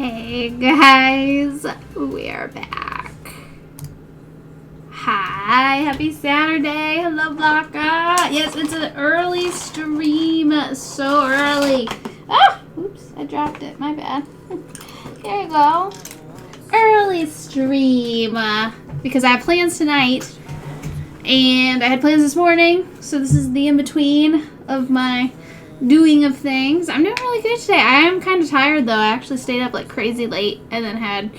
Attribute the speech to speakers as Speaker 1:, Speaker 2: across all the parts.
Speaker 1: Hey guys, we are back. Hi, happy Saturday. Hello, Blanca. Yes, it's an early stream. So early. Ah, oops, I dropped it. My bad. There you go. Early stream. Because I have plans tonight. And I had plans this morning. So this is the in-between of my doing of things. I'm doing really good today. I am kind of tired though. I actually stayed up like crazy late and then had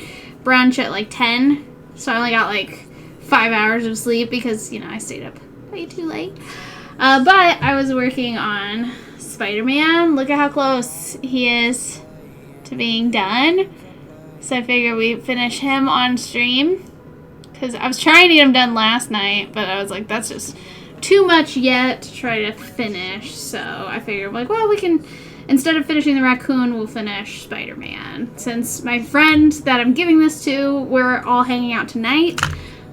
Speaker 1: brunch at like 10. So I only got like 5 hours of sleep because, you know, I stayed up way too late. But I was working on Spider-Man. Look at how close he is to being done. So I figured we'd finish him on stream. Because I was trying to get him done last night, but I was like, that's just too much yet to try to finish. So I figured, like, well, we can, instead of finishing the raccoon, we'll finish Spider-Man. Since my friend that I'm giving this to, we're all hanging out tonight.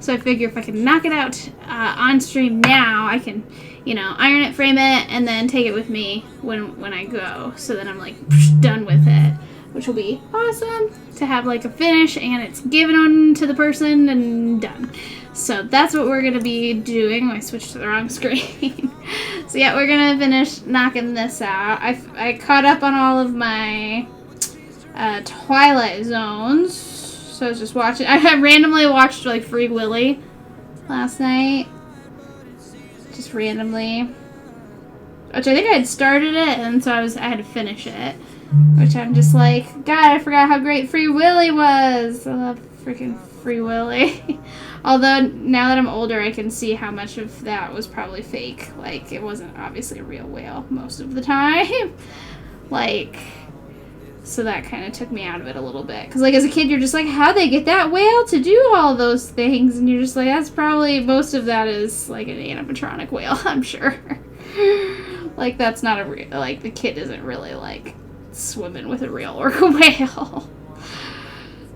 Speaker 1: So I figure if I can knock it out on stream now, I can, you know, iron it, frame it, and then take it with me when I go. So then I'm like, done with it. Which will be awesome to have like a finish and it's given on to the person and done. So that's what we're going to be doing. I switched to the wrong screen. So yeah, we're going to finish knocking this out. I caught up on all of my Twilight Zones. So I was just watching. I had randomly watched like Free Willy last night. Just randomly. Which I think I had started it and so I had to finish it. Which I'm just like, God, I forgot how great Free Willy was. I love freaking Free Willy. Although, now that I'm older, I can see how much of that was probably fake. Like, it wasn't obviously a real whale most of the time. Like, so that kind of took me out of it a little bit. Because, like, as a kid, you're just like, how'd they get that whale to do all those things? And you're just like, that's probably, most of that is, like, an animatronic whale, I'm sure. Like, that's not a real, like, the kid isn't really, like, swimming with a real orca whale.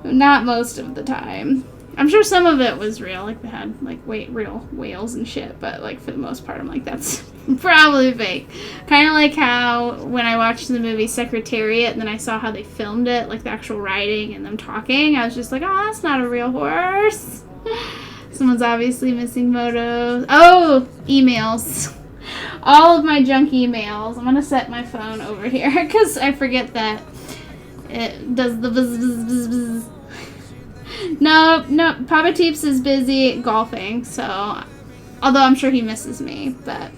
Speaker 1: Not most of the time. I'm sure some of it was real, like they had like real whales and shit, but like for the most part I'm like, that's probably fake. Kind of like how when I watched the movie Secretariat and then I saw how they filmed it, like the actual riding and them talking, I was just like, oh, that's not a real horse. Someone's obviously missing MOTO. Oh, emails. All of my junk emails. I'm going to set my phone over here because I forget that it does the buzz, buzz, buzz, buzz. No, Papa Teeps is busy golfing, so, although I'm sure he misses me, but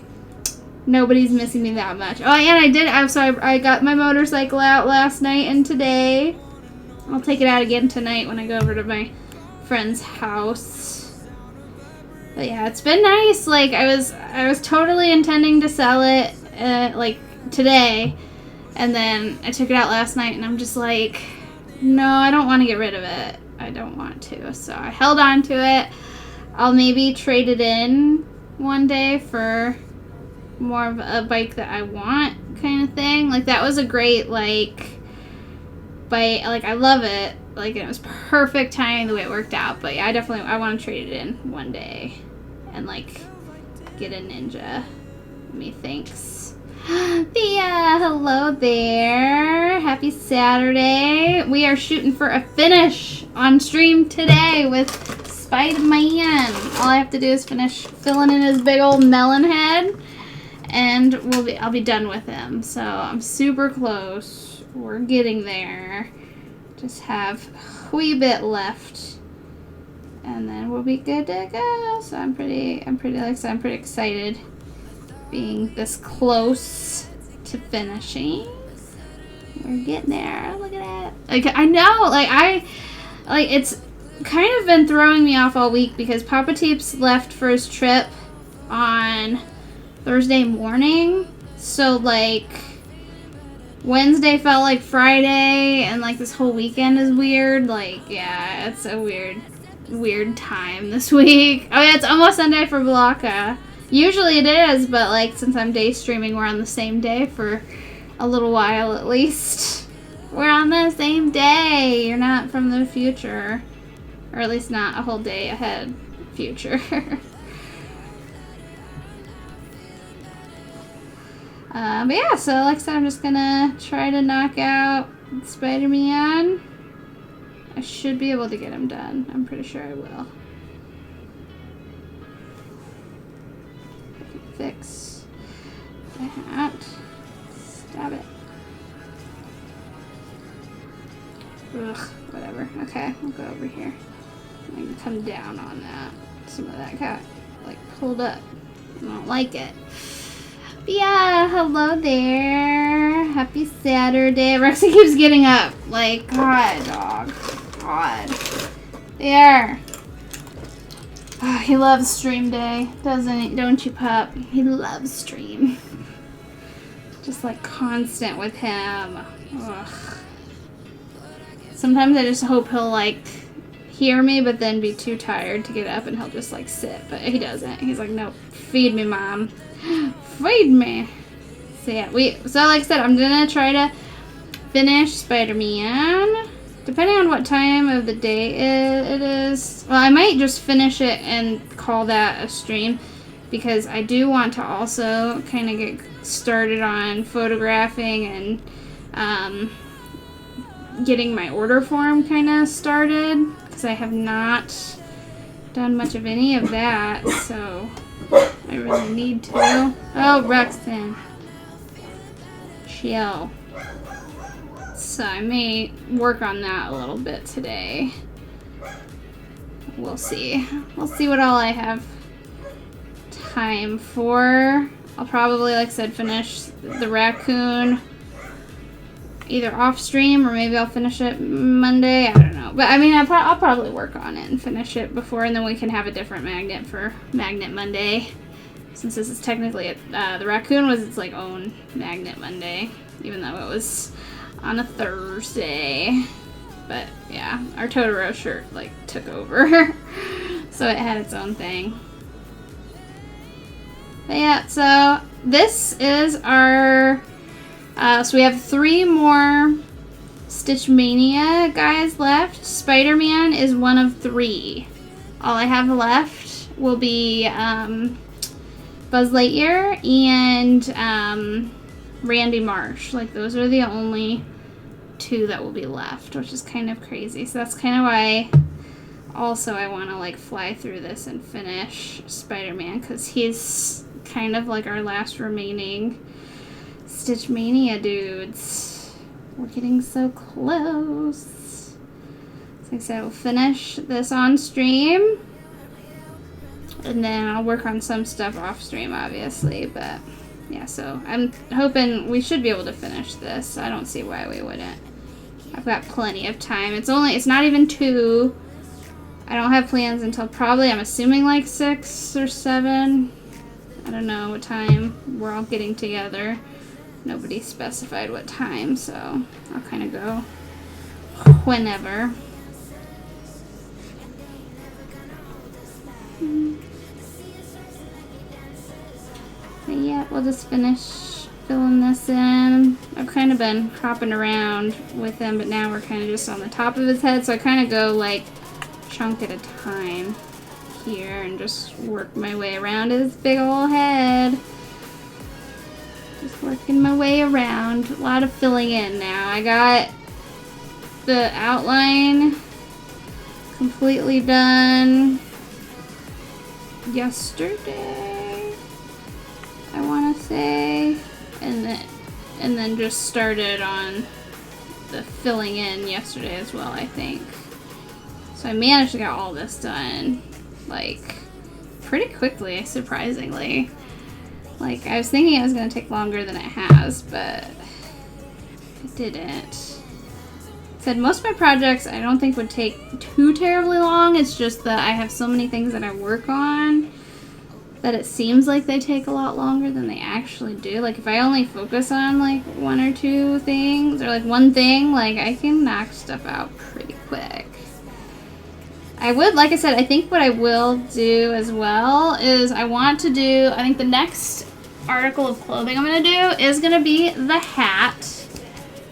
Speaker 1: nobody's missing me that much. Oh, and I got my motorcycle out last night and today. I'll take it out again tonight when I go over to my friend's house. But yeah, it's been nice. Like, I was totally intending to sell it, like, today. And then I took it out last night, and I'm just like, no, I don't want to get rid of it. I don't want to. So I held on to it. I'll maybe trade it in one day for more of a bike that I want kind of thing. Like, that was a great, like, bike. Like, I love it. Like, it was perfect timing the way it worked out. But yeah, I want to trade it in one day and, like, get a Ninja. Methinks. Thea, hello there. Happy Saturday. We are shooting for a finish on stream today with Spider-Man. All I have to do is finish filling in his big old melon head, and I'll be done with him. So I'm super close. We're getting there. Just have a wee bit left, and then we'll be good to go. So I'm pretty excited being this close to finishing. We're getting there. Look at that. Like, I know, like it's kind of been throwing me off all week because Papa Teeps left for his trip on Thursday morning. So like Wednesday felt like Friday, and like this whole weekend is weird. Like, yeah, it's a weird time this week. Oh yeah, it's almost Sunday for Blanca. Usually it is, but like since I'm day streaming, we're on the same day for a little while at least. We're on the same day. You're not from the future, or at least not a whole day ahead future. But yeah, so like I said, I'm just gonna try to knock out Spider-Man I should be able to get them done. I'm pretty sure I will. I can fix that. Stab it. Ugh, whatever. Okay, we'll go over here. I can come down on that. Some of that got like pulled up. I don't like it. But yeah, hello there. Happy Saturday. Rexy keeps getting up. Like, God, dog. God. There. Oh, he loves stream day, doesn't he? Don't you, pup? He loves stream. Just like constant with him. Ugh. Sometimes I just hope he'll like hear me, but then be too tired to get up, and he'll just like sit. But he doesn't. He's like, nope, feed me, mom. Feed me. So yeah, so like I said, I'm gonna try to finish Spider-Man. Depending on what time of the day it is. Well, I might just finish it and call that a stream, because I do want to also kind of get started on photographing and getting my order form kind of started, because I have not done much of any of that, so I really need to. Oh, Rexton. Chill. So I may work on that a little bit today. We'll see. We'll see what all I have time for. I'll probably, like I said, finish the raccoon either off stream, or maybe I'll finish it Monday. I don't know. But I mean, I'll probably work on it and finish it before, and then we can have a different magnet for Magnet Monday. Since this is technically, the raccoon was its like own Magnet Monday, even though it was on a Thursday. But yeah, our Totoro shirt like took over. So it had its own thing. But yeah, so this is our so we have 3 more Stitch Mania guys left. Spider-Man is one of 3. All I have left will be Buzz Lightyear and Randy Marsh. Like, those are the only 2 that will be left, which is kind of crazy. So that's kind of why also I want to like fly through this and finish Spider-Man, because he's kind of like our last remaining Stitch Mania dudes. We're getting so close. Like I said, we'll finish this on stream, and then I'll work on some stuff off stream, obviously. But yeah, so I'm hoping we should be able to finish this. I don't see why we wouldn't. I've got plenty of time. It's not even 2. I don't have plans until probably, I'm assuming, like 6 or 7. I don't know what time we're all getting together. Nobody specified what time, so I'll kind of go whenever. But yeah, we'll just finish filling this in. I've kind of been hopping around with him, but now we're kind of just on the top of his head, so I kind of go like chunk at a time here and just work my way around his big old head. Just working my way around. A lot of filling in now. I got the outline completely done yesterday, I want to say, and then just started on the filling in yesterday as well, I think. So I managed to get all this done like pretty quickly, surprisingly. Like, I was thinking it was going to take longer than it has, but it didn't. Said most of my projects I don't think would take too terribly long. It's just that I have so many things that I work on that it seems like they take a lot longer than they actually do. Like, if I only focus on like 1 or 2 things, or like one thing, like I can knock stuff out pretty quick. I would, like I said, I think what I will do as well is I think the next article of clothing I'm going to do is going to be the hat.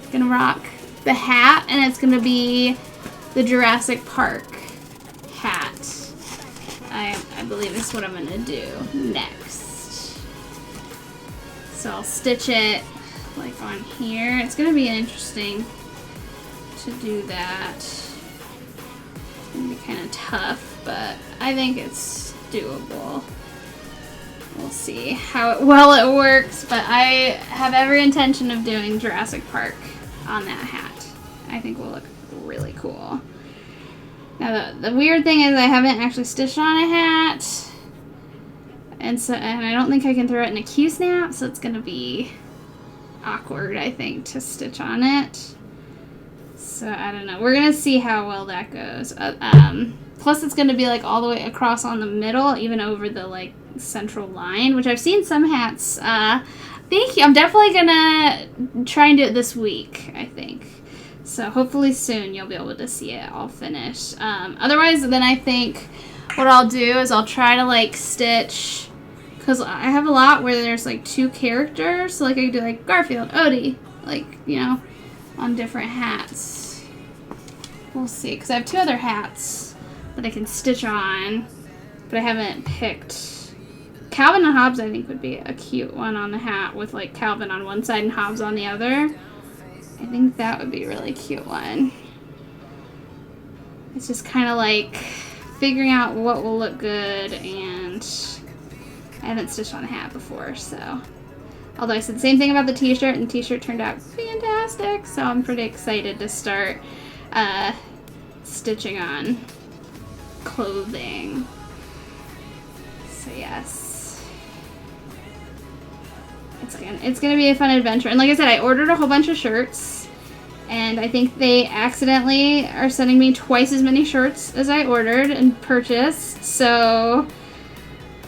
Speaker 1: I'm going to rock the hat, and it's going to be the Jurassic Park hat. I believe is what I'm going to do next. So I'll stitch it like on here. It's going to be interesting to do that. gonna be kind of tough, but I think it's doable. We'll see how well it works, but I have every intention of doing Jurassic Park on that hat. I think will look really cool. Now the weird thing is I haven't actually stitched on a hat, and I don't think I can throw it in a Q-snap, so it's gonna be awkward, I think, to stitch on it. So I don't know. We're gonna see how well that goes. Plus it's gonna be like all the way across on the middle, even over the like central line, which I've seen some hats. I'm definitely gonna try and do it this week, I think. So hopefully soon you'll be able to see it all finished. Otherwise, then I think what I'll do is I'll try to like stitch, because I have a lot where there's like 2 characters. So like I could do like Garfield, Odie, like, you know, on different hats. We'll see, because I have 2 other hats that I can stitch on, but I haven't picked. Calvin and Hobbes I think would be a cute one on the hat with like Calvin on one side and Hobbes on the other. I think that would be a really cute one. It's just kind of like figuring out what will look good, and I haven't stitched on a hat before, so. Although I said the same thing about the t-shirt, and the t-shirt turned out fantastic, so I'm pretty excited to start stitching on clothing. So yes. It's gonna be a fun adventure. And like I said, I ordered a whole bunch of shirts, and I think they accidentally are sending me twice as many shirts as I ordered and purchased. So,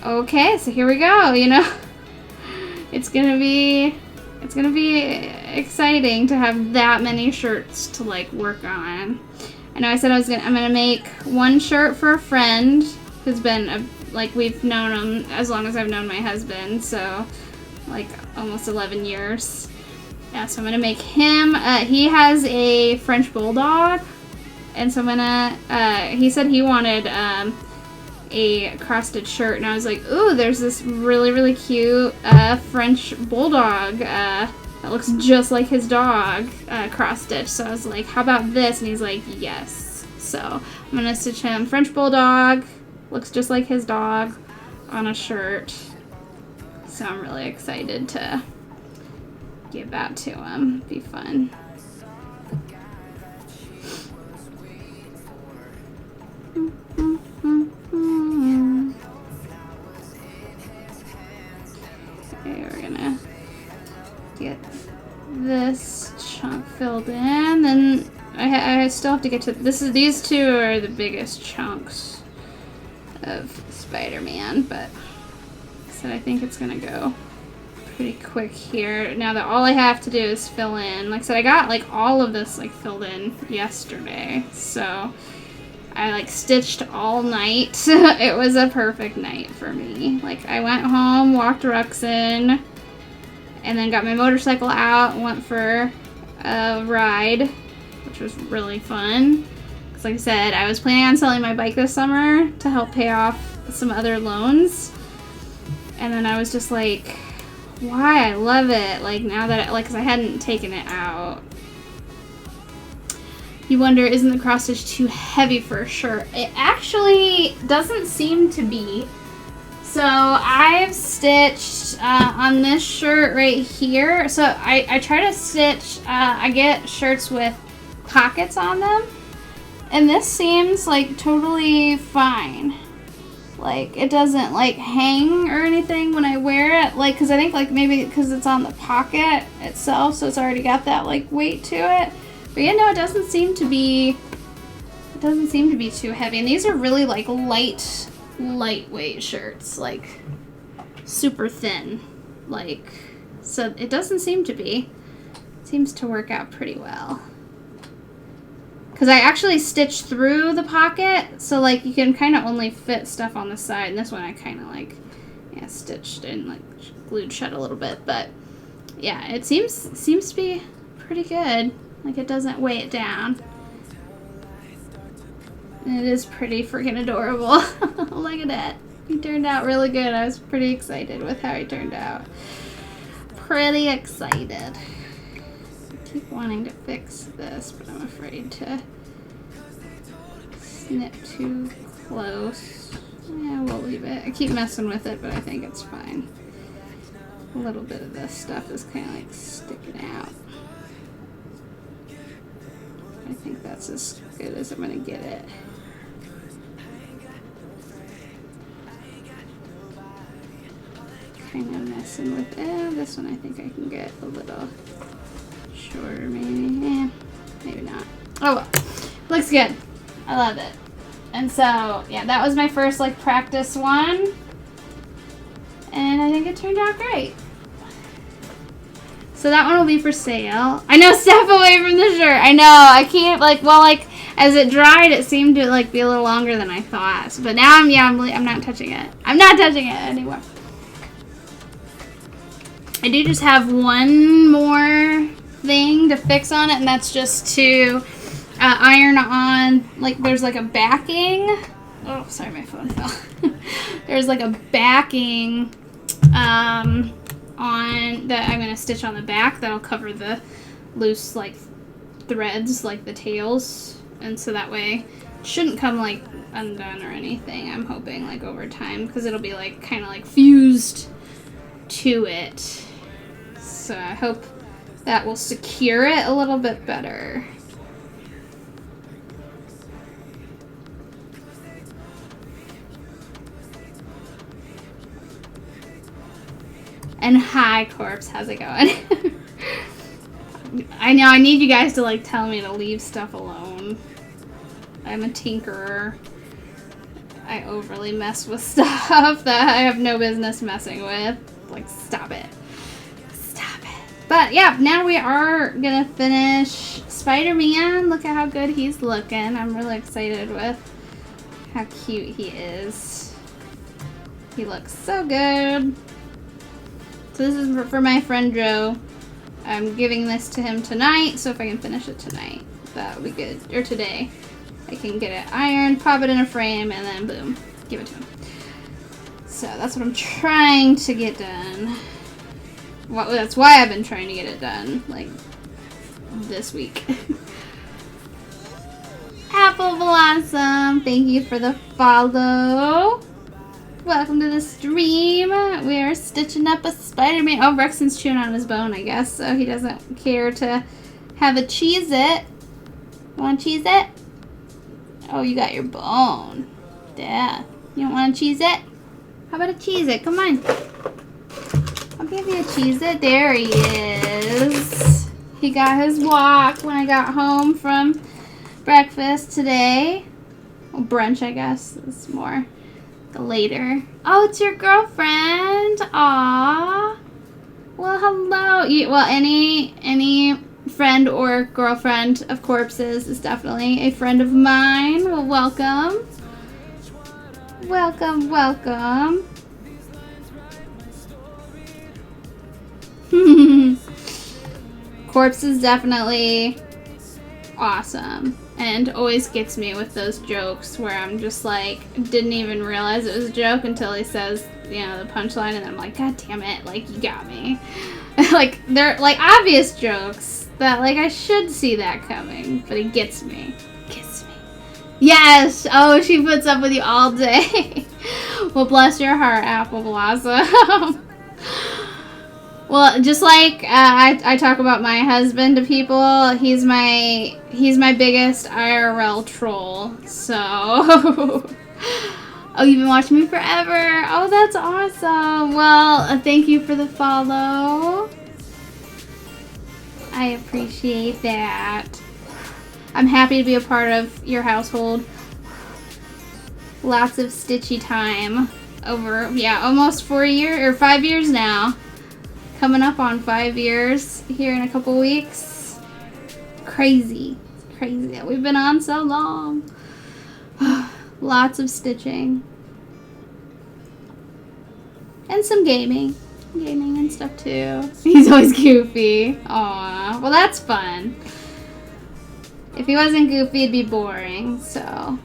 Speaker 1: okay, so here we go, you know. It's gonna be exciting to have that many shirts to like work on. I know I said I'm gonna make one shirt for a friend who's been like, we've known him as long as I've known my husband, so like almost 11 years. Yeah, so I'm gonna make him. He has a French bulldog, and so I'm gonna. He said he wanted a cross-stitch shirt, and I was like, ooh, there's this really cute French bulldog that looks just like his dog, cross-stitch. So I was like, how about this? And he's like, yes. So I'm gonna stitch him French bulldog, looks just like his dog, on a shirt. So I'm really excited to give that to him. Be fun. Okay, we're gonna get this chunk filled in. Then I still have to get to these 2 are the biggest chunks of Spider-Man, but I think it's gonna go pretty quick here. Now that all I have to do is fill in. Like I said, I got like all of this like filled in yesterday, so I like stitched all night. It was a perfect night for me. Like I went home, walked Ruxin, and then got my motorcycle out and went for a ride, which was really fun. Because like I said, I was planning on selling my bike this summer to help pay off some other loans. And then I was just like, why? I love it. Like now that, because I hadn't taken it out. You wonder, isn't the cross stitch too heavy for a shirt? It actually doesn't seem to be. So I've stitched on this shirt right here. So I try to stitch, I get shirts with pockets on them. And this seems like totally fine. Like, it doesn't, like, hang or anything when I wear it. Like, because I think, like, maybe because it's on the pocket itself, so it's already got that, like, weight to it. But, yeah, no, it doesn't seem to be too heavy. And these are really, like, lightweight shirts. Like, super thin. Like, so it doesn't seem to be. It seems to work out pretty well. Because I actually stitched through the pocket, so like you can kind of only fit stuff on the side. And this one I kind of like, yeah, stitched and like glued shut a little bit. But yeah, it seems to be pretty good. Like it doesn't weigh it down. And it is pretty freaking adorable. Look at it. He turned out really good. I was pretty excited with how he turned out. Pretty excited. Keep wanting to fix this, but I'm afraid to snip too close. Yeah, we'll leave it. I keep messing with it, but I think it's fine. A little bit of this stuff is kind of like sticking out. I think that's as good as I'm gonna get it. Kind of messing with it. This one I think I can get a little shorter, maybe. Yeah, maybe not. Oh well, looks good. I love it. And so, yeah, that was my first like practice one. And I think it turned out great. So that one will be for sale. I know, step away from the shirt. I know, I can't, like, well, like, as it dried, it seemed to, like, be a little longer than I thought. But now I'm not touching it. I'm not touching it anymore. I do just have one more thing to fix on it, and that's just to iron on, like, there's, like, a backing. Oh, sorry, my phone fell. There's, like, a backing, on that I'm going to stitch on the back that'll cover the loose like threads like the tails, and so that way it shouldn't come like undone or anything. I'm hoping like over time, because it'll be like kind of like fused to it, so I hope that will secure it a little bit better. And hi, Corpse, how's it going? I know, I need you guys to like tell me to leave stuff alone. I'm a tinkerer. I overly mess with stuff that I have no business messing with. Like, stop it. Stop it. But yeah, now we are gonna finish Spider-Man. Look at how good he's looking. I'm really excited with how cute he is. He looks so good. So this is for my friend Joe. I'm giving this to him tonight, so if I can finish it tonight, that would be good. Or today. I can get it ironed, pop it in a frame, and then boom, give it to him. So that's what I'm trying to get done. Well, that's why I've been trying to get it done, like, this week. Apple Blossom, thank you for the follow. Welcome to the stream. We are stitching up a Spider-Man. Oh, Rexon's chewing on his bone, I guess, so he doesn't care to have a Cheez-It. Want to Cheez-It? Oh, you got your bone. Yeah. You don't want a Cheez-It? How about a Cheez-It? Come on. I'll give you a Cheez-It. There he is. He got his walk when I got home from breakfast today. Well, brunch, I guess. It's more the later. Oh, it's your girlfriend. Aww. Well, hello. Well, any friend or girlfriend of Corpses is definitely a friend of mine. Well, welcome. Welcome, welcome. Corpse is definitely awesome and always gets me with those jokes where I'm just like, didn't even realize it was a joke until he says, you know, the punchline, and then I'm like, God damn it, like, you got me. Like, they're like obvious jokes that like I should see that coming, but he gets me. Gets me. Yes! Oh, she puts up with you all day. Well, bless your heart, Apple Blossom. Well, just like I talk about my husband to people, he's my biggest IRL troll. So, oh, you've been watching me forever. Oh, that's awesome. Well, thank you for the follow. I appreciate that. I'm happy to be a part of your household. Lots of stitchy time over, yeah, almost 4 years or 5 years now. Coming up on 5 years here in a couple weeks. Crazy. It's crazy that we've been on so long. Lots of stitching. And some gaming. Gaming and stuff too. He's always goofy. Aw. Well, that's fun. If he wasn't goofy, it'd be boring. So,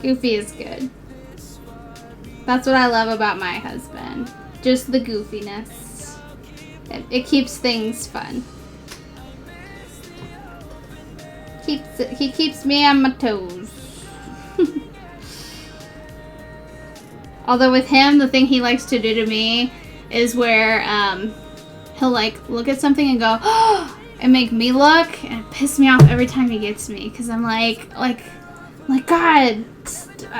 Speaker 1: goofy is good. That's what I love about my husband. Just the goofiness. It keeps things fun. He keeps me on my toes. Although with him, the thing he likes to do to me is where he'll like look at something and go, oh, and make me look, and it pisses me off every time he gets me, because I'm like, God,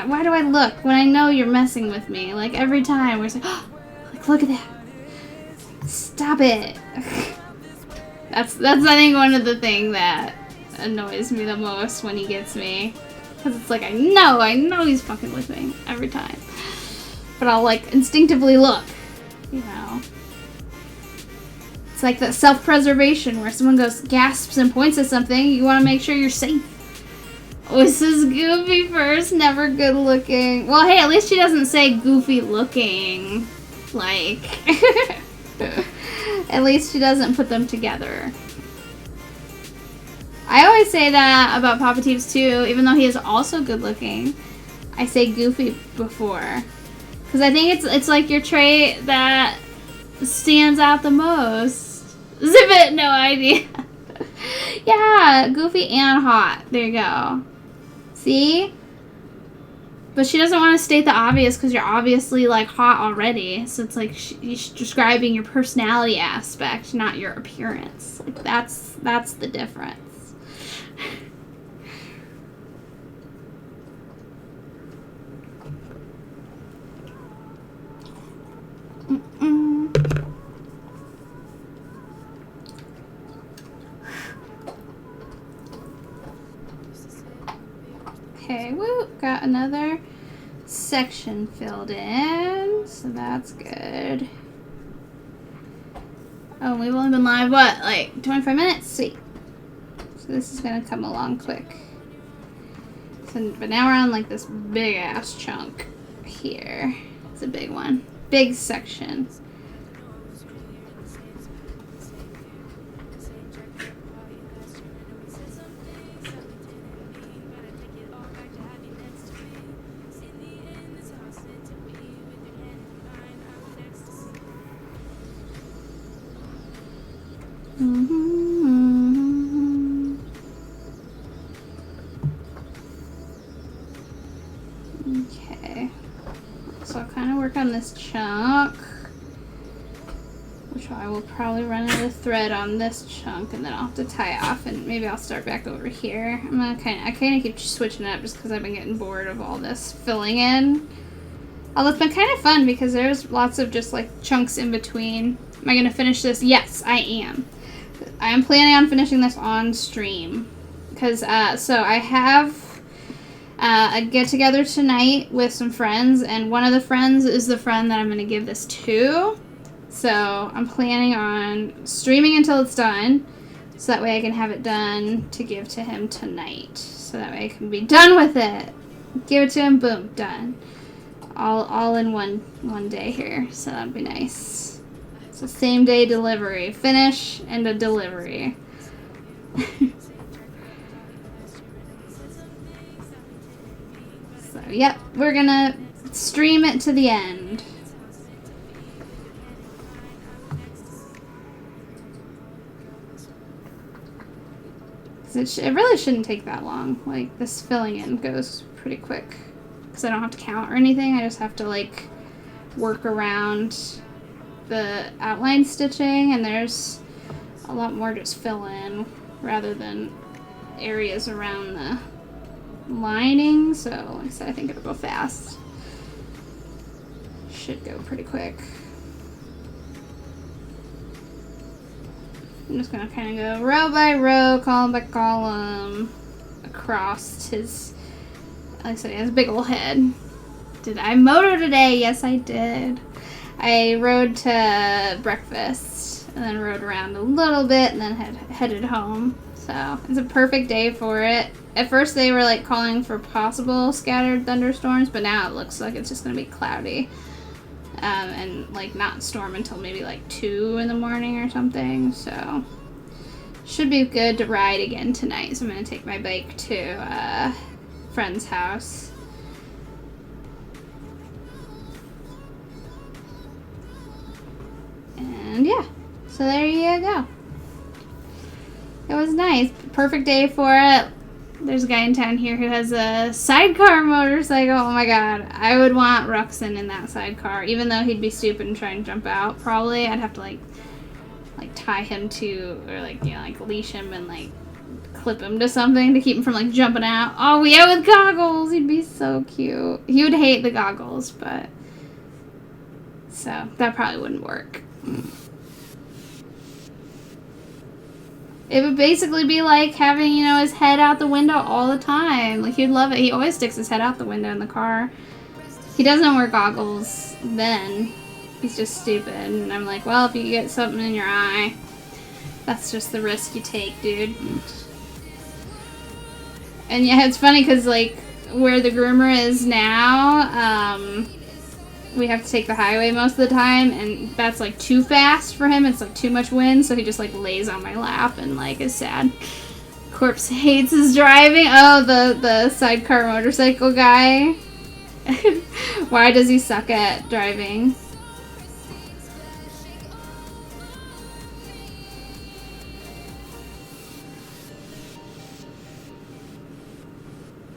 Speaker 1: why do I look when I know you're messing with me? Like every time we're like, oh, like look at that, stop it. That's I think one of the things that annoys me the most when he gets me, because it's like I know he's fucking with me every time, but I'll like instinctively look, you know. It's like that self-preservation where someone goes, gasps and points at something. You want to make sure you're safe. Oh, this is Goofy first. Never good looking. Well, hey, at least she doesn't say goofy looking. Like, at least she doesn't put them together. I always say that about Papa Teeves too, even though he is also good looking. I say Goofy before. Because I think it's like your trait that stands out the most. Zibbit, no idea. Yeah, goofy and hot. There you go. See? But she doesn't want to state the obvious because you're obviously like hot already. So it's like she's describing your personality aspect, not your appearance. Like that's the difference. Okay, woo, got another section filled in, so that's good. Oh, we've only been live, what, like 25 minutes? Sweet. So this is gonna come along quick. So, but now we're on like this big ass chunk here. It's a big one. Big section. Okay, so I'll kind of work on this chunk, which I will probably run out of thread on this chunk, and then I'll have to tie it off, and maybe I'll start back over here. I kind of keep switching it up just because I've been getting bored of all this filling in. Although it's been kind of fun because there's lots of just like chunks in between. Am I going to finish this? Yes, I am. I am planning on finishing this on stream because so I have a get-together tonight with some friends, and one of the friends is the friend that I'm going to give this to. So I'm planning on streaming until it's done, so that way I can have it done to give to him tonight. So that way I can be done with it. Give it to him, boom, done. All in one day here, so that'd be nice. So same day delivery, finish and a delivery. So yep, we're gonna stream it to the end. It really shouldn't take that long. Like, this filling in goes pretty quick because I don't have to count or anything. I just have to like work around the outline stitching, and there's a lot more just fill in rather than areas around the lining. So like I said, I think it'll go fast. Should go pretty quick. I'm just gonna kind of go row by row, column by column across his, like I said, he has a big old head. Did I moto today? Yes, I did. I rode to breakfast and then rode around a little bit and then headed home. So it's a perfect day for it. At first they were like calling for possible scattered thunderstorms, but now it looks like it's just gonna be cloudy. And like not storm until maybe like 2 in the morning or something. So should be good to ride again tonight. So I'm gonna take my bike to a friend's house. And yeah, so there you go. It was nice. Perfect day for it. There's a guy in town here who has a sidecar motorcycle. Oh my god. I would want Ruxin in that sidecar. Even though he'd be stupid and try and jump out, probably. I'd have to, like tie him to, or, like, you know, like, leash him and, like, clip him to something to keep him from, like, jumping out. Oh, yeah, with goggles. He'd be so cute. He would hate the goggles, but... So, that probably wouldn't work. It would basically be like having, you know, his head out the window all the time. Like, he'd love it. He always sticks his head out the window in the car. He doesn't wear goggles then. He's just stupid. And I'm like, well, if you get something in your eye, that's just the risk you take, dude. And yeah, it's funny because, like, where the groomer is now, we have to take the highway most of the time, and that's, like, too fast for him. It's, like, too much wind, so he just, like, lays on my lap and, like, is sad. Corpse hates his driving. Oh, the sidecar motorcycle guy. Why does he suck at driving?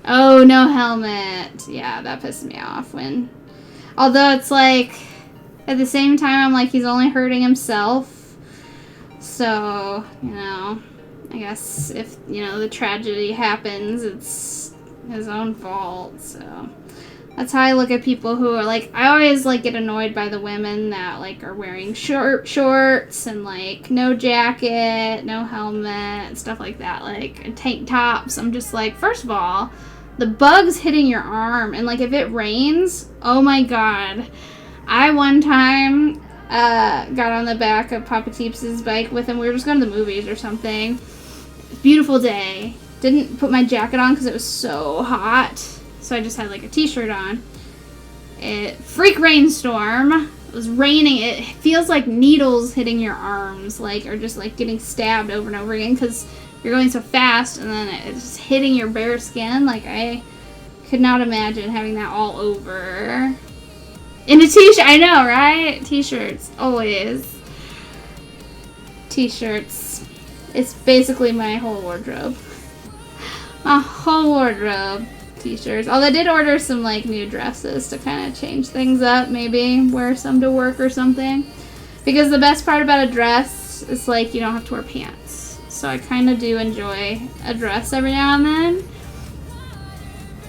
Speaker 1: Oh, no helmet. Yeah, that pissed me off when... Although it's like, at the same time, I'm like, he's only hurting himself. So, you know, I guess if, you know, the tragedy happens, it's his own fault. So, that's how I look at people who are like, I always, like, get annoyed by the women that, like, are wearing shorts and, like, no jacket, no helmet, stuff like that. Like, and tank tops. I'm just like, first of all, the bug's hitting your arm, and, like, if it rains, oh my god. I one time got on the back of Papa Teeps' bike with him. We were just going to the movies or something. Beautiful day. Didn't put my jacket on because it was so hot, so I just had, like, a t-shirt on. Freak rainstorm. It was raining. It feels like needles hitting your arms, like, or just, like, getting stabbed over and over again because you're going so fast, and then it's just hitting your bare skin. Like, I could not imagine having that all over. In a t-shirt, I know, right? T-shirts, always. T-shirts. It's basically my whole wardrobe. My whole wardrobe. T-shirts. Although I did order some, like, new dresses to kind of change things up. Maybe wear some to work or something. Because the best part about a dress is, like, you don't have to wear pants. So I kind of do enjoy a dress every now and then.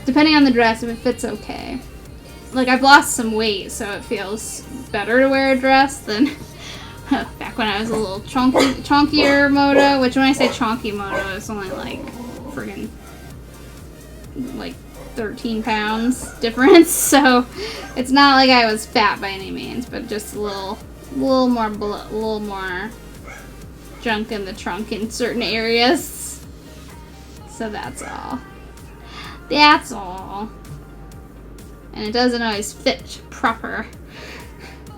Speaker 1: Depending on the dress, if it fits okay. Like, I've lost some weight, so it feels better to wear a dress than back when I was a little chonkier Moto. Which, when I say chonky Moto, it's only, like, friggin', like, 13 pounds difference. So it's not like I was fat by any means, but just a little more junk in the trunk in certain areas. So that's all. That's all. And it doesn't always fit proper.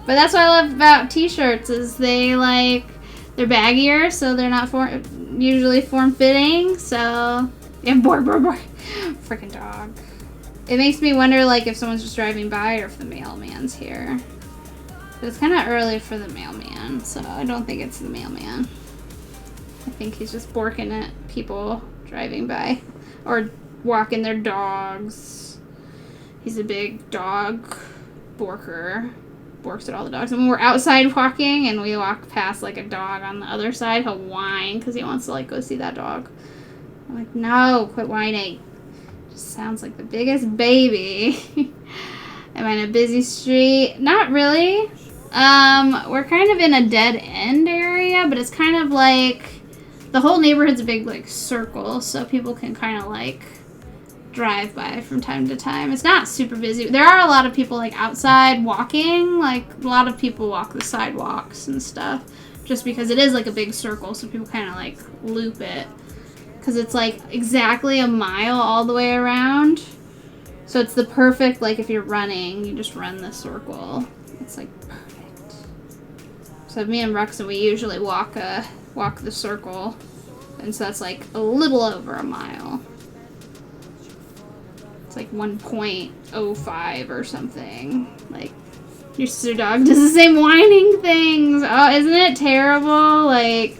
Speaker 1: But that's what I love about t-shirts is they, like, they're baggier, so they're not usually form-fitting. So, yeah, boy. Freaking dog. It makes me wonder, like, if someone's just driving by or if the mailman's here. But it's kind of early for the mailman, so I don't think it's the mailman. I think he's just borking at people driving by or walking their dogs. He's a big dog borker. Borks at all the dogs. And when we're outside walking and we walk past, like, a dog on the other side, he'll whine because he wants to, like, go see that dog. I'm like, no, quit whining. Just sounds like the biggest baby. Am I in a busy street? Not really. We're kind of in a dead end area, but it's kind of like the whole neighborhood's a big, like, circle, so people can kind of, like, drive by from time to time. It's not super busy. There are a lot of people, like, outside walking. Like, a lot of people walk the sidewalks and stuff just because it is, like, a big circle, so people kind of, like, loop it because it's, like, exactly a mile all the way around. So it's the perfect, like, if you're running, you just run the circle. It's, like, perfect. So me and Ruxin, we usually walk the circle, and so that's, like, a little over a mile. It's like 1.05 or something. Like, your sister dog does the same whining things. Oh, isn't it terrible? Like,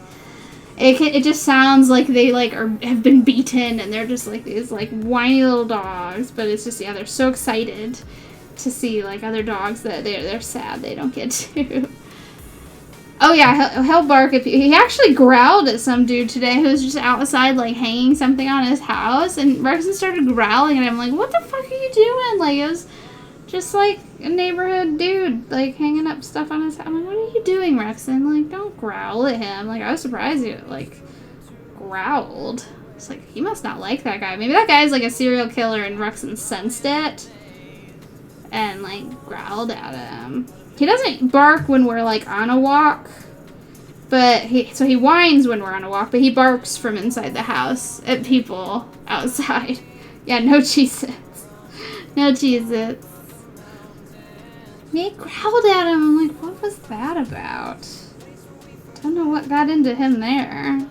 Speaker 1: It just sounds like they like have been beaten and they're just like these like whiny little dogs. But it's just, yeah, they're so excited to see like other dogs that they're sad they don't get to. Oh yeah, he'll bark if he actually growled at some dude today who was just outside like hanging something on his house, and Rexon started growling at him like, what the fuck are you doing? Like, it was just like a neighborhood dude like hanging up stuff on his house. I'm like, what are you doing, Rexon? Like, don't growl at him. Like, I was surprised you like growled. It's like, he must not like that guy. Maybe that guy's like a serial killer and Rexon sensed it and like growled at him. He doesn't bark when we're like on a walk, but he whines when we're on a walk, but he barks from inside the house at people outside. Yeah, no Cheez-Its. No Cheez-Its. He growled at him. I'm like, what was that about? Don't know what got into him there.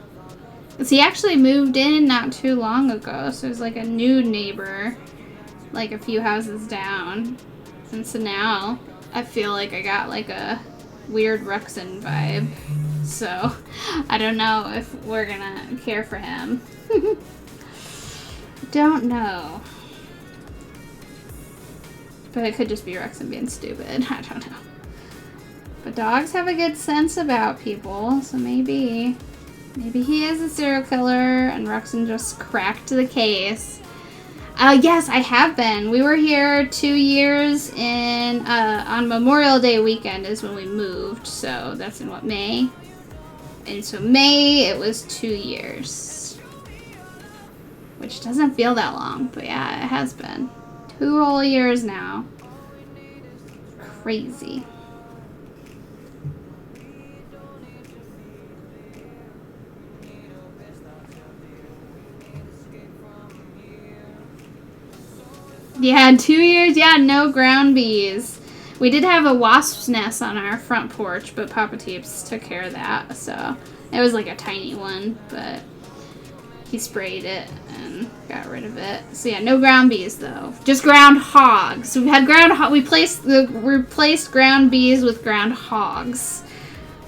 Speaker 1: Because he actually moved in not too long ago, so it was like a new neighbor, like a few houses down. And so now I feel like I got like a weird Rexon vibe. So I don't know if we're gonna care for him. Don't know. But it could just be Rexon being stupid. I don't know. But dogs have a good sense about people, so maybe he is a serial killer and Rexon just cracked the case. Yes, I have been. We were here 2 years in, on Memorial Day weekend is when we moved. So that's in what, May? And so May, it was 2 years. Which doesn't feel that long, but yeah, it has been. 2 whole years now. Crazy. Yeah, 2 years. Yeah, no ground bees. We did have a wasp's nest on our front porch, but Papa Teeps took care of that. So it was like a tiny one, but he sprayed it and got rid of it. So yeah, no ground bees though. Just ground hogs. We had we replaced ground bees with ground hogs.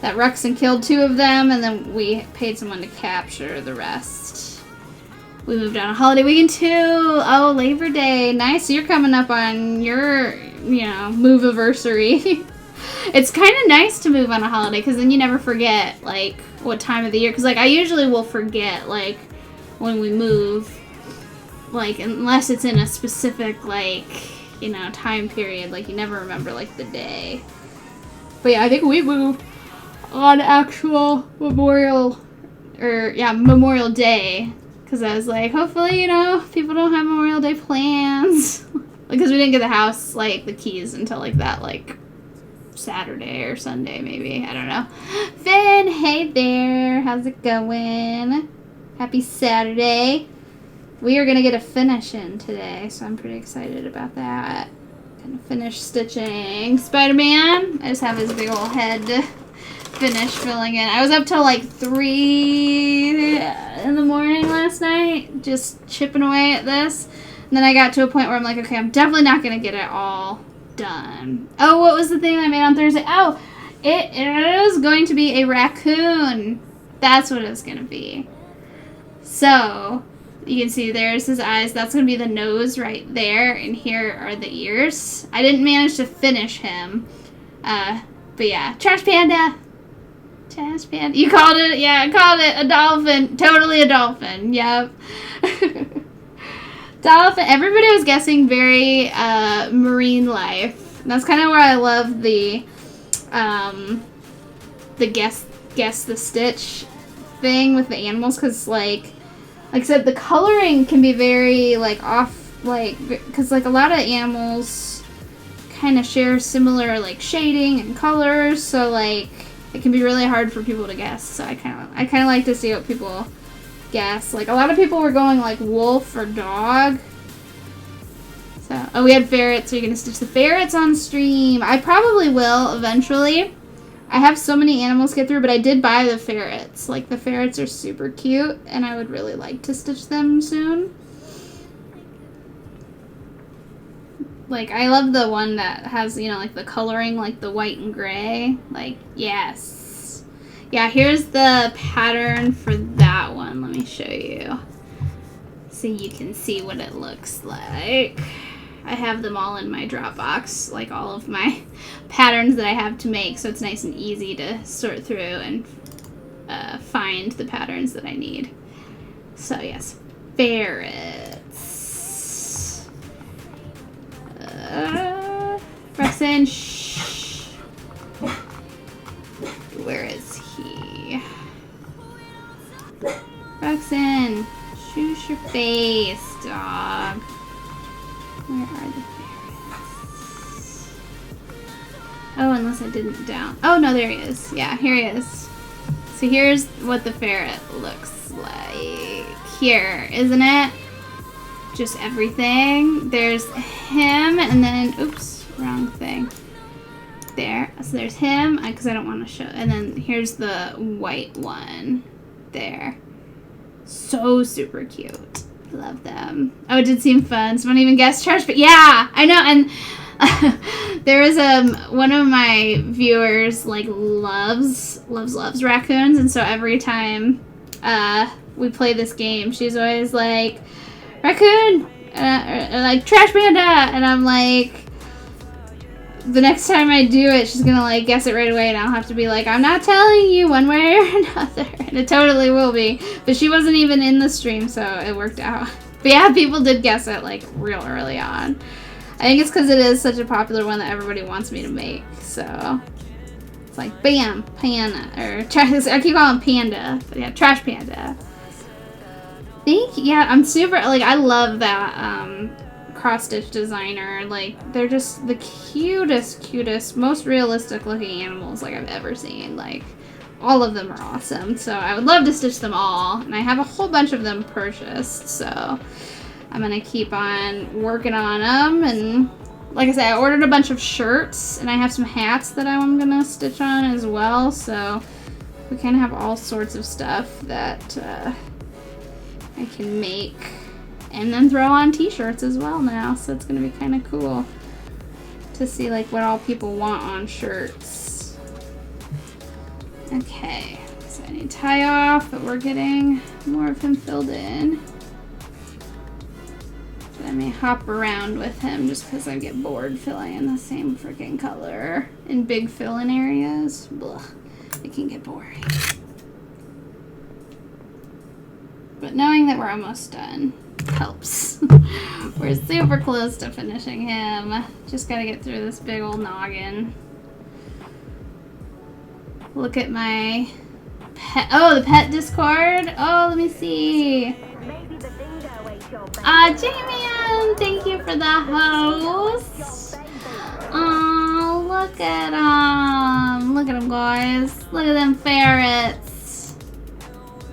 Speaker 1: That Rexon killed 2 of them, and then we paid someone to capture the rest. We moved on a holiday weekend too. Oh, Labor Day. Nice. So you're coming up on your, move-iversary. It's kind of nice to move on a holiday because then you never forget, like, what time of the year. Because, like, I usually will forget, like, when we move. Like, unless it's in a specific, like, time period. Like, you never remember, like, the day. But, yeah, I think we moved on actual Memorial Day. Because I was like, hopefully, people don't have Memorial Day plans. Because we didn't get the house, like, the keys until, like, that, like, Saturday or Sunday, maybe. I don't know. Finn, hey there. How's it going? Happy Saturday. We are going to get a finish in today, so I'm pretty excited about that. Gonna finish stitching Spider-Man. I just have his big old head finish filling in. I was up till like 3 in the morning last night, just chipping away at this. And then I got to a point where I'm like, okay, I'm definitely not going to get it all done. Oh, what was the thing I made on Thursday? Oh, it is going to be a raccoon. That's what it's going to be. So, you can see there's his eyes. That's going to be the nose right there. And here are the ears. I didn't manage to finish him. But yeah, Trash Panda. Trash Panda. You called it, yeah, I called it a dolphin. Totally a dolphin. Yep. Dolphin. Everybody was guessing very marine life. And that's kind of where I love the guess the stitch thing with the animals, because like I said, the coloring can be very like off, like, because like a lot of animals kind of share similar like shading and colors, so like it can be really hard for people to guess. So I kind of like to see what people guess. Like a lot of people were going like wolf or dog. So, oh, we had ferrets, so you're gonna stitch the ferrets on stream. I probably will eventually. I have so many animals to get through, but I did buy the ferrets. Like, the ferrets are super cute, and I would really like to stitch them soon. Like, I love the one that has, like, the coloring, like, the white and gray. Like, yes. Yeah, here's the pattern for that one. Let me show you so you can see what it looks like. I have them all in my Dropbox, like all of my patterns that I have to make, so it's nice and easy to sort through and find the patterns that I need. So yes, ferrets. Rexon, shh. Where is he? Rexon, shush your face, dog. Where are the ferrets? Oh, unless I didn't down. Oh, no, there he is. Yeah, here he is. So here's what the ferret looks like. Here, isn't it? Just everything. There's him, and then, oops, wrong thing. There. So there's him, because I don't want to show. And then here's the white one. There. So super cute. Love them. Oh, it did seem fun. Someone even guessed trash, but yeah, I know. And there was one of my viewers like loves raccoons, and so every time we play this game, she's always like raccoon, or like trash panda, and I'm like, the next time I do it, she's gonna like guess it right away, and I'll have to be like, I'm not telling you one way or another, and it totally will be. But she wasn't even in the stream, so it worked out. But yeah, people did guess it like real early on. I think it's because it is such a popular one that everybody wants me to make. So it's like bam, panda, or trash. I keep calling panda, but yeah, trash panda. Yeah, I'm super like I love that cross stitch designer. Like they're just the cutest, most realistic looking animals like I've ever seen. Like all of them are awesome. So I would love to stitch them all, and I have a whole bunch of them purchased. So I'm gonna keep on working on them. And like I said, I ordered a bunch of shirts, and I have some hats that I'm gonna stitch on as well. So we kind of have all sorts of stuff that I can make and then throw on t-shirts as well now. So it's gonna be kind of cool to see like what all people want on shirts. Okay, so I need to tie off, but we're getting more of him filled in. I may hop around with him just because I get bored filling in the same freaking color in big fill-in areas. Blah, it can get boring. But knowing that we're almost done helps. We're super close to finishing him. Just gotta get through this big old noggin. Look at my pet. Oh, the pet Discord. Oh, let me see. Jamian, thank you for the host. Oh, look at them. Look at them, guys. Look at them ferrets.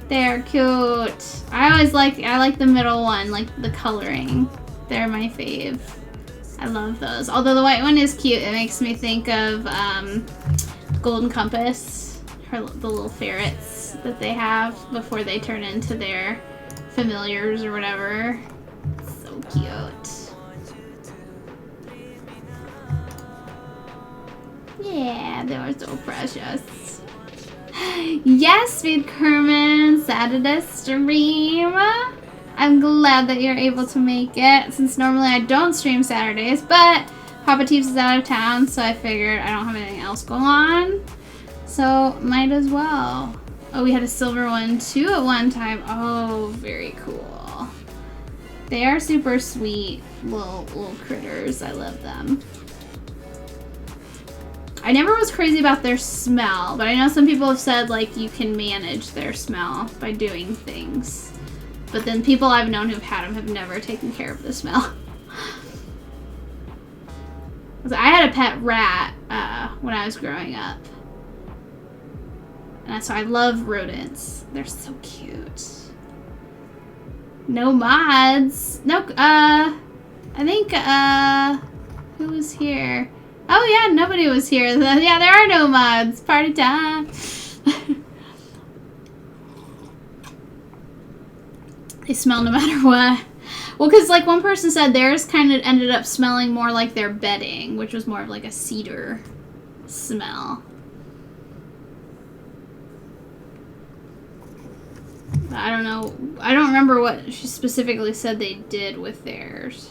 Speaker 1: They're cute. I like the middle one, like the coloring. They're my fave. I love those. Although the white one is cute. It makes me think of Golden Compass, the little ferrets that they have before they turn into their familiars or whatever. So cute. Yeah, they were so precious. Yes, Speed Kerman, Saturday stream. I'm glad that you're able to make it, since normally I don't stream Saturdays, but Papa Teeps is out of town, so I figured I don't have anything else going on, so might as well. Oh, we had a silver one too at one time. Oh, very cool. They are super sweet little critters. I love them. I never was crazy about their smell, but I know some people have said like you can manage their smell by doing things. But then people I've known who've had them have never taken care of the smell. I had a pet rat when I was growing up. And so I love rodents. They're so cute. No mods. No, I think, who was here? Oh yeah, nobody was here. Yeah, there are no mods. Party time. They smell no matter what. Well, because like one person said theirs kind of ended up smelling more like their bedding, which was more of like a cedar smell. I don't know. I don't remember what she specifically said they did with theirs.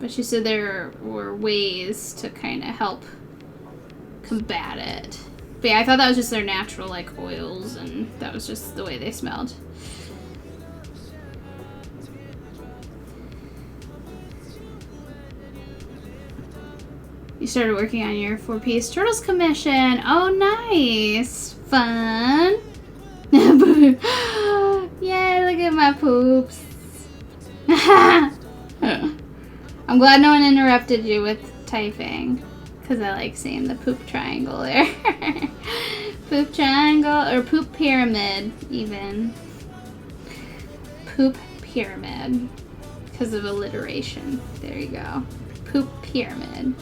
Speaker 1: But she said there were ways to kind of help combat it. But yeah, I thought that was just their natural, like, oils, and that was just the way they smelled. You started working on your 4-piece Turtles commission. Oh, nice. Fun. Yay, look at my poops. I'm glad no one interrupted you with typing, because I like seeing the poop triangle there. Poop triangle, or poop pyramid, even. Poop pyramid, because of alliteration. There you go. Poop pyramid.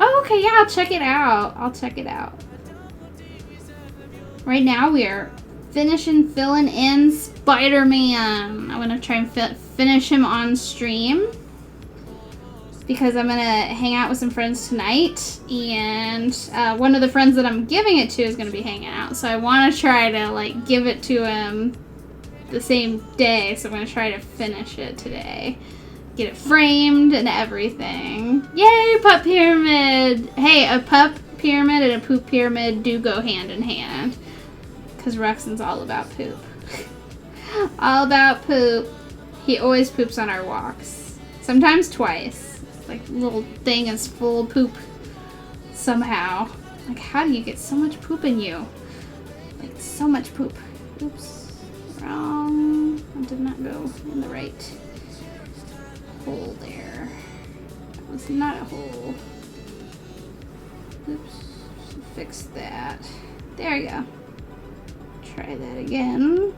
Speaker 1: Oh, okay, yeah, I'll check it out. I'll check it out. Right now we are filling in Spider-Man. I'm going to try and finish him on stream, because I'm going to hang out with some friends tonight, and one of the friends that I'm giving it to is going to be hanging out, so I want to try to, like, give it to him the same day, so I'm going to try to finish it today. Get it framed and everything. Yay, pup pyramid! Hey, a pup pyramid and a poop pyramid do go hand in hand, because Ruxin's all about poop. All about poop. He always poops on our walks. Sometimes twice. Like, little thing is full of poop somehow. Like, how do you get so much poop in you? Like, so much poop. Oops. Wrong. I did not go in the right hole there. That was not a hole. Oops. Should fix that. There we go. Try that again.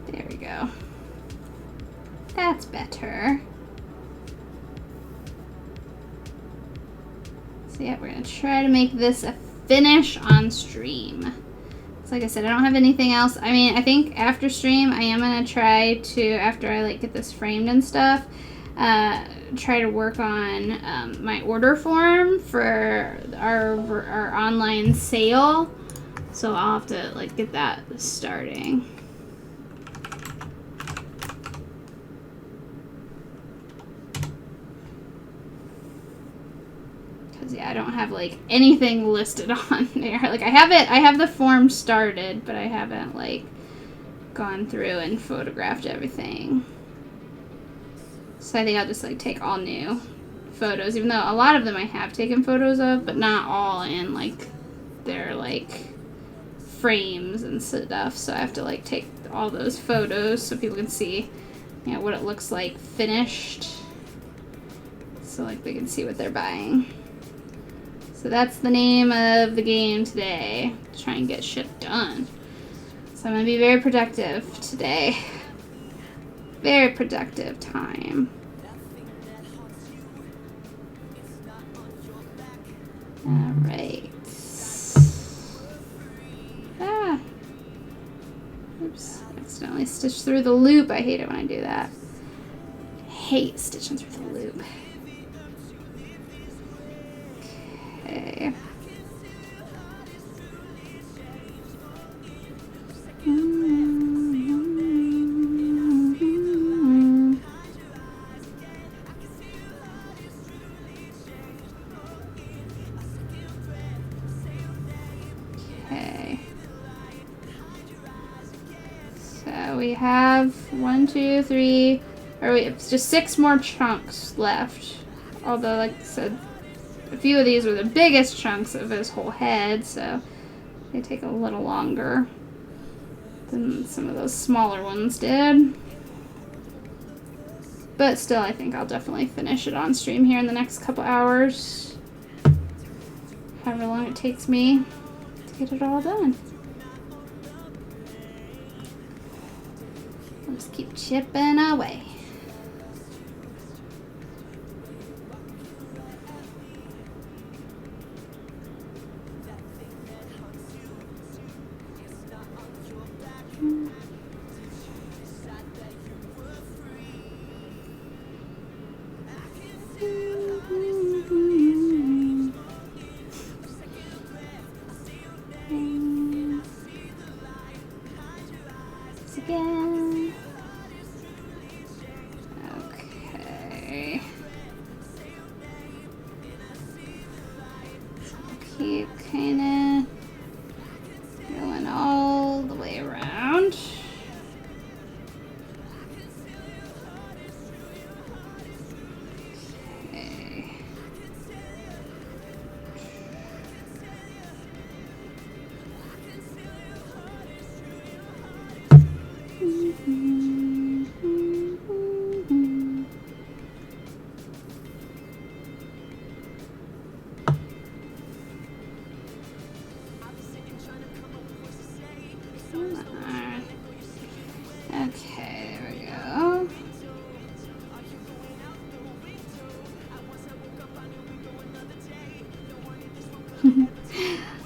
Speaker 1: There we go. That's better. So yeah, we're gonna try to make this a finish on stream. So like I said, I don't have anything else. I mean, I think after stream, I am gonna try to, after I like get this framed and stuff, try to work on my order form for our online sale. So I'll have to like get that starting. Yeah, I don't have like anything listed on there. Like I have the form started, but I haven't like gone through and photographed everything. So I think I'll just like take all new photos, even though a lot of them I have taken photos of, but not all in like their like frames and stuff. So I have to like take all those photos so people can see, you know, what it looks like finished. So like they can see what they're buying. So that's the name of the game today. Try and get shit done. So I'm going to be very productive today. Very productive time. Alright. Ah. Oops. Accidentally stitched through the loop. I hate it when I do that. I hate stitching through the loop. Okay. Okay. So we have 1, 2, 3, or it's just 6 more chunks left. Although, like I said, a few of these were the biggest chunks of his whole head, so they take a little longer than some of those smaller ones did. But still, I think I'll definitely finish it on stream here in the next couple hours. However long it takes me to get it all done. I'll just keep chipping away. This again. Okay. Keep kind of going all the way around. Okay. Okay, there we go.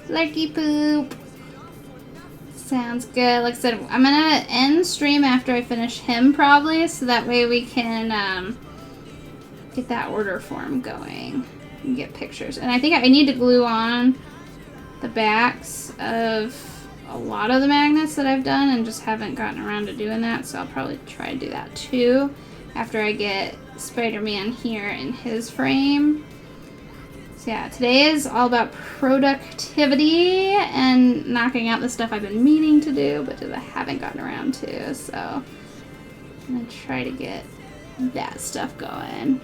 Speaker 1: Lurky poop. Sounds good. Like I said, I'm gonna end stream after I finish him probably, so that way we can get that order form going and get pictures. And I think I need to glue on the backs of a lot of the magnets that I've done and just haven't gotten around to doing that, so I'll probably try to do that too after I get Spider-Man here in his frame. So yeah, today is all about productivity and knocking out the stuff I've been meaning to do but that I haven't gotten around to, so I'm gonna try to get that stuff going.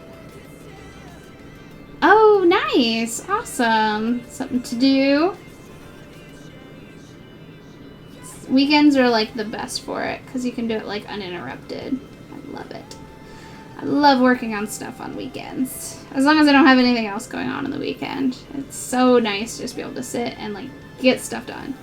Speaker 1: Oh, nice! Awesome! Something to do. Weekends are like the best for it because you can do it like uninterrupted. I love it. I love working on stuff on weekends. As long as I don't have anything else going on the weekend. It's so nice to just be able to sit and like get stuff done.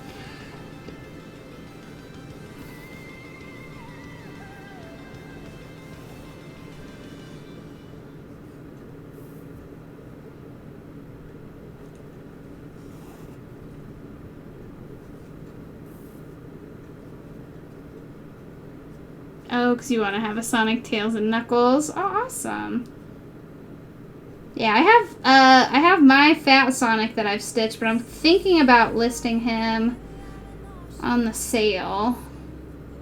Speaker 1: Oh, because you want to have a Sonic, Tails, and Knuckles. Oh, awesome. Yeah, I have my Fat Sonic that I've stitched, but I'm thinking about listing him on the sale.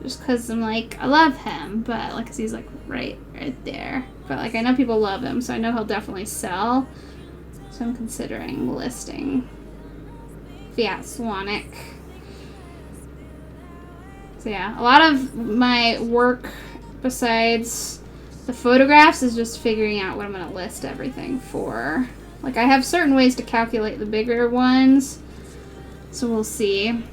Speaker 1: Just because I'm like, I love him, but like, 'cause he's like right there. But like, I know people love him, so I know he'll definitely sell. So I'm considering listing Fat Sonic. So yeah, a lot of my work besides the photographs is just figuring out what I'm going to list everything for. Like, I have certain ways to calculate the bigger ones, so we'll see.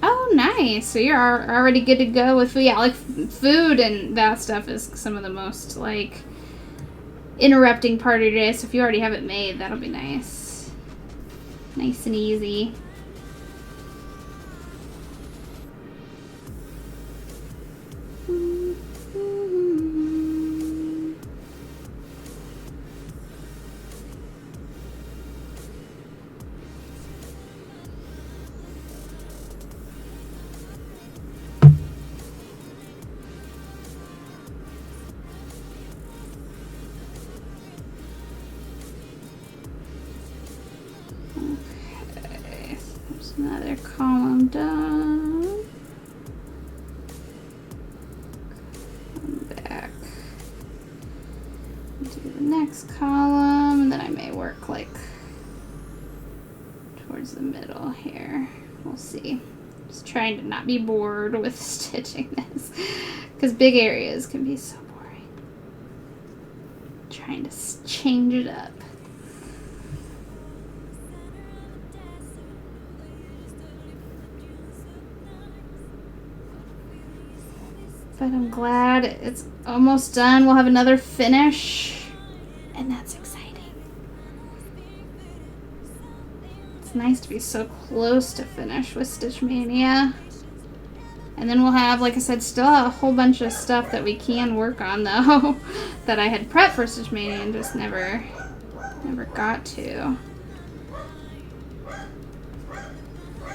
Speaker 1: Oh, nice. So you're already good to go with food. Yeah, like food and that stuff is some of the most, like, interrupting part of your day. So if you already have it made, that'll be nice. Nice and easy. Another column done. Come back. Do the next column, and then I may work like towards the middle here. We'll see. Just trying to not be bored with stitching this, because big areas can be so boring. Trying to change it up. But I'm glad it's almost done. We'll have another finish, and that's exciting. It's nice to be so close to finish with Stitch Mania. And then we'll have, like I said, still a whole bunch of stuff that we can work on, though, that I had prepped for Stitch Mania and just never got to.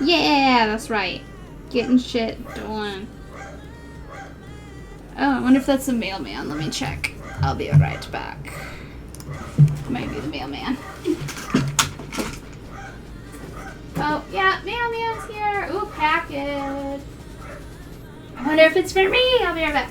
Speaker 1: Yeah, that's right. Getting shit done. Oh, I wonder if that's the mailman. Let me check. I'll be right back. Might be the mailman. package. I wonder if it's for me. I'll be right back.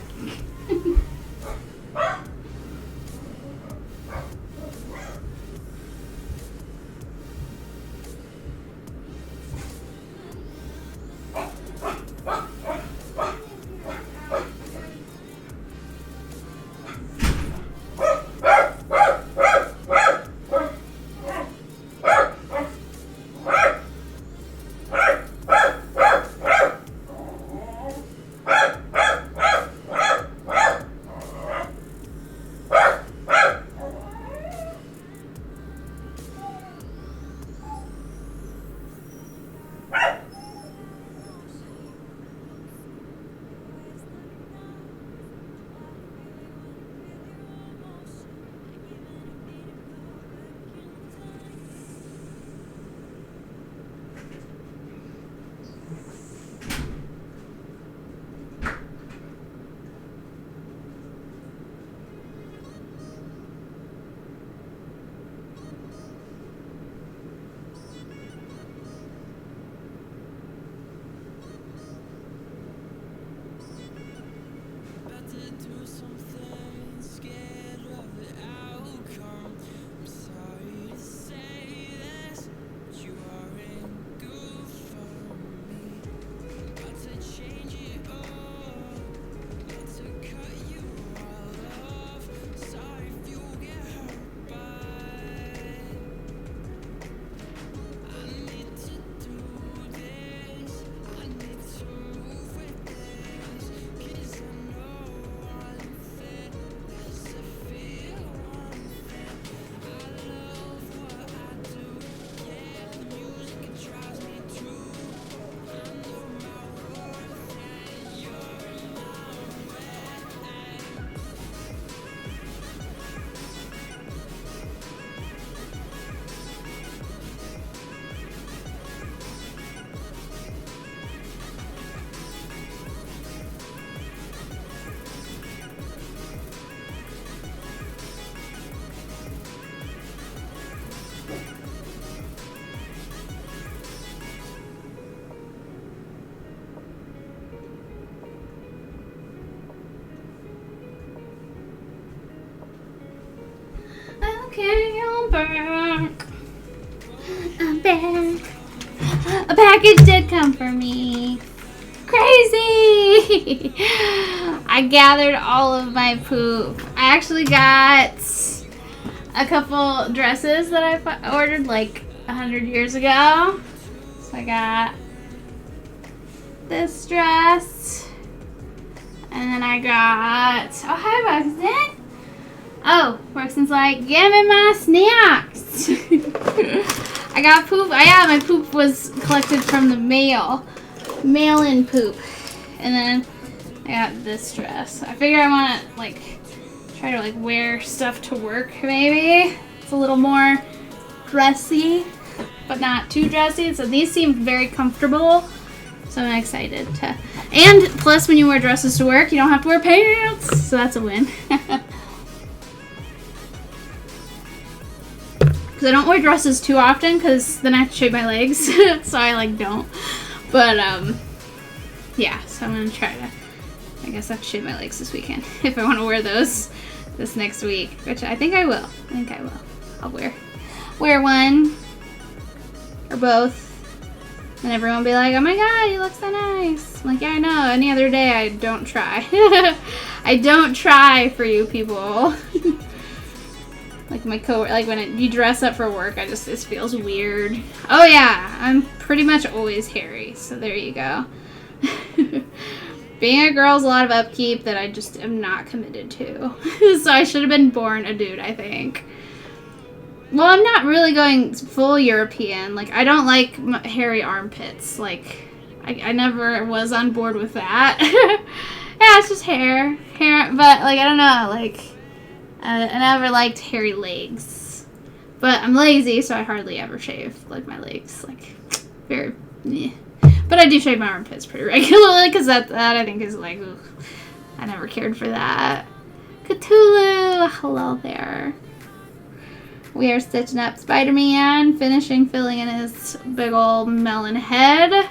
Speaker 1: Okay, I'm back. I'm back. A package did come for me. Crazy! I gathered all of my poop. I actually got a couple dresses that I ordered like 100 years ago. So I got this dress. And then I got... Oh, hi, Buxton. Oh, Buxton's like, give me my snacks. I got poop. Yeah, my poop was collected from the mail. Mail-in poop. And then I got this dress. I figure I want to, like, try to, like, wear stuff to work, maybe. It's a little more dressy, but not too dressy. So these seem very comfortable. So I'm excited to. And plus, when you wear dresses to work, you don't have to wear pants. So that's a win. Because I don't wear dresses too often, because then I have to shave my legs. So I, like, don't. But, yeah. So I'm going to try to, I guess I have to shave my legs this weekend. If I want to wear those this next week. Which I think I will. I think I will. I'll wear one. Or both. And everyone will be like, oh my god, you look so nice. I'm like, yeah, I know. Any other day, I don't try. I don't try for you people. Like like when you dress up for work, it feels weird. Oh yeah, I'm pretty much always hairy, so there you go. Being a girl is a lot of upkeep that I just am not committed to. So I should have been born a dude, I think. Well, I'm not really going full European. Like, I don't like hairy armpits. Like, I never was on board with that. Yeah, it's just hair. But, like, I don't know, like... I never liked hairy legs. But I'm lazy, so I hardly ever shave, like, my legs. Like, very, meh. But I do shave my armpits pretty regularly, because that I think is, like, ugh. I never cared for that. Cthulhu! Hello there. We are stitching up Spider-Man, finishing filling in his big old melon head.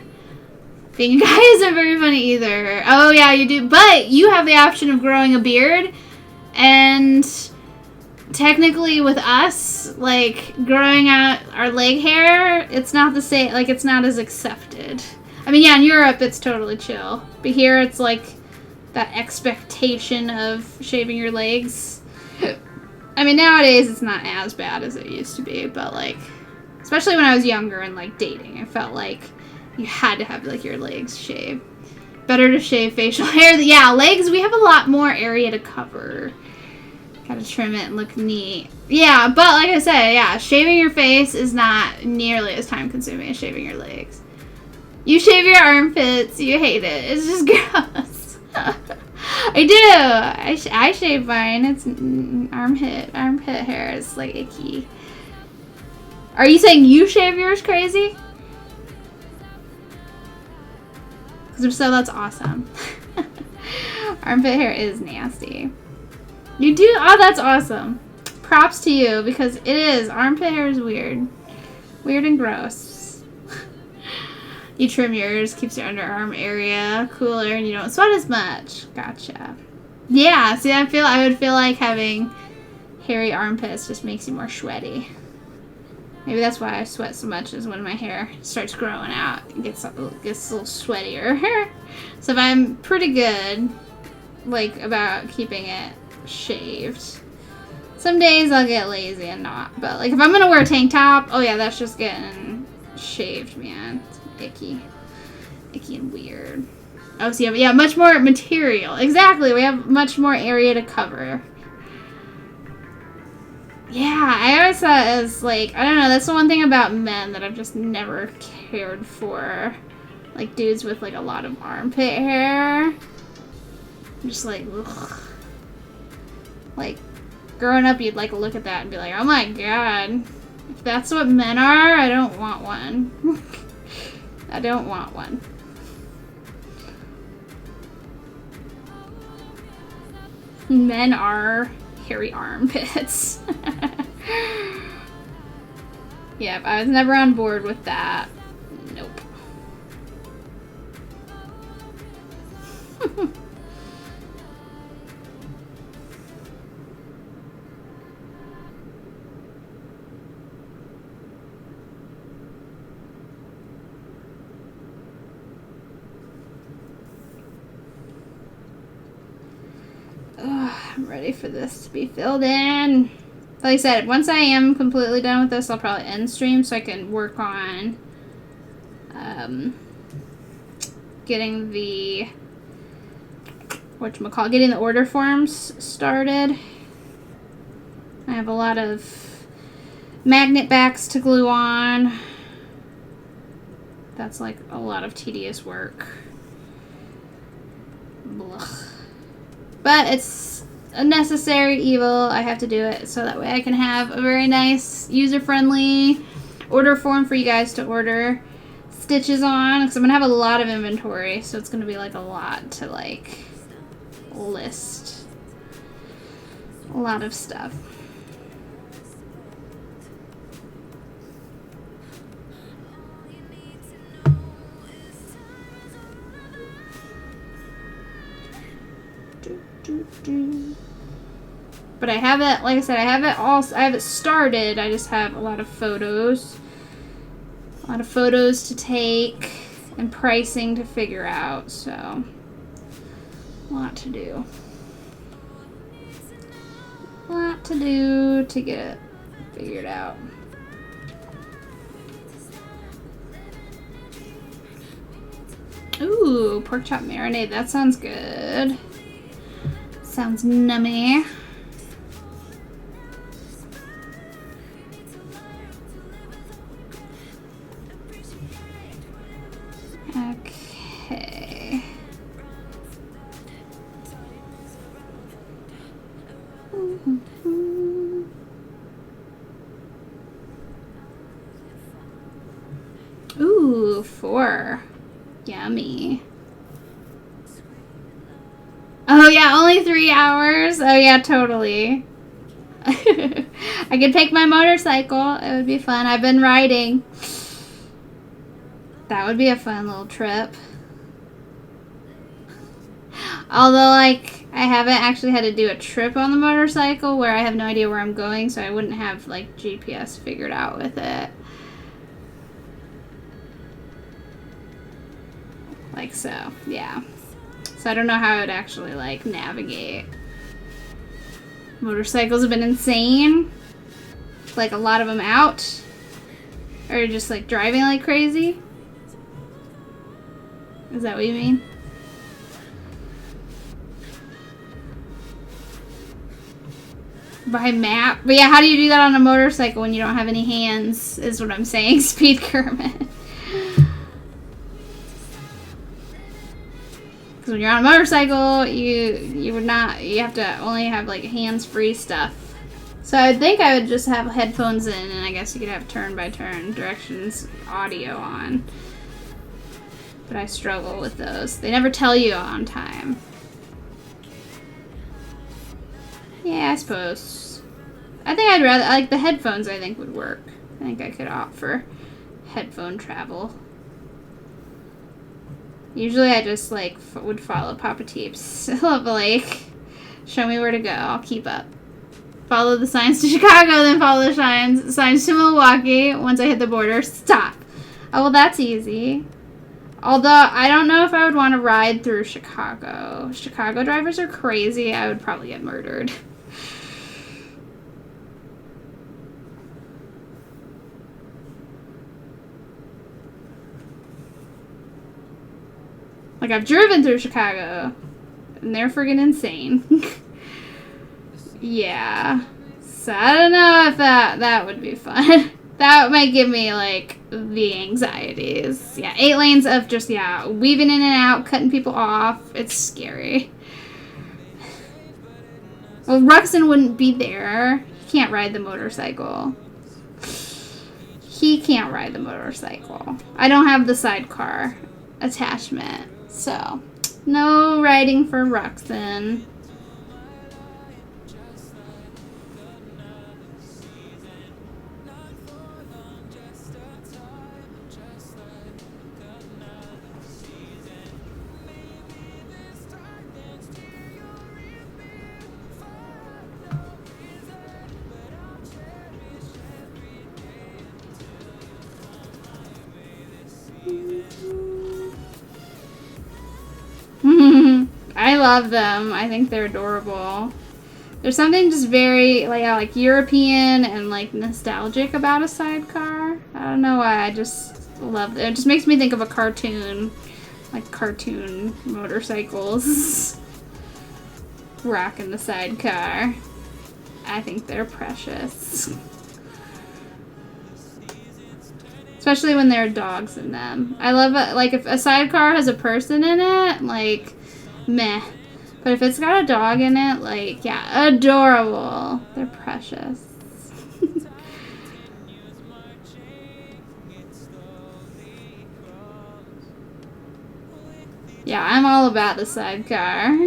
Speaker 1: Being a guy isn't very funny either. Oh yeah, you do. But you have the option of growing a beard. And technically with us, like, growing out our leg hair, it's not the same. Like, it's not as accepted. I mean, yeah, in Europe, it's totally chill. But here, it's like that expectation of shaving your legs. I mean, nowadays, it's not as bad as it used to be. But, like, especially when I was younger and, like, dating, I felt like you had to have, like, your legs shaved. Better to shave facial hair. Yeah, legs, we have a lot more area to cover. Gotta trim it and look neat. Yeah, but like I said, yeah, shaving your face is not nearly as time consuming as shaving your legs. You shave your armpits, you hate it. It's just gross. I do. I shave mine. It's armpit hair is like icky. Are you saying you shave yours crazy? Because if so, that's awesome. Armpit hair is nasty. You do? Oh, that's awesome. Props to you, because it is. Armpit hair is weird. Weird and gross. You trim yours, keeps your underarm area cooler, and you don't sweat as much. Gotcha. Yeah, see, I would feel like having hairy armpits just makes you more sweaty. Maybe that's why I sweat so much, is when my hair starts growing out and gets a little sweatier. So if I'm pretty good, like, about keeping it shaved. Some days I'll get lazy and not, but like if I'm gonna wear a tank top, oh yeah, that's just getting shaved, man. It's icky and weird. Oh, so yeah, much more material. Exactly, we have much more area to cover. Yeah, I always thought it was like, I don't know, that's the one thing about men that I've just never cared for. Like dudes with like a lot of armpit hair. I'm just like, ugh. Like, growing up, you'd like look at that and be like, oh my god, if that's what men are, I don't want one. I don't want one. Men are hairy armpits. Yep, I was never on board with that. Nope. I'm ready for this to be filled in. Like I said, once I am completely done with this, I'll probably end stream so I can work on getting the getting the order forms started. I have a lot of magnet backs to glue on. That's like a lot of tedious work. Blech. But it's a necessary evil. I have to do it so that way I can have a very nice, user-friendly order form for you guys to order stitches on. Because I'm going to have a lot of inventory, so it's going to be like a lot to like list. A lot of stuff. But I have it, like I said, I have it started. I just have a lot of photos. A lot of photos to take and pricing to figure out, so a lot to do. A lot to do to get it figured out. Ooh, pork chop marinade. That sounds good. Sounds nummy. Okay. Ooh, 4. Yummy. Oh yeah, only 3 hours? Oh yeah, totally. I could take my motorcycle. It would be fun. I've been riding. That would be a fun little trip. Although, like, I haven't actually had to do a trip on the motorcycle where I have no idea where I'm going, so I wouldn't have, like, GPS figured out with it. Like so, yeah. So I don't know how I would actually, like, navigate. Motorcycles have been insane. Like, a lot of them out. Or just, like, driving like crazy. Is that what you mean? By map? But yeah, how do you do that on a motorcycle when you don't have any hands, is what I'm saying, Speed Kermit. Because when you're on a motorcycle, you have to only have, like, hands-free stuff. So I think I would just have headphones in, and I guess you could have turn-by-turn directions audio on. But I struggle with those. They never tell you on time. Yeah, I suppose. I think I'd rather, like, the headphones I think would work. I think I could opt for headphone travel. Usually I just, like, would follow Papa Teeps. But, like, show me where to go. I'll keep up. Follow the signs to Chicago, then follow the signs to Milwaukee. Once I hit the border, stop. Oh, well, that's easy. Although, I don't know if I would want to ride through Chicago. Chicago drivers are crazy. I would probably get murdered. Like, I've driven through Chicago, and they're friggin' insane. Yeah. So, I don't know if that would be fun. That might give me, like, the anxieties. Yeah, 8 lanes of just, yeah, weaving in and out, cutting people off. It's scary. Well, Ruxin wouldn't be there. He can't ride the motorcycle. He can't ride the motorcycle. I don't have the sidecar attachment. So, no riding for Ruxin. I love them. I think they're adorable. There's something just very like European and like nostalgic about a sidecar. I don't know why. I just love it. It just makes me think of a cartoon, like cartoon motorcycles rocking the sidecar. I think they're precious. Especially when there are dogs in them. I love it. Like, if a sidecar has a person in it, like, meh. But if it's got a dog in it, like, yeah, adorable. They're precious. Yeah, I'm all about the sidecar.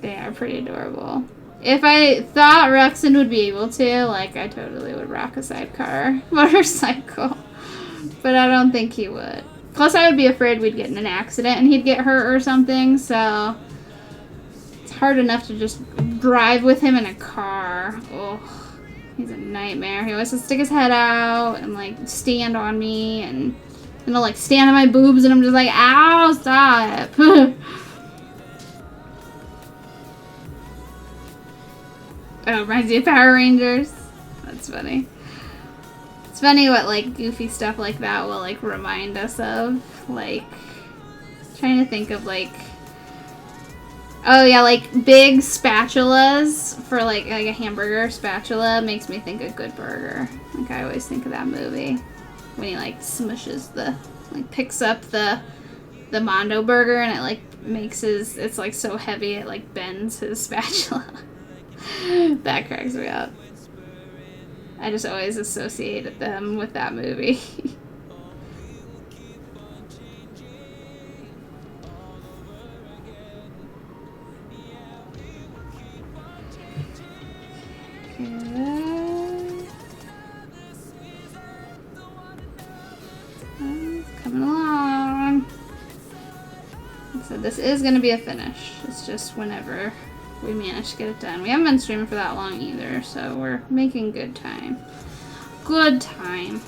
Speaker 1: They are pretty adorable. If I thought Ruxin would be able to, like, I totally would rock a sidecar motorcycle. But I don't think he would. Plus, I would be afraid we'd get in an accident and he'd get hurt or something, so it's hard enough to just drive with him in a car. Ugh, he's a nightmare. He always has to stick his head out and, like, stand on me, and he'll, like, stand on my boobs, and I'm just like, ow, stop. Oh, reminds me of Power Rangers. That's funny. It's funny what, like, goofy stuff like that will, like, remind us of. Like, trying to think of, like, oh yeah, like, big spatulas for, like a hamburger spatula makes me think of Good Burger. Like, I always think of that movie. When he, like, smushes the, like, picks up the Mondo burger, and it, like, makes his, it's, like, so heavy it, like, bends his spatula. That cracks me up. I just always associated them with that movie. Coming along. It's a But this is going to be a finish. It's just whenever we manage to get it done. We haven't been streaming for that long either, so we're making good time. Good time.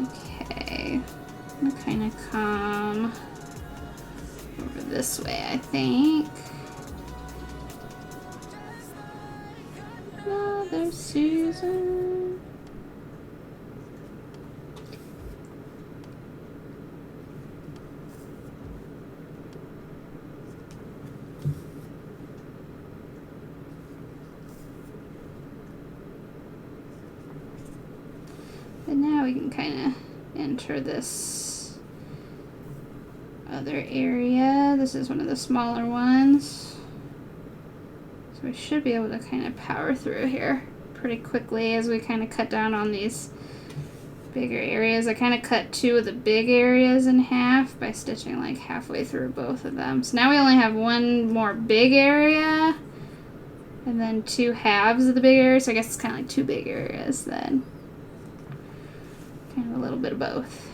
Speaker 1: Okay. I'm gonna kind of come over this way, I think. Oh, there's Susan. And now we can kind of enter this other area. This is one of the smaller ones. So we should be able to kind of power through here pretty quickly as we kind of cut down on these bigger areas. I kind of cut two of the big areas in half by stitching like halfway through both of them. So now we only have one more big area and then two halves of the big area. So I guess it's kind of like two big areas then. Kind of a little bit of both.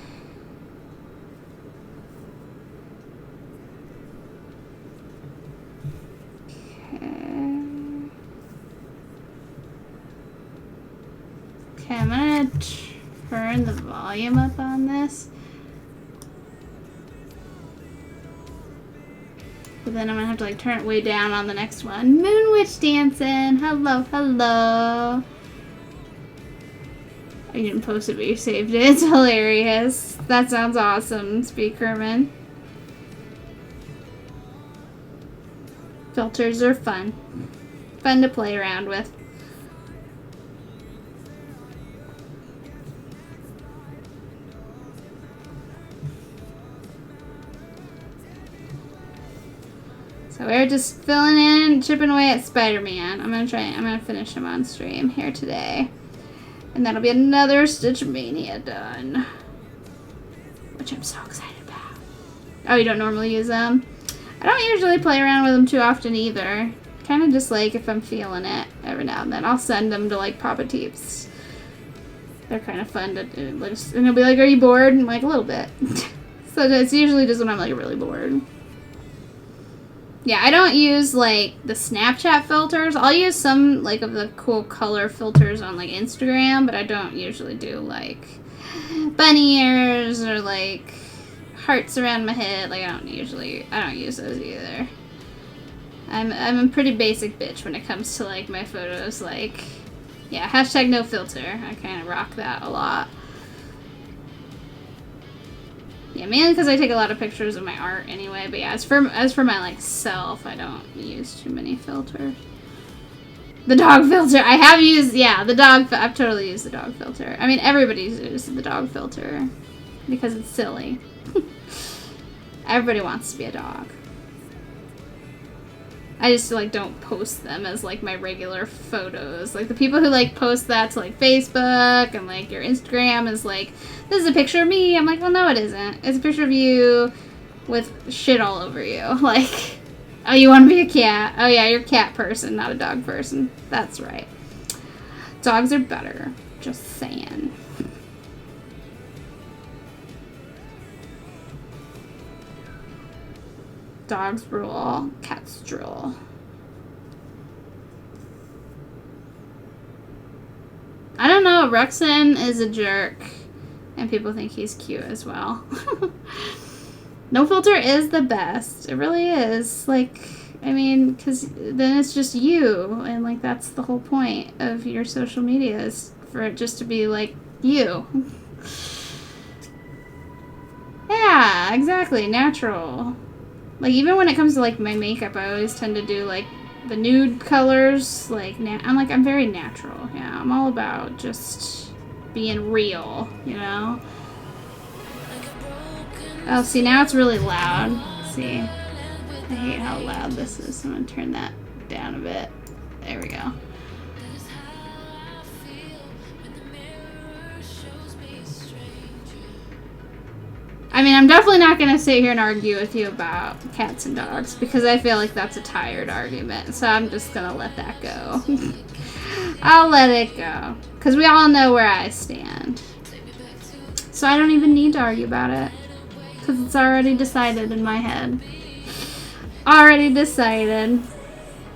Speaker 1: Okay, I'm gonna turn the volume up on this. But then I'm gonna have to like turn it way down on the next one. Moonwitch dancing. Hello, hello. You didn't post it, but you saved it. It's hilarious. That sounds awesome, Speakerman. Filters are fun. Fun to play around with. So we're just filling in, chipping away at Spider-Man. I'm gonna finish him on stream here today. And that'll be another Stitch Mania done. Which I'm so excited about. Oh, you don't normally use them? I don't usually play around with them too often either. Kind of just like if I'm feeling it every now and then. I'll send them to like Papa Teeps. They're kind of fun to do. And he'll be like, are you bored? And I'm like, a little bit. So it's usually just when I'm like really bored. Yeah, I don't use like the Snapchat filters. I'll use some like of the cool color filters on like Instagram, but I don't usually do like bunny ears or like hearts around my head. Like I don't use those either. I'm a pretty basic bitch when it comes to like my photos. Like, yeah, hashtag no filter. I kind of rock that a lot. Yeah, mainly because I take a lot of pictures of my art anyway. But yeah, as for my like self, I don't use too many filters. The dog filter, I have used. Yeah, I've totally used the dog filter. I mean, everybody's used the dog filter because it's silly. Everybody wants to be a dog. I just like don't post them as like my regular photos. Like the people who like post that to like Facebook and like your Instagram is like, this is a picture of me. I'm like, well, no, it isn't. It's a picture of you with shit all over you. Like, oh, you want to be a cat? Oh yeah, you're a cat person, not a dog person. That's right. Dogs are better. Just saying. Dogs rule, cats drool. I don't know, Ruxin is a jerk, and people think he's cute as well. No filter is the best. It really is. Like, I mean, because then it's just you, and like that's the whole point of your social media is for it just to be like you. Yeah, exactly, natural. Like, even when it comes to, like, my makeup, I always tend to do, like, the nude colors. Like, I'm very natural. Yeah, I'm all about just being real, you know? Oh, see, now it's really loud. See? I hate how loud this is. I'm gonna turn that down a bit. There we go. I mean, I'm definitely not going to sit here and argue with you about cats and dogs because I feel like that's a tired argument. So I'm just going to let that go. I'll let it go. Because we all know where I stand. So I don't even need to argue about it. Because it's already decided in my head. Already decided.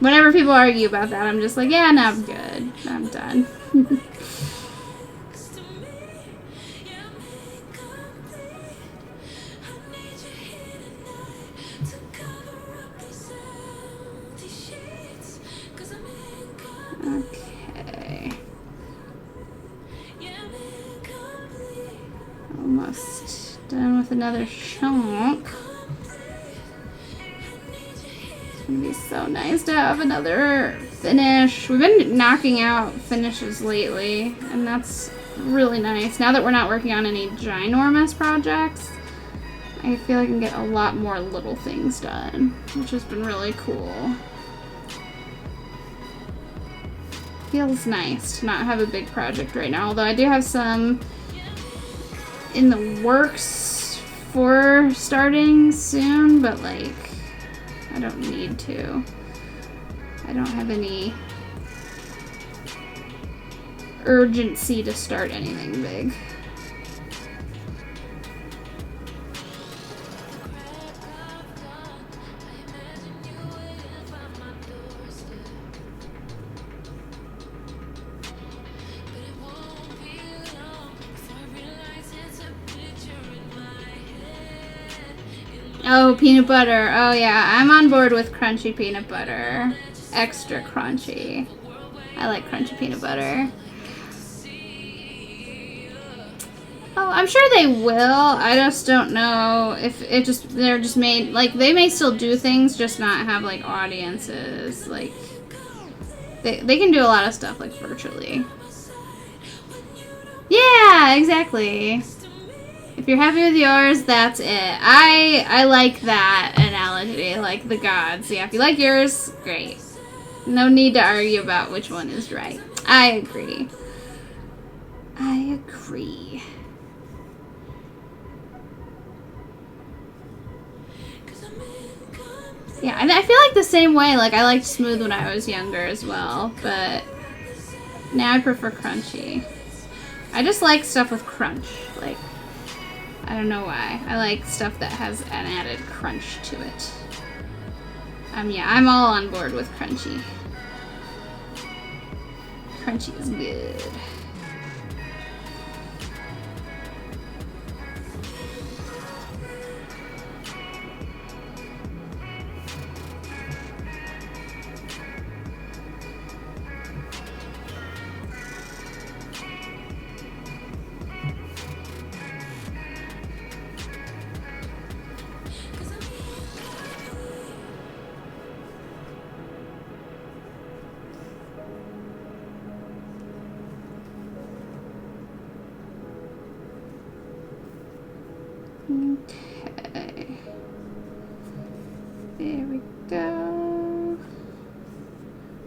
Speaker 1: Whenever people argue about that, I'm just like, yeah, no, I'm good. I'm done. Okay. Almost done with another chunk. It's gonna be so nice to have another finish. We've been knocking out finishes lately, and that's really nice. Now that we're not working on any ginormous projects, I feel like I can get a lot more little things done, which has been really cool. Feels nice to not have a big project right now, although I do have some in the works for starting soon, but like I don't need to. I don't have any urgency to start anything big. Oh, peanut butter. Oh, yeah. I'm on board with crunchy peanut butter. Extra crunchy. I like crunchy peanut butter. Oh, I'm sure they will. I just don't know if they're just made, like, they may still do things, just not have, like, audiences. Like, they can do a lot of stuff, like, virtually. Yeah, exactly. If you're happy with yours, that's it. I like that analogy, like the gods. Yeah, if you like yours, great. No need to argue about which one is right. I agree. I agree. Yeah, I feel like the same way. Like, I liked smooth when I was younger as well, but now I prefer crunchy. I just like stuff with crunch. Like, I don't know why. I like stuff that has an added crunch to it. Yeah, I'm all on board with crunchy. Crunchy is good. Okay. There we go.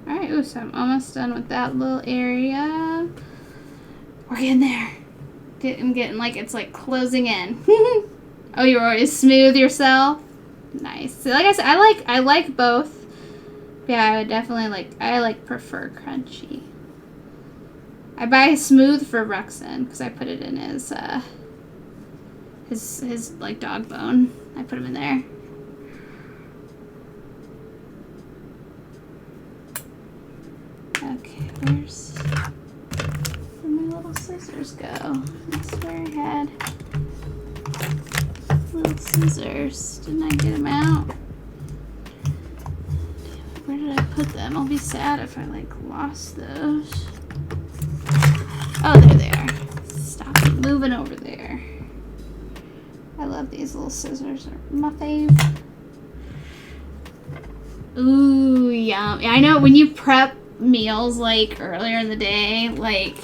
Speaker 1: Alright, ooh, so I'm almost done with that little area. We're getting there. I'm getting like, it's like closing in. Oh, you're always smooth yourself? Nice. So like I said, I like both. Yeah, I would definitely I prefer crunchy. I buy smooth for Ruxin because I put it in his like dog bone. I put him in there. Okay, where'd my little scissors go? I swear I had little scissors. Didn't I get them out? Where did I put them? I'll be sad if I like lost those. Oh, there they are. Stop moving over there. I love these little scissors. They're my fave. Ooh, yum. I know when you prep meals like earlier in the day, like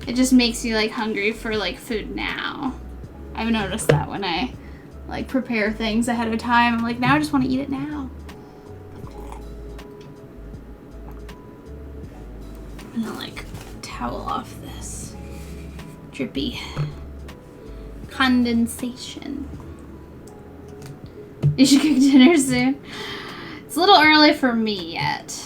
Speaker 1: it just makes you like hungry for like food now. I've noticed that when I like prepare things ahead of time. I'm like, now I just want to eat it now. I'm gonna like towel off this drippy condensation. You should cook dinner soon. It's a little early for me yet.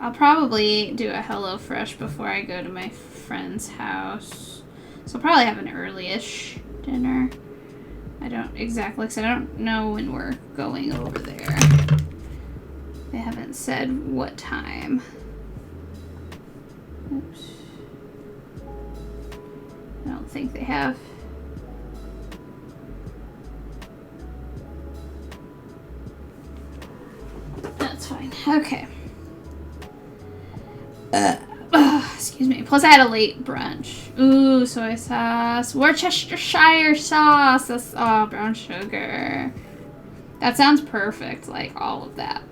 Speaker 1: I'll probably do a HelloFresh before I go to my friend's house. So I'll probably have an early-ish dinner. I don't exactly, because I don't know when we're going over there. They haven't said what time. Oops. I don't think they have. That's fine. Okay. Excuse me. Plus, I had a late brunch. Ooh, soy sauce. Worcestershire sauce. That's, oh, brown sugar. That sounds perfect. Like, all of that.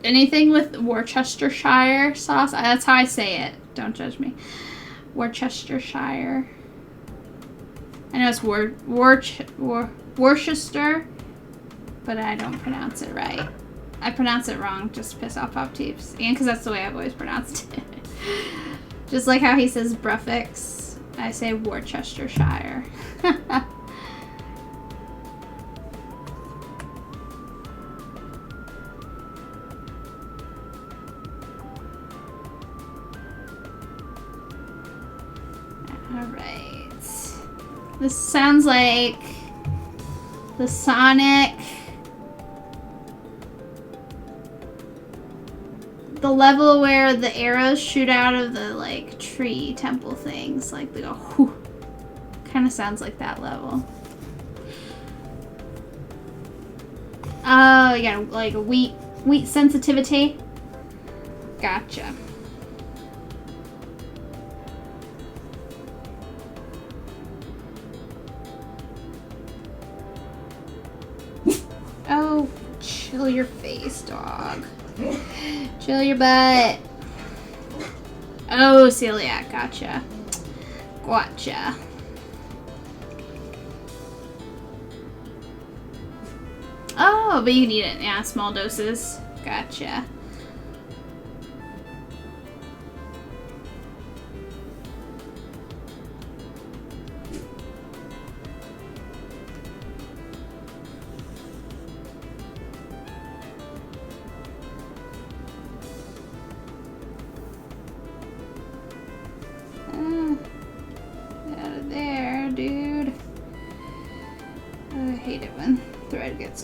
Speaker 1: Anything with Worcestershire sauce. That's how I say it. Don't judge me. Worcestershire. I know it's Worcester, but I don't pronounce it right. I pronounce it wrong just to piss off Pop Teeps. And because that's the way I've always pronounced it. Just like how he says Bruffix, I say Worcestershire. Alright. This sounds like the Sonic... The level where the arrows shoot out of the, like, tree temple things. Like, they go, whew. Kind of sounds like that level. Oh, you got, like, a wheat sensitivity? Gotcha. Oh, chill your face, dog. Chill your butt. Oh, celiac. Gotcha. Gotcha. Oh, but you can eat it. Yeah, small doses. Gotcha.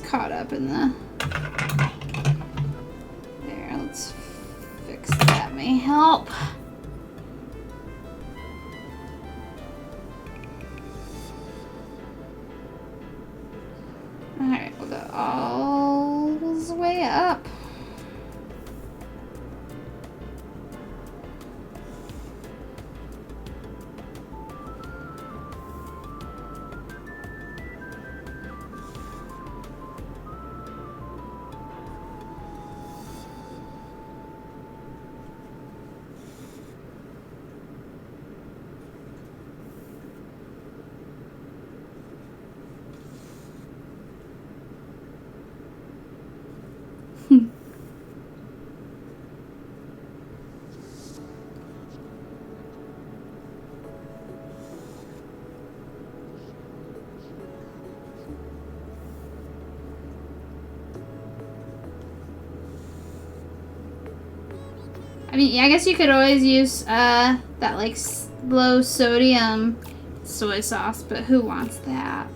Speaker 1: Caught up in the... There, let's fix that. May help. Alright, we'll go all the way up. I mean, yeah, I guess you could always use that like low sodium soy sauce, but who wants that?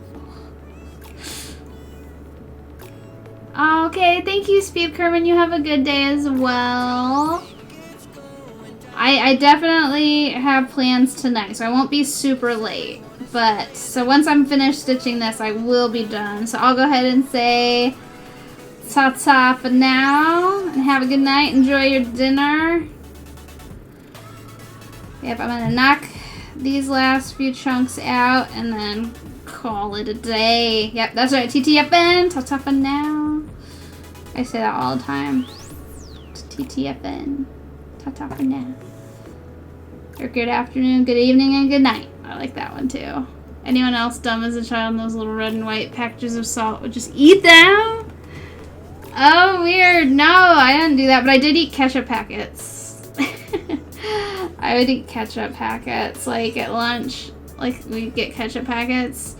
Speaker 1: Okay, thank you, Speed Kerman. You have a good day as well. I definitely have plans tonight, so I won't be super late. But, so once I'm finished stitching this, I will be done. So I'll go ahead and say ta-ta for now, and have a good night. Enjoy your dinner. Yep, I'm gonna knock these last few chunks out and then call it a day. Yep, that's right. TTFN. Ta-ta for now. I say that all the time. TTFN. Ta-ta for now. Or good afternoon, good evening, and good night. I like that one too. Anyone else dumb as a child in those little red and white packages of salt would just eat them? Oh, weird. No, I didn't do that, but I did eat ketchup packets. I would eat ketchup packets, like at lunch. Like, we'd get ketchup packets.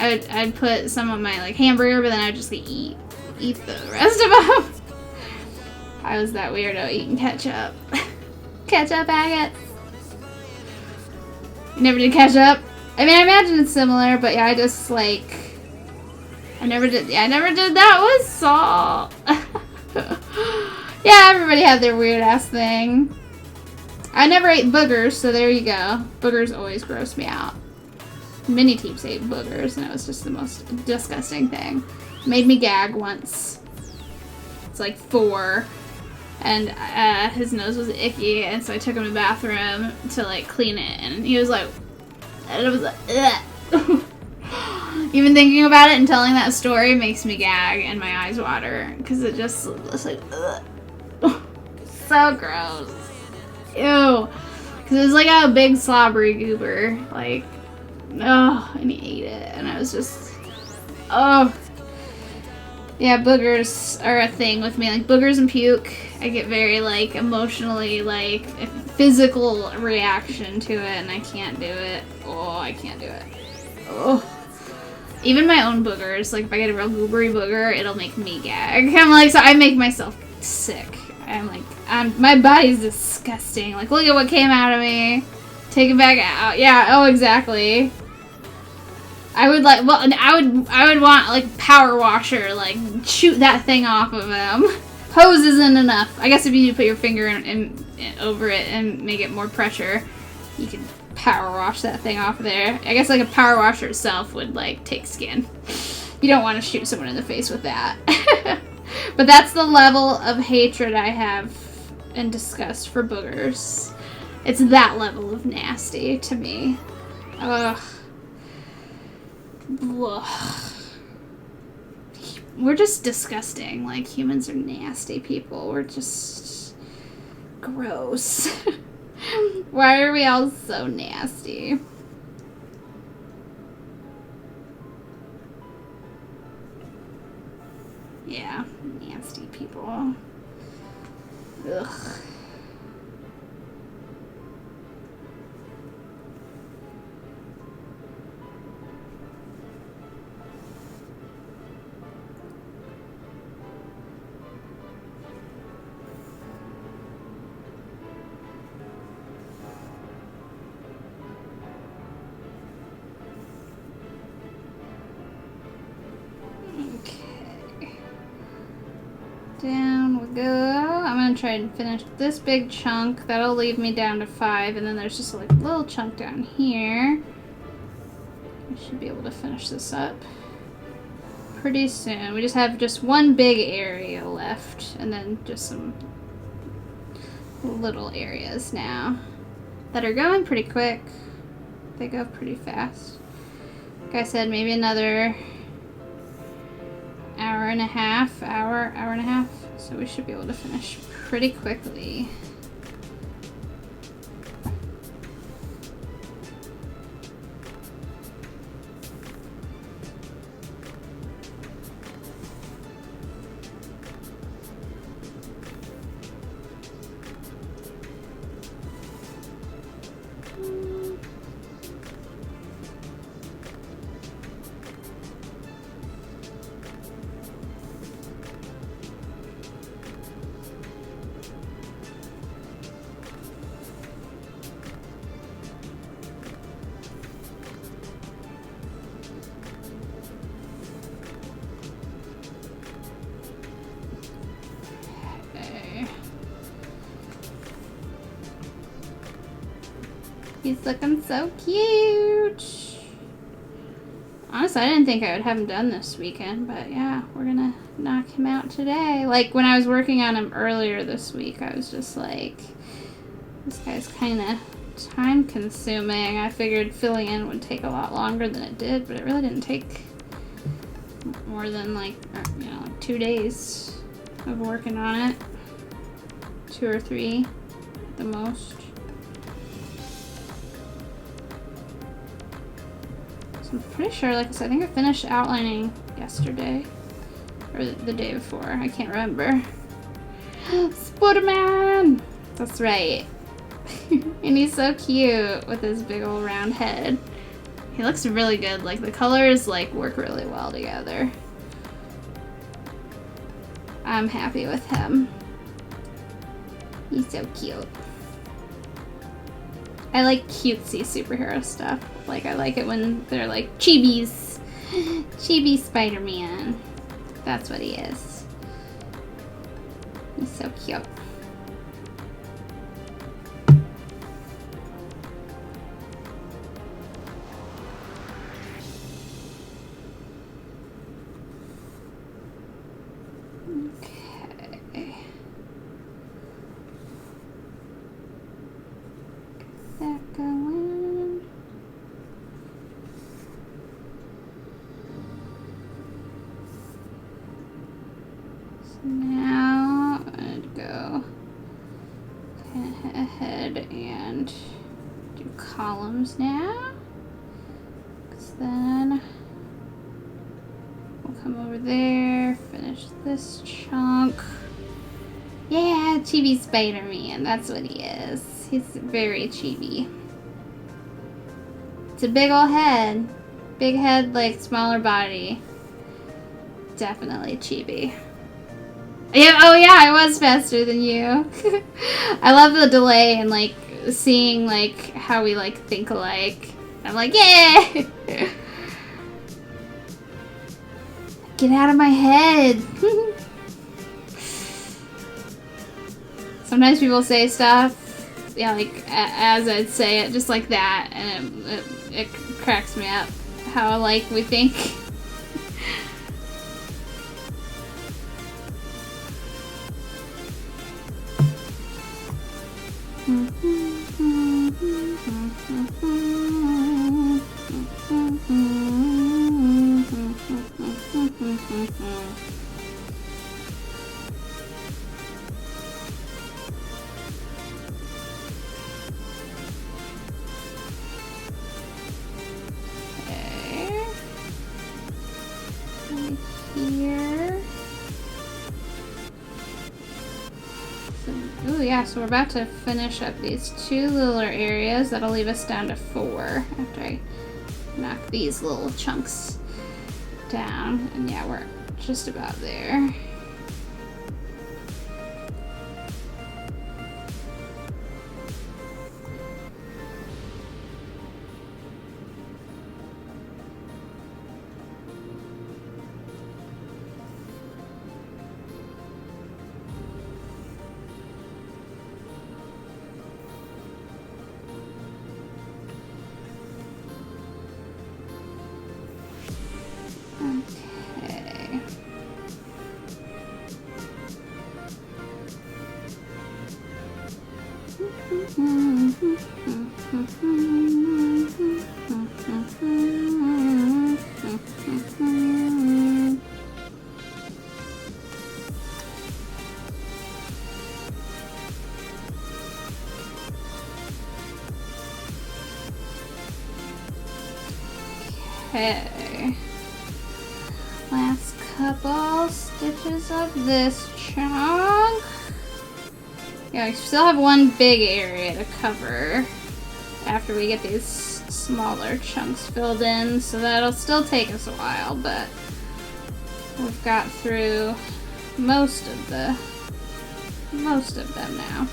Speaker 1: I'd put some on my like hamburger, but then I'd just like, eat the rest of them. I was that weirdo eating ketchup. Ketchup packets. You never did ketchup? I mean, I imagine it's similar, but yeah, I just like, I never did that with salt. Yeah, everybody had their weird ass thing. I never ate boogers, so there you go. Boogers always gross me out. Mini Teeps ate boogers, and it was just the most disgusting thing. Made me gag once. It's like 4. And his nose was icky, and so I took him to the bathroom to like clean it, and he was like, and it was like, ugh. Even thinking about it and telling that story makes me gag and my eyes water, because it just looks like, ugh. So gross. Ew. Because it was like a big slobbery goober, like, oh, and he ate it, and I was just, oh. Yeah, boogers are a thing with me, like boogers and puke. I get very like emotionally like a physical reaction to it, and I can't do it. Oh, I can't do it. Oh. Even my own boogers, like if I get a real goobery booger, it'll make me gag. I'm like, so I make myself sick. I'm like, my body's disgusting. Like, look at what came out of me. Take it back out. Yeah, oh, exactly. I would like, well, I would want like power washer, like shoot that thing off of him. Hose isn't enough. I guess if you put your finger in over it and make it more pressure, you can power wash that thing off of there. I guess like a power washer itself would like take skin. You don't want to shoot someone in the face with that. But that's the level of hatred I have and disgust for boogers. It's that level of nasty to me. Ugh. We're just disgusting. Like, humans are nasty people. We're just gross. Why are we all so nasty? Yeah, nasty people. Ugh. Down we go. I'm gonna try and finish this big chunk. That'll leave me down to 5, and then there's just like a little chunk down here. I should be able to finish this up pretty soon. We just have just one big area left, and then just some little areas now that are going pretty quick. They go pretty fast. Like I said, maybe another hour and a half, hour and a half. So we should be able to finish pretty quickly. He's looking so cute. Honestly, I didn't think I would have him done this weekend, but yeah, we're gonna knock him out today. Like, when I was working on him earlier this week, I was just like, this guy's kind of time-consuming. I figured filling in would take a lot longer than it did, but it really didn't take more than, like, you know, like 2 days of working on it. 2 or 3 at the most. I'm pretty sure, like I said, I think I finished outlining yesterday. Or the day before. I can't remember. Spider-Man! That's right. And he's so cute with his big old round head. He looks really good. Like, the colors, like, work really well together. I'm happy with him. He's so cute. I like cutesy superhero stuff. Like, I like it when they're like chibis. Chibi Spider-Man. That's what he is. He's so cute. Okay. Get that going. So now I'd go ahead and do columns now. Because then we'll come over there, finish this chunk. Yeah, chibi Spider-Man. That's what he is. He's very chibi. It's a big ol' head. Big head, like smaller body. Definitely chibi. Yeah, oh yeah, I was faster than you. I love the delay and like seeing like how we like think alike. I'm like, yeah! Get out of my head. Sometimes people say stuff, yeah, like as I'd say it, just like that, and it cracks me up how like we think. So we're about to finish up these two little areas. That'll leave us down to 4 after I knock these little chunks down. And yeah, we're just about there. Okay. Last couple stitches of this chunk. Yeah, we still have one big area to cover after we get these smaller chunks filled in, so that'll still take us a while, but we've got through most of them now.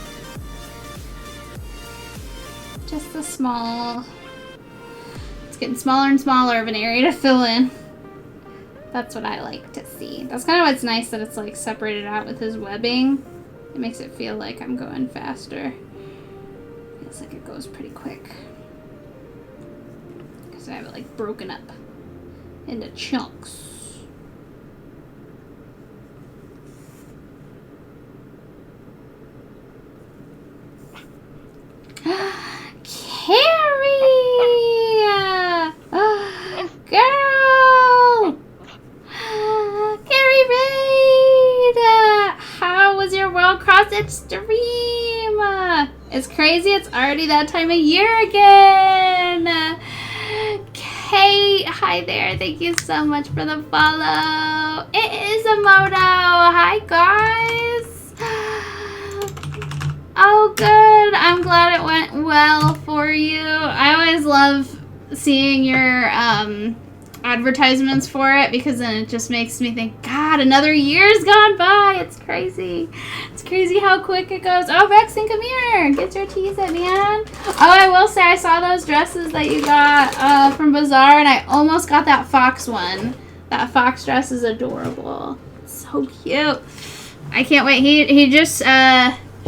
Speaker 1: Just a small, it's getting smaller and smaller of an area to fill in. That's what I like to see. That's kind of what's nice, that it's like separated out with his webbing. It makes it feel like I'm going faster. Feels like it goes pretty quick. Because I have it like broken up into chunks. Carrie! Girl! Carrie Raid! How was your World Cross Extreme? It's crazy, it's already that time of year again! Kate, hi there, thank you so much for the follow! It is a MOTO! Hi guys! Oh good, I'm glad it went well for you. I always love seeing your advertisements for it, because then it just makes me think, God, another year's gone by. It's crazy. It's crazy how quick it goes. Oh, Rexon, come here. Get your tease it, man. Oh, I will say I saw those dresses that you got from Bazaar, and I almost got that fox one. That fox dress is adorable. It's so cute. I can't wait. He just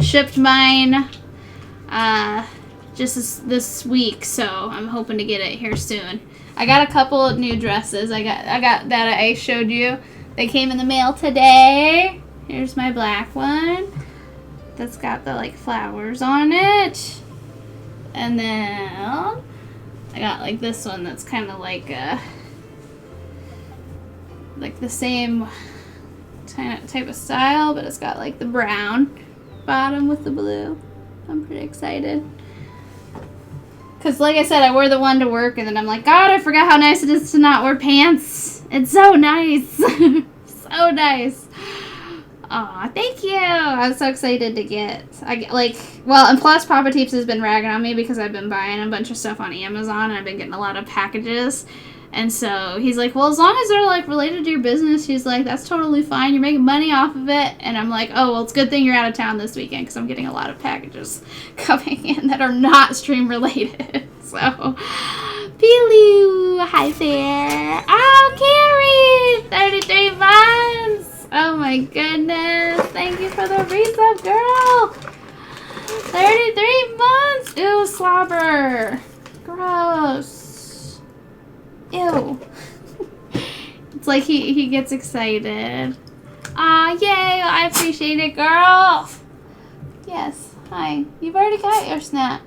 Speaker 1: shipped mine just this week, so I'm hoping to get it here soon. I got a couple of new dresses. I got that I showed you. They came in the mail today. Here's my black one. That's got the like flowers on it. And then I got like this one that's kind of like the same type of style, but it's got like the brown bottom with the blue. I'm pretty excited. Because, like I said, I wore the one to work, and then I'm like, God, I forgot how nice it is to not wear pants. It's so nice. So nice. Aw, thank you. I'm so excited to get. And plus Papa Teeps has been ragging on me because I've been buying a bunch of stuff on Amazon, and I've been getting a lot of packages. And so he's like, well, as long as they're, like, related to your business, he's like, that's totally fine. You're making money off of it. And I'm like, oh, well, it's a good thing you're out of town this weekend because I'm getting a lot of packages coming in that are not stream related. So, Pilu, hi there. Oh, Carrie, 33 months. Oh, my goodness. Thank you for the resub, girl. 33 months. Ew, slobber. Gross. Ew. It's like he gets excited. Aw, yay. I appreciate it, girl. Yes. Hi. You've already got your snack.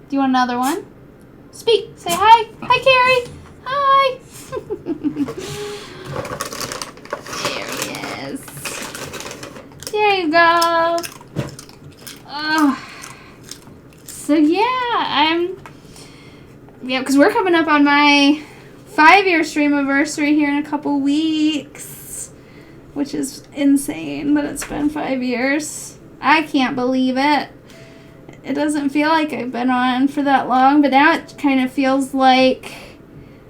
Speaker 1: Do you want another one? Speak. Say hi. Hi, Carrie. Hi. There he is. There you go. Oh. So, yeah, because we're coming up on my 5-year stream anniversary here in a couple weeks, which is insane, but it's been 5 years. I can't believe it. It doesn't feel like I've been on for that long, but now it kind of feels like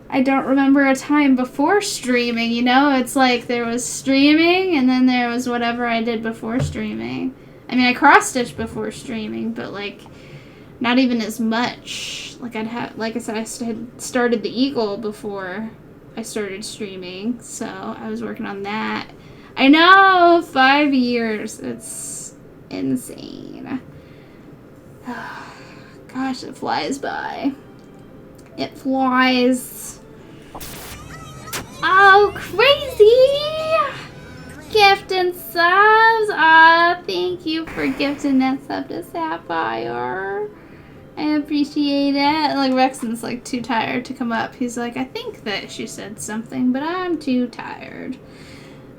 Speaker 1: I don't remember a time before streaming, you know? It's like there was streaming, and then there was whatever I did before streaming. I mean, I cross-stitched before streaming, but, like, not even as much. Like I said, I started the Eagle before I started streaming, so I was working on that. I know, 5 years. It's insane. Gosh, it flies by. It flies. Oh, crazy! Gift and subs. Thank you for gifting that sub to Sapphire. I appreciate it. Like, Rexon's, like, too tired to come up. He's like, I think that she said something, but I'm too tired.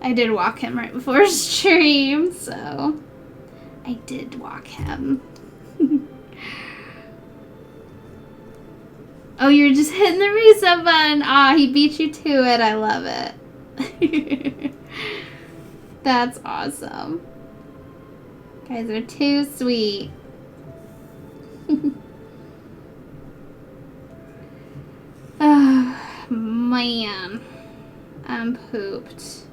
Speaker 1: I did walk him right before stream, so I did walk him. Oh, you're just hitting the resub button. Aw, he beat you to it. I love it. That's awesome. You guys are too sweet. Oh, man. I'm pooped.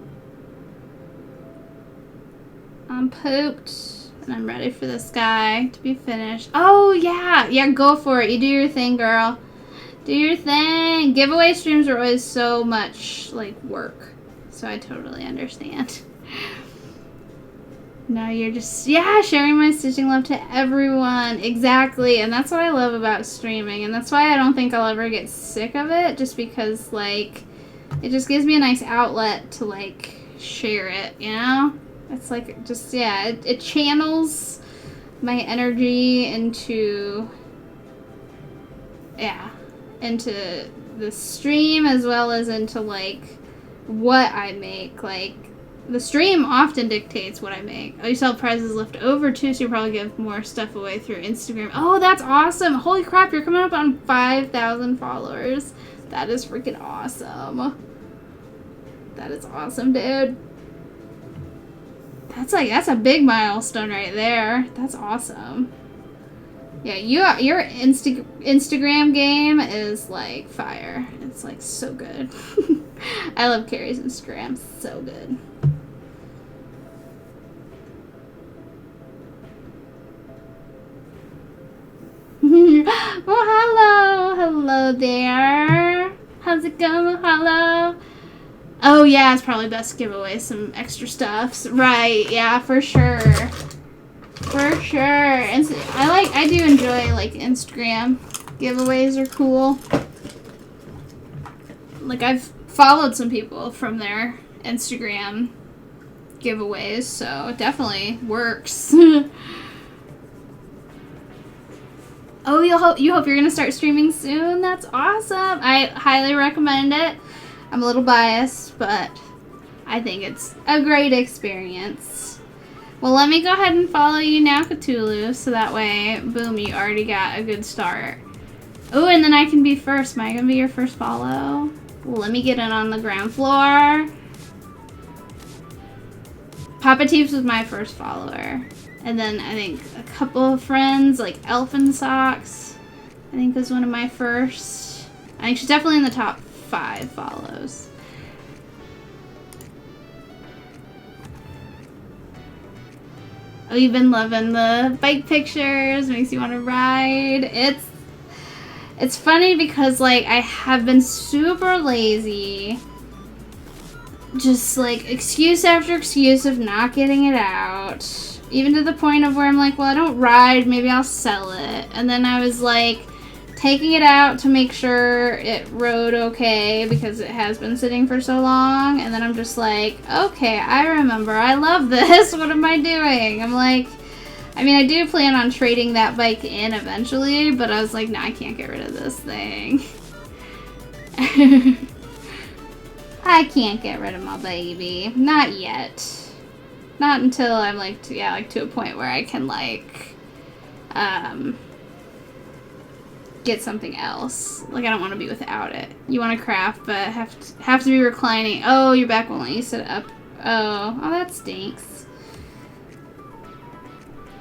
Speaker 1: I'm pooped. And I'm ready for this guy to be finished. Oh, yeah. Yeah, go for it. You do your thing, girl. Do your thing. Giveaway streams are always so much, like, work. So I totally understand. No, you're just, yeah, sharing my stitching love to everyone. Exactly. And that's what I love about streaming. And that's why I don't think I'll ever get sick of it. Just because, like, it just gives me a nice outlet to, like, share it, you know? It's like, just, yeah, it channels my energy into, yeah, into the stream as well as into, like, what I make. Like, the stream often dictates what I make. Oh, you still have prizes left over, too, so you probably give more stuff away through Instagram. Oh, that's awesome. Holy crap, you're coming up on 5,000 followers. That is freaking awesome. That is awesome, dude. That's a big milestone right there. That's awesome. Yeah, your Instagram game is like fire. It's like so good. I love Carrie's Instagram. So good. Well, hello. Hello there. How's it going? Hello. Oh, yeah, it's probably best to give away some extra stuffs. Right, yeah, for sure. For sure. And I do enjoy, like, Instagram giveaways are cool. Like, I've followed some people from their Instagram giveaways, so it definitely works. Oh, you hope you're gonna start streaming soon? That's awesome. I highly recommend it. I'm a little biased, but I think it's a great experience. Well, let me go ahead and follow you now, Cthulhu, so that way, boom, you already got a good start. Oh, and then I can be first. Am I gonna be your first follow? Let me get in on the ground floor. Papa Teeps was my first follower. And then I think a couple of friends, like Elfin Socks, I think was one of my first. I think she's definitely in the top 5 follows. Oh, you've been loving the bike pictures. Makes you want to ride. It's funny because, like, I have been super lazy. Just, like, excuse after excuse of not getting it out. Even to the point of where I'm like, well, I don't ride, maybe I'll sell it. And then I was like, taking it out to make sure it rode okay because it has been sitting for so long. And then I'm just like, okay, I remember. I love this. What am I doing? I'm like, I mean, I do plan on trading that bike in eventually, but I was like, no, I can't get rid of this thing. I can't get rid of my baby. Not yet. Not until I'm like, to a point where I can like, get something else. Like, I don't want to be without it. You want to craft, but have to be reclining. Oh, your back won't let you sit up. Oh, that stinks.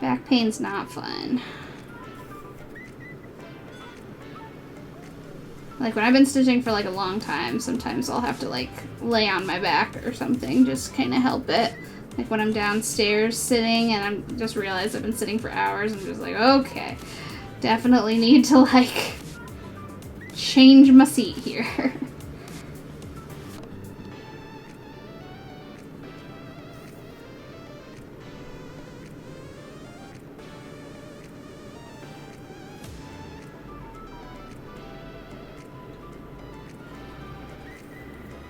Speaker 1: Back pain's not fun. Like, when I've been stitching for like a long time, sometimes I'll have to like lay on my back or something, just kind of help it. Like when I'm downstairs sitting and I'm just realized I've been sitting for hours, I'm just like, okay, definitely need to like change my seat here.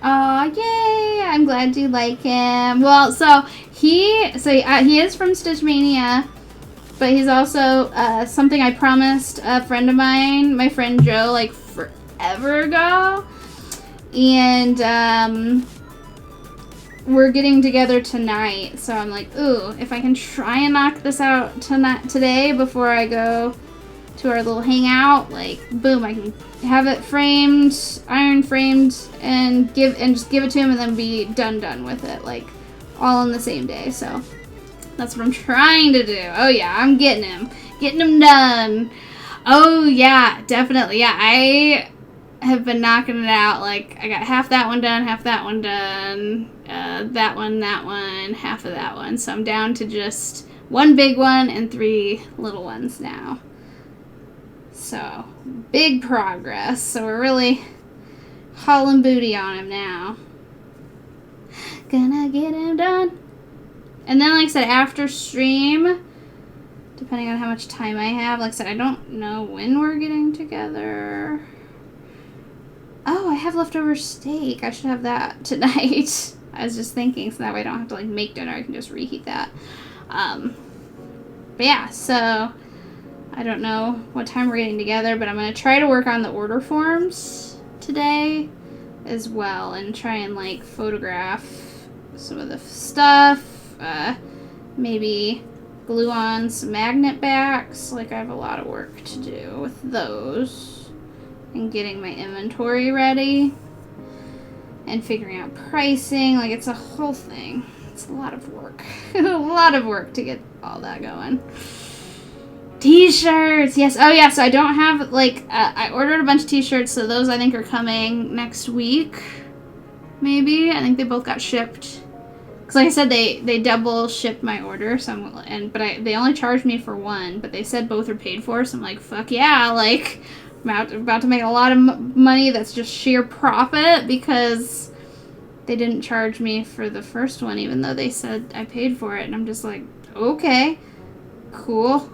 Speaker 1: Oh, yay! I'm glad you like him. Well, so he is from Stitch Mania, but he's also something I promised a friend of mine, my friend Joe, like forever ago. And we're getting together tonight, so I'm like, ooh, if I can try and knock this out today before I go to our little hangout, like, boom, I can have it framed, iron framed, and just give it to him, and then be done with it, like, all on the same day. So that's what I'm trying to do. Oh yeah, I'm getting him done. Oh yeah, definitely. Yeah, I have been knocking it out. Like, I got half that one done, half that one done, that one, half of that one. So I'm down to just one big one and 3 little ones now. So, big progress. So we're really hauling booty on him now. Gonna get him done. And then, like I said, after stream, depending on how much time I have, like I said, I don't know when we're getting together. Oh, I have leftover steak. I should have that tonight. I was just thinking, so that way I don't have to like make dinner. I can just reheat that. But yeah, so I don't know what time we're getting together, but I'm going to try to work on the order forms today as well and try and like photograph some of the stuff. Maybe glue on some magnet backs. Like, I have a lot of work to do with those and getting my inventory ready and figuring out pricing. Like, it's a whole thing. It's a lot of work. A lot of work to get all that going. T-shirts, yes. Oh yeah, so I don't have, like, I ordered a bunch of t-shirts, so those I think are coming next week. Maybe. I think they both got shipped. Because like I said, they double shipped my order, so they only charged me for one, but they said both are paid for, so I'm like, fuck yeah, like, I'm about to make a lot of money that's just sheer profit, because they didn't charge me for the first one, even though they said I paid for it, and I'm just like, okay, cool.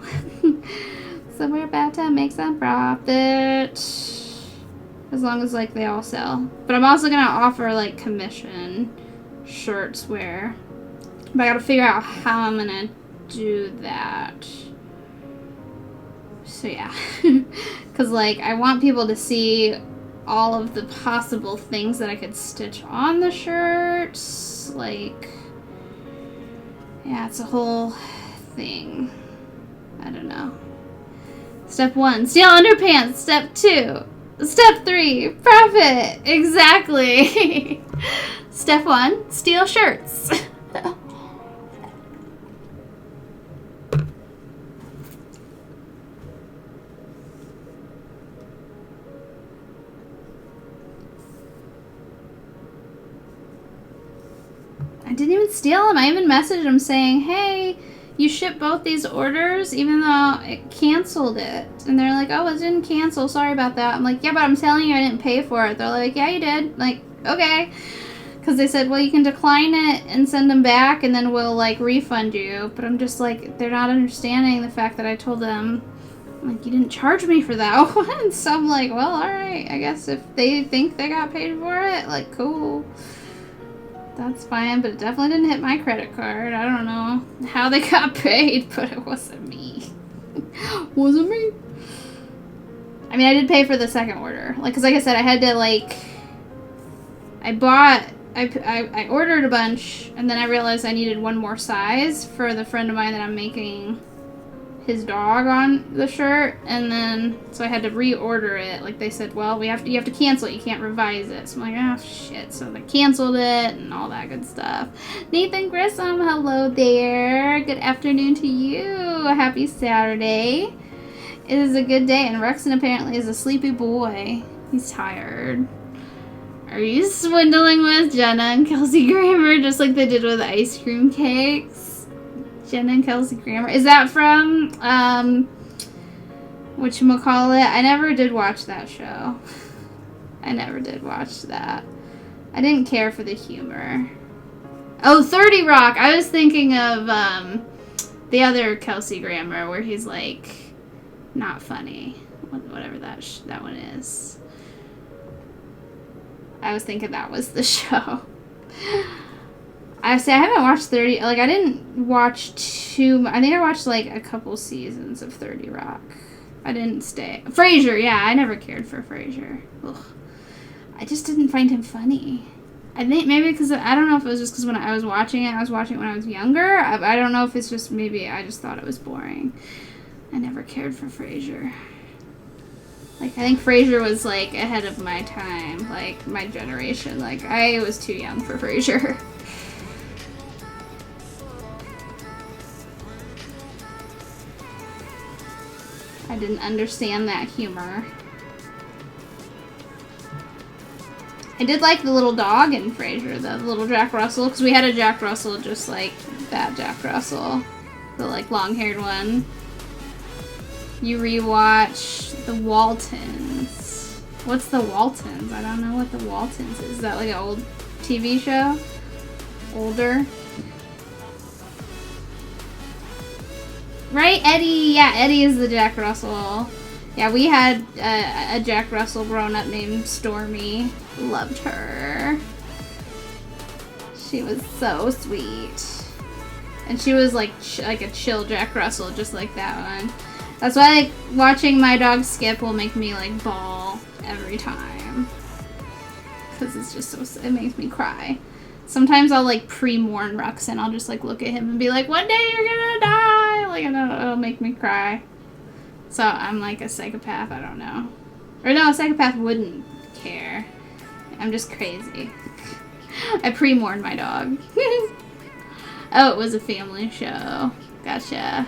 Speaker 1: So we're about to make some profit. As long as, like, they all sell. But I'm also gonna offer, like, commission shirts where, but I gotta figure out how I'm gonna do that. So yeah. Because, like, I want people to see all of the possible things that I could stitch on the shirts. Like, yeah, it's a whole thing. I don't know. Step 1, steal underpants. Step 2, Step 3, profit. Exactly. Step 1, steal shirts. I didn't even steal them. I even messaged them saying, hey, you shipped both these orders even though it canceled it. And they're like, oh, it didn't cancel. Sorry about that. I'm like, yeah, but I'm telling you I didn't pay for it. They're like, yeah, you did. I'm like, okay. Because they said, well, you can decline it and send them back and then we'll, like, refund you. But I'm just like, they're not understanding the fact that I told them, like, you didn't charge me for that one. So I'm like, well, alright. I guess if they think they got paid for it, like, cool. That's fine, but it definitely didn't hit my credit card. I don't know how they got paid, but it wasn't me. Wasn't me. I mean, I did pay for the second order. Like, because like I said, I had to, like, I ordered a bunch, and then I realized I needed one more size for the friend of mine that I'm making his dog on the shirt, and then, so I had to reorder it. Like, they said, well, you have to cancel it, you can't revise it. So I'm like, oh, shit. So they canceled it, and all that good stuff. Nathan Grissom, hello there. Good afternoon to you. Happy Saturday. It is a good day, and Rexon apparently is a sleepy boy. He's tired. Are you swindling with Jenna and Kelsey Grammer just like they did with ice cream cakes? Jenna and Kelsey Grammer. Is that from, whatchamacallit? I never did watch that show. I never did watch that. I didn't care for the humor. Oh, 30 Rock! I was thinking of, the other Kelsey Grammer where he's, like, not funny. Whatever that one is. I was thinking that was the show. I haven't watched 30, like, I didn't watch I think I watched, like, a couple seasons of 30 Rock. I didn't stay. Frasier, yeah, I never cared for Frasier. Ugh. I just didn't find him funny. I think maybe because, I don't know if it was just because when I was watching it when I was younger. I don't know if it's just, maybe I just thought it was boring. I never cared for Frasier. Like, I think Frasier was, like, ahead of my time, like, my generation. Like, I was too young for Frasier. I didn't understand that humor. I did like the little dog in Frasier, the little Jack Russell, because we had a Jack Russell just like that Jack Russell, the, like, long-haired one. You rewatch The Waltons. What's The Waltons? I don't know what The Waltons is. Is that like an old TV show? Older? Right? Eddie. Yeah, Eddie is the Jack Russell. Yeah, we had a Jack Russell grown up named Stormy. Loved her. She was so sweet. And she was like a chill Jack Russell, just like that one. That's why, like, watching my dog Skip will make me, like, bawl every time. Because it's just so, it makes me cry. Sometimes I'll, like, pre-mourn Rux and I'll just, like, look at him and be like, one day you're gonna die! Like, it'll make me cry. So I'm, like, a psychopath, I don't know. Or no, a psychopath wouldn't care. I'm just crazy. I pre-mourned my dog. Oh, it was a family show. Gotcha.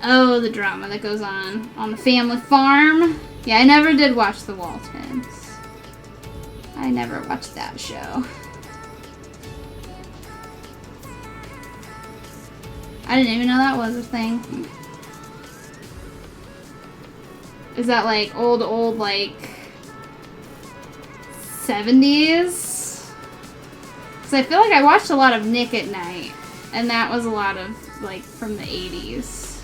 Speaker 1: Oh, the drama that goes on the family farm. Yeah, I never did watch the Waltons. I never watched that show. I didn't even know that was a thing. Is that like old, like 70s? Because I feel like I watched a lot of Nick at Night, and that was a lot of like from the 80s.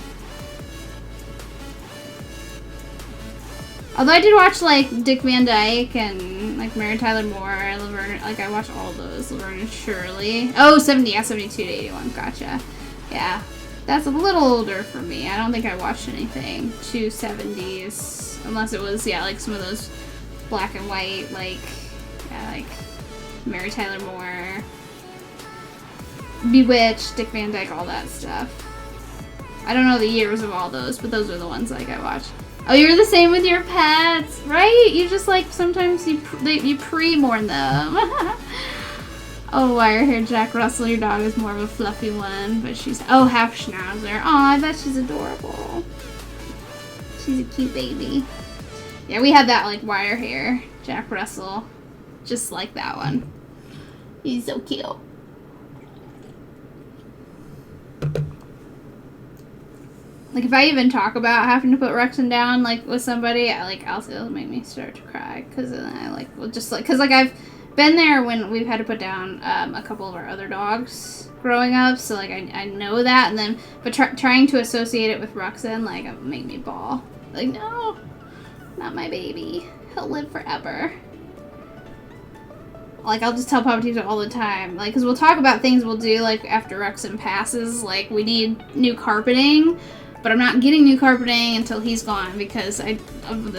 Speaker 1: Although I did watch like Dick Van Dyke and like Mary Tyler Moore, Laverne, like I watched all those. Laverne and Shirley. Oh, 72 to 81. Gotcha. Yeah. That's a little older for me. I don't think I watched anything to 70s. Unless it was, yeah, like some of those black and white, like, yeah, like Mary Tyler Moore, Bewitched, Dick Van Dyke, all that stuff. I don't know the years of all those, but those are the ones like I watched. Oh, you're the same with your pets, right? You just like, sometimes you pre-mourn them. Oh, wire-haired Jack Russell, your dog is more of a fluffy one, but she's, oh, half schnauzer. Aw, I bet she's adorable. She's a cute baby. Yeah, we had that, like, wire hair Jack Russell, just like that one. He's so cute. Like, if I even talk about having to put Rexon down, like, with somebody, it'll make me start to cry, because then I, like, will just, like, because, like, I've been there when we've had to put down a couple of our other dogs growing up, so, like, I know that, and then, but trying to associate it with Rexon, like, it made me bawl. Like, no, not my baby. He'll live forever. Like, I'll just tell Papa Teacher all the time, like, because we'll talk about things we'll do, like, after Rexon passes, like, we need new carpeting, but I'm not getting new carpeting until he's gone because of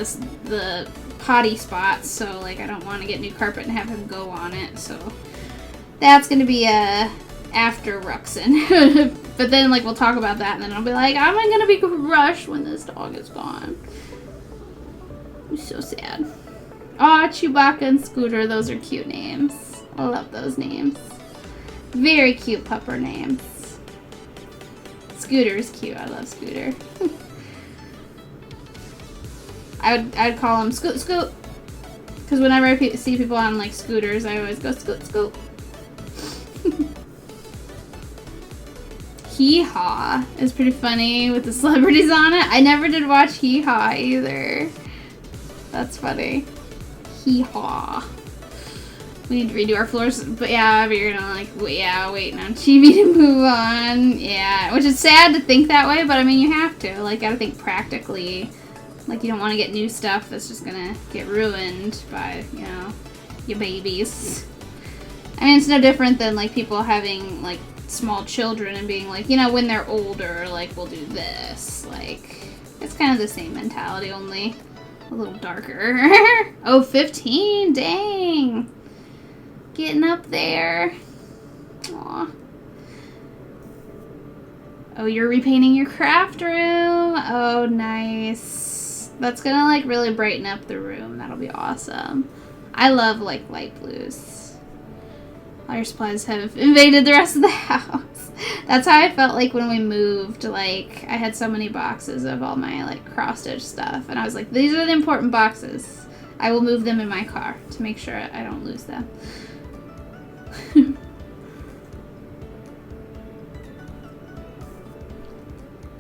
Speaker 1: the potty spots, so, like, I don't want to get new carpet and have him go on it, so that's going to be after Rexon. But then, like, we'll talk about that, and then I'll be like, I'm going to be crushed when this dog is gone. I'm so sad. Aw, Chewbacca and Scooter, those are cute names. I love those names. Very cute pupper names. Scooter's cute. I love Scooter. I'd call him Scoot Scoot, because whenever I see people on like scooters, I always go Scoot Scoot. Hee Haw is pretty funny with the celebrities on it. I never did watch Hee Haw either. That's funny. Hee Haw. We need to redo our floors, but yeah, we're gonna like, waiting on Chibi to move on. Yeah, which is sad to think that way, but I mean, you have to. Like, gotta think practically. Like, you don't want to get new stuff that's just gonna get ruined by, you know, your babies. I mean, it's no different than, like, people having, like, small children and being like, you know, when they're older, like, we'll do this. Like, it's kind of the same mentality, only a little darker. Oh, 15? Dang. Getting up there. Aw. Oh, you're repainting your craft room? Oh, nice. That's gonna, like, really brighten up the room. That'll be awesome. I love, like, light blues. All your supplies have invaded the rest of the house. That's how I felt like when we moved. Like, I had so many boxes of all my, like, cross-stitch stuff. And I was like, these are the important boxes. I will move them in my car to make sure I don't lose them.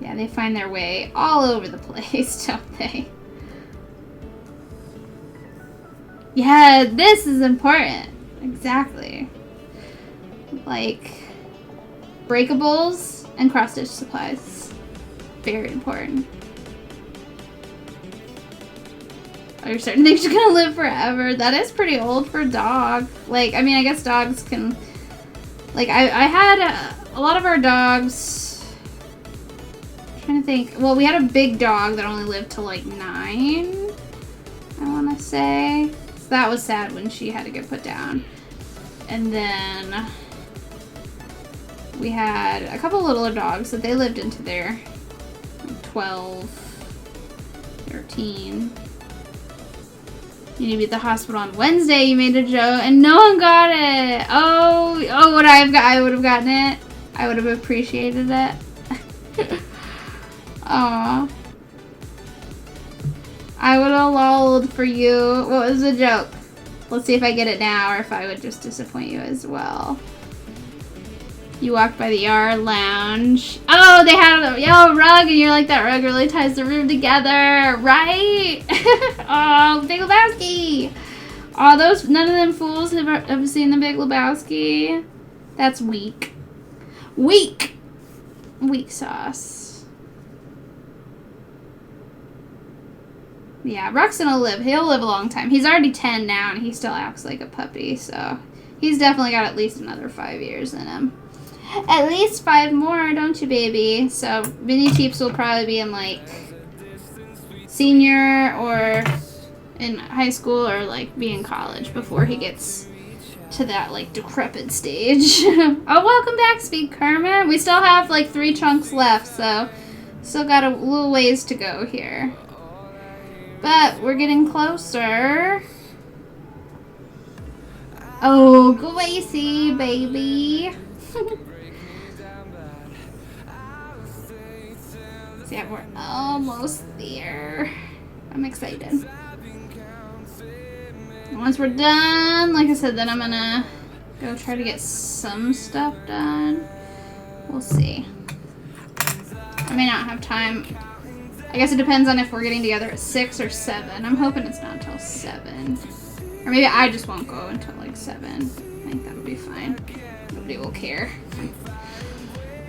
Speaker 1: Yeah, they find their way all over the place, don't they? Yeah, this is important. Exactly. Like, breakables and cross-stitch supplies. Very important. Oh, you're starting to think she's gonna live forever. That is pretty old for a dog. Like, I mean, I guess dogs can... Like, I had a lot of our dogs... I'm trying to think. Well, we had a big dog that only lived till, like, 9, I want to say. So that was sad when she had to get put down. And then we had a couple littler dogs that they lived into their 12, 13. You need to be at the hospital on Wednesday, you made a joke, and no one got it. Oh, would I have got? I would have gotten it. I would have appreciated it. Aw. I would have lolled for you. What was the joke? Let's see if I get it now or if I would just disappoint you as well. You walked by the ER lounge. Oh, they had a yellow rug, and you're like, that rug really ties the room together, right? Oh, Big Lebowski. Oh, none of them fools have ever seen the Big Lebowski. That's weak. Weak. Weak sauce. Yeah, Ruxin will live. He'll live a long time. He's already 10 now, and he still acts like a puppy, so he's definitely got at least another 5 years in him. At least 5 more, don't you, baby? So, Vinny Teeps will probably be in, like, senior or in high school or, like, be in college before he gets to that, like, decrepit stage. Oh, welcome back, Speed Kermit. We still have, like, 3 chunks left, so still got a little ways to go here. But we're getting closer. Oh, Gracie, baby. Yeah, we're almost there. I'm excited. Once we're done, like I said, then I'm gonna go try to get some stuff done. We'll see. I may not have time. I guess it depends on if we're getting together at 6 or 7. I'm hoping it's not until 7. Or maybe I just won't go until like 7. I think that would be fine. Nobody will care.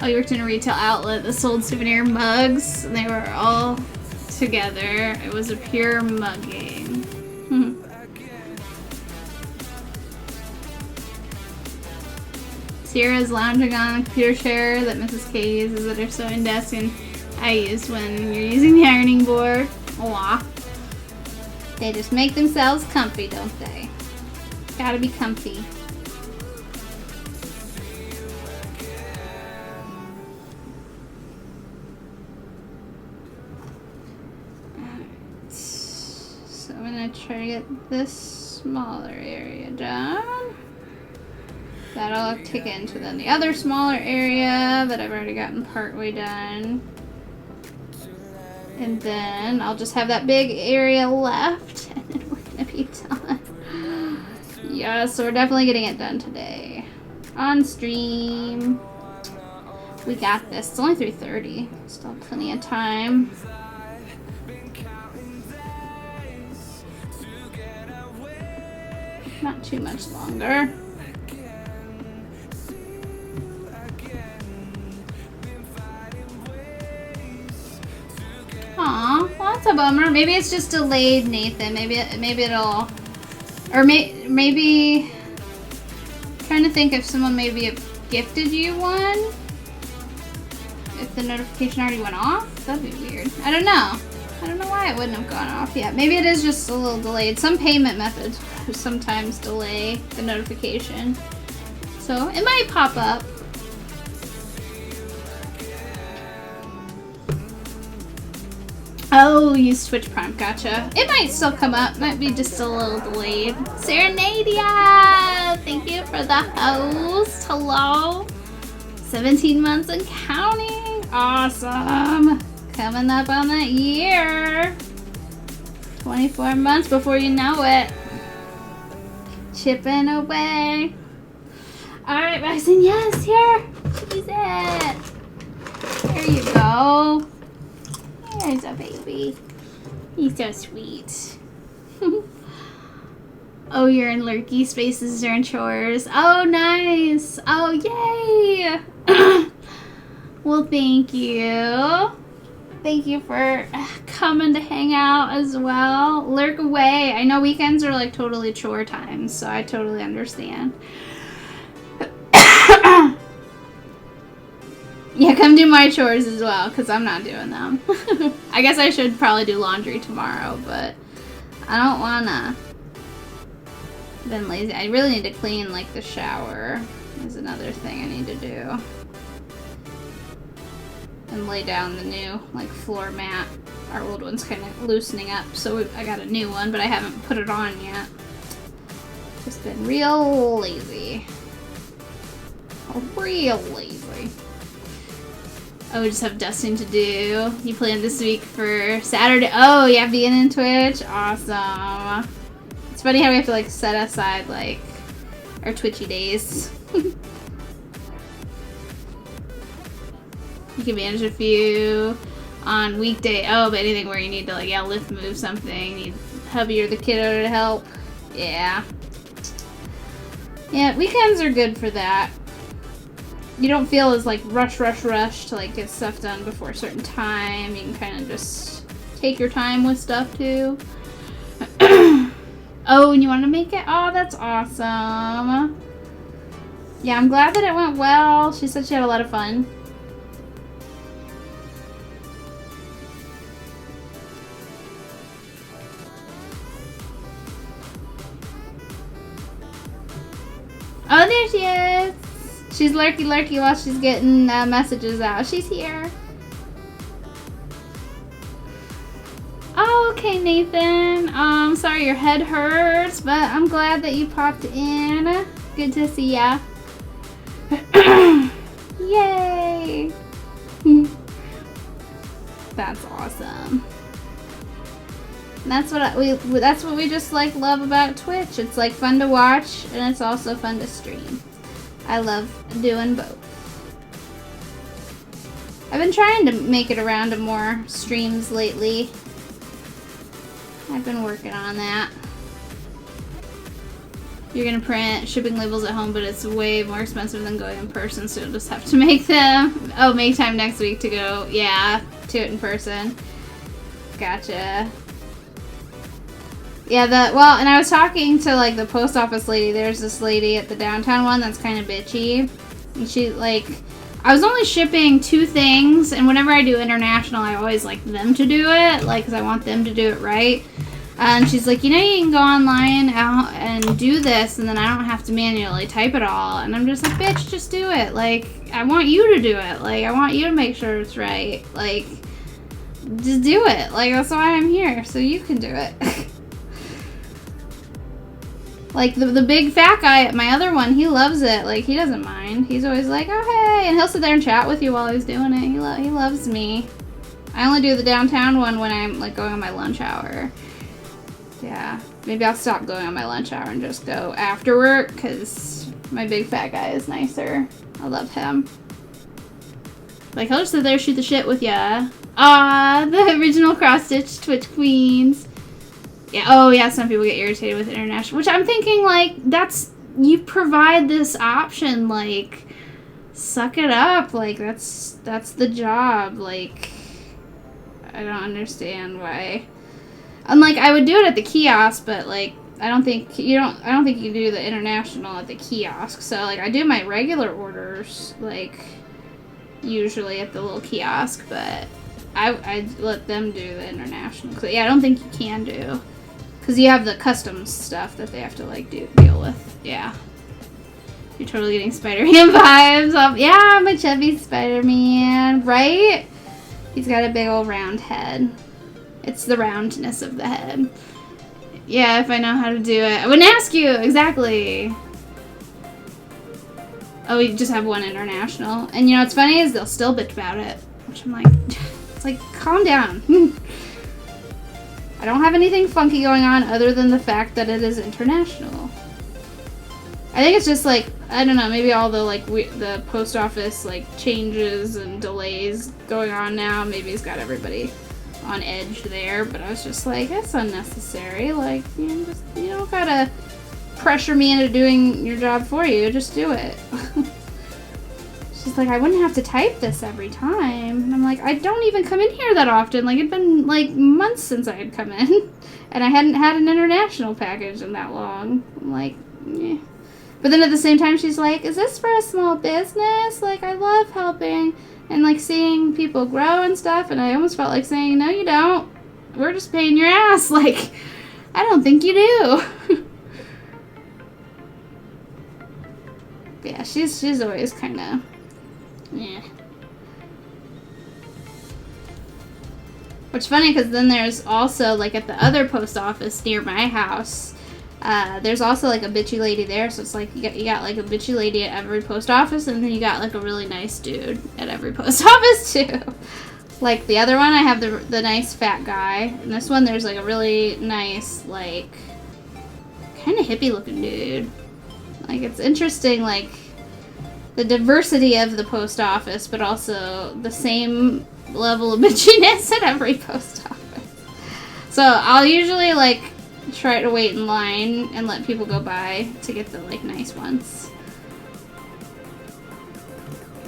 Speaker 1: Oh, you worked in a retail outlet that sold souvenir mugs. They were all together. It was a pure mugging. Sierra's lounging on a computer chair that Mrs. K uses at her sewing desk, and I use when you're using the ironing board. Aw. They just make themselves comfy, don't they? Gotta be comfy. I'm gonna try to get this smaller area done. That'll take it into then the other smaller area that I've already gotten partway done. And then I'll just have that big area left, and then we're gonna be done. Yeah, so we're definitely getting it done today. On stream. We got this. It's only 3:30. Still plenty of time. Not too much longer. Aw, well, that's a bummer. Maybe it's just delayed, Nathan. Maybe it'll, or maybe. Trying to think if someone maybe gifted you one. If the notification already went off, that'd be weird. I don't know. I don't know why it wouldn't have gone off yet. Maybe it is just a little delayed. Some payment methods sometimes delay the notification, so it might pop up. Oh, use Twitch Prime, gotcha. It might still come up, might be just a little delayed. Serenadia, thank you for the host. Hello. 17 months and counting. Awesome. Coming up on that year. 24 months before you know it. Chipping away. Alright, Bryson, yes, here. She's it. There you go. There's a baby. He's so sweet. Oh, you're in lurky spaces during chores. Oh, nice. Oh, yay. Well, thank you. Thank you for coming to hang out as well. Lurk away. I know weekends are like totally chore times, so I totally understand. Yeah, come do my chores as well, because I'm not doing them. I guess I should probably do laundry tomorrow, but I don't wanna. I've been lazy. I really need to clean like the shower. Is another thing I need to do. And lay down the new like floor mat. Our old one's kind of loosening up, so I got a new one, but I haven't put it on yet. Just been real lazy. Real lazy. Oh, we just have dusting to do. You planned this week for Saturday. Oh, yeah, being in Twitch. Awesome. It's funny how we have to like set aside like our Twitchy days. You can manage a few on weekday. Oh, but anything where you need to like, yeah, lift, move something. Need hubby or the kiddo to help. Yeah. Yeah, weekends are good for that. You don't feel as like rush to like get stuff done before a certain time. You can kind of just take your time with stuff too. Oh, and you want to make it? Oh, that's awesome. Yeah, I'm glad that it went well. She said she had a lot of fun. Oh, there she is. She's lurky while she's getting messages out. She's here. Oh, okay, Nathan. Sorry your head hurts, but I'm glad that you popped in. Good to see ya. Yay! That's awesome. That's what we just like love about Twitch. It's like fun to watch and it's also fun to stream. I love doing both. I've been trying to make it around to more streams lately. I've been working on that. You're gonna print shipping labels at home, but it's way more expensive than going in person, so you'll just have to make them. Oh, make time next week to go, yeah, to it in person. Gotcha. Yeah, well, and I was talking to, like, the post office lady. There's this lady at the downtown one that's kind of bitchy. And she, like, I was only shipping 2 things, and whenever I do international, I always like them to do it, like, because I want them to do it right. And she's like, you know, you can go online and do this, and then I don't have to manually type it all. And I'm just like, bitch, just do it. Like, I want you to do it. Like, I want you to make sure it's right. Like, just do it. Like, that's why I'm here, so you can do it. Like, the big fat guy at my other one, he loves it. Like, he doesn't mind. He's always like, oh, hey. And he'll sit there and chat with you while he's doing it. He loves me. I only do the downtown one when I'm, like, going on my lunch hour. Yeah. Maybe I'll stop going on my lunch hour and just go after work, because my big fat guy is nicer. I love him. Like, he'll just sit there, shoot the shit with ya. Ah, the original cross-stitch Twitch queens. Yeah, oh yeah, some people get irritated with international, which I'm thinking, like, you provide this option, like, suck it up, like, that's the job, like, I don't understand why. And, like, I would do it at the kiosk, but, like, I don't think you do the international at the kiosk, so, like, I do my regular orders, like, usually at the little kiosk, but I let them do the international, 'cause, yeah, I don't think you can do. Because you have the customs stuff that they have to, like, deal with. Yeah. You're totally getting Spider-Man vibes off. Yeah, my chubby Spider-Man. Right? He's got a big old round head. It's the roundness of the head. Yeah, if I know how to do it. I wouldn't ask you. Exactly. Oh, we just have one international. And, you know, what's funny is they'll still bitch about it. Which I'm like, it's like, calm down. I don't have anything funky going on other than the fact that it is international. I think it's just like, I don't know, maybe all the like the post office like changes and delays going on now. Maybe it's got everybody on edge there, but I was just like, that's unnecessary. Like, you don't gotta pressure me into doing your job for you. Just do it. She's like, I wouldn't have to type this every time. And I'm like, I don't even come in here that often. Like, it'd been, like, months since I had come in. And I hadn't had an international package in that long. I'm like, eh. But then at the same time, she's like, is this for a small business? Like, I love helping and, like, seeing people grow and stuff. And I almost felt like saying, no, you don't. We're just paying your ass. Like, I don't think you do. Yeah, she's always kind of... yeah. Which is funny because then there's also, like, at the other post office near my house, There's also like a bitchy lady there, so it's like you got like a bitchy lady at every post office, and then you got like a really nice dude at every post office too. Like the other one, I have the nice fat guy, and this one there's like a really nice, like, kind of hippie looking dude. Like, it's interesting, like, the diversity of the post office, but also the same level of bitchiness at every post office. So I'll usually, like, try to wait in line and let people go by to get the, like, nice ones.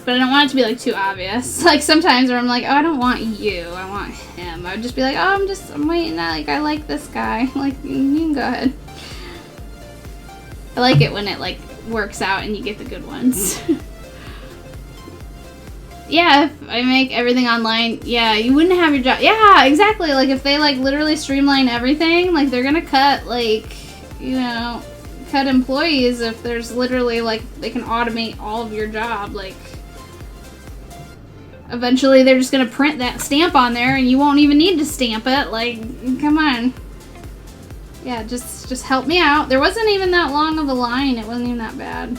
Speaker 1: But I don't want it to be, like, too obvious. Like, sometimes where I'm like, oh, I don't want you, I want him. I would just be like, oh, I'm waiting, like, I like this guy. Like, you can go ahead. I like it when it, like, works out and you get the good ones. Yeah, if I make everything online, yeah, you wouldn't have your job. Yeah, exactly. Like, if they, like, literally streamline everything, like, they're gonna cut, like, you know, cut employees if there's literally, like, they can automate all of your job. Like, eventually they're just gonna print that stamp on there and you won't even need to stamp it. Like, come on. Yeah, just help me out. There wasn't even that long of a line. It wasn't even that bad.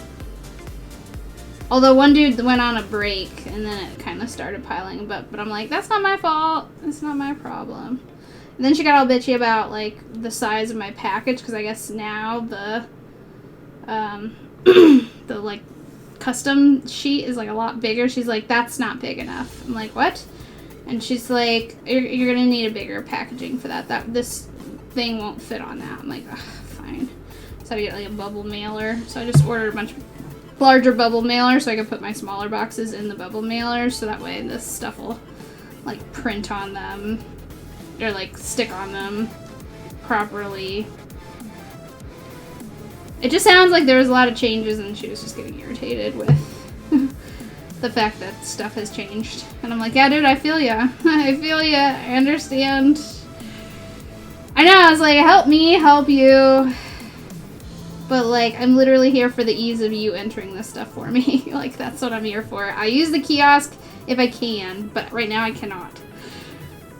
Speaker 1: Although one dude went on a break and then it kind of started piling up. But I'm like, that's not my fault. It's not my problem. And then she got all bitchy about, like, the size of my package. Because I guess now the, the, like, custom sheet is, like, a lot bigger. She's like, that's not big enough. I'm like, what? And she's like, you're going to need a bigger packaging for that. This thing won't fit on that. I'm like, ugh, fine. So I had to get like a bubble mailer. So I just ordered a bunch of larger bubble mailers so I could put my smaller boxes in the bubble mailers, so that way this stuff will like print on them or like stick on them properly. It just sounds like there was a lot of changes and she was just getting irritated with the fact that stuff has changed. And I'm like, yeah, dude, I feel ya. I feel ya. I understand. I know, I was like, help me, help you. But, like, I'm literally here for the ease of you entering this stuff for me. Like, that's what I'm here for. I use the kiosk if I can, but right now I cannot.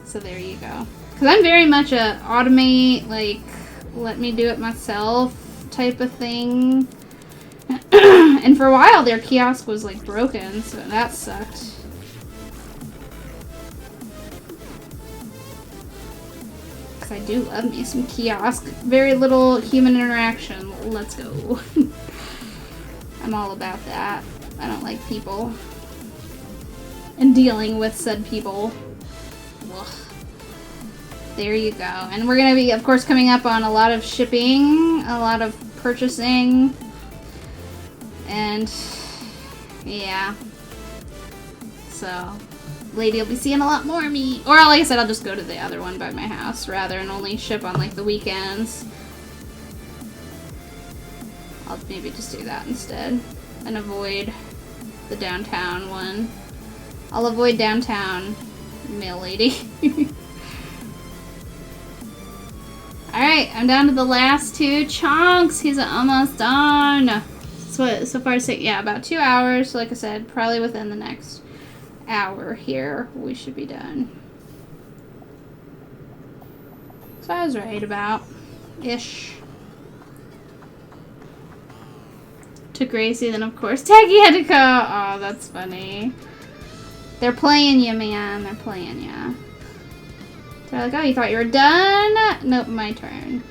Speaker 1: So there you go. Because I'm very much a automate, like, let me do it myself type of thing. And for a while, their kiosk was, like, broken, so that sucked. I do love me some kiosk. Very little human interaction. Let's go. I'm all about that. I don't like people. And dealing with said people. Ugh. There you go. And we're going to be, of course, coming up on a lot of shipping, a lot of purchasing. And, yeah. So... lady will be seeing a lot more of me. Or like I said, I'll just go to the other one by my house rather and only ship on like the weekends. I'll maybe just do that instead and avoid the downtown one. I'll avoid downtown mail lady. Alright, I'm down to the last 2 chunks. He's almost done. So far, yeah, about 2 hours. So like I said, probably within the next hour here we should be done. So I was right about ish. To Gracie, then of course Taggy had to go. Oh, that's funny. They're playing you, man. They're playing you. They're like, oh, you thought you were done? Nope, my turn.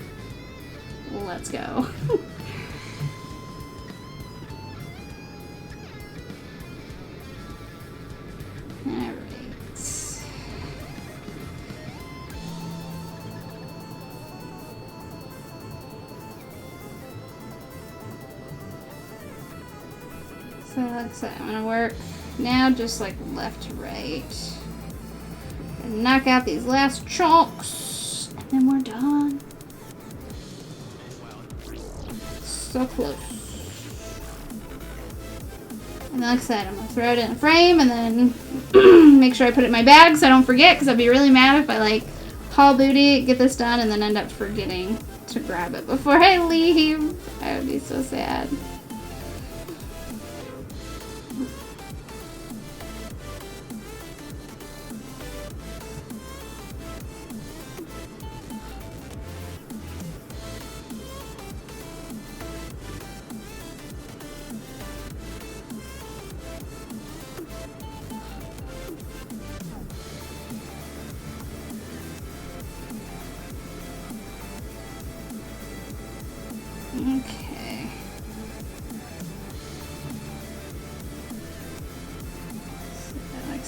Speaker 1: Let's go. Alright. So like I said, I'm gonna work now just like left to right. And knock out these last chunks. And then we're done. So close. And like I said, I'm going to throw it in a frame and then make sure I put it in my bag so I don't forget, because I'd be really mad if I like haul booty, get this done, and then end up forgetting to grab it before I leave. I would be so sad.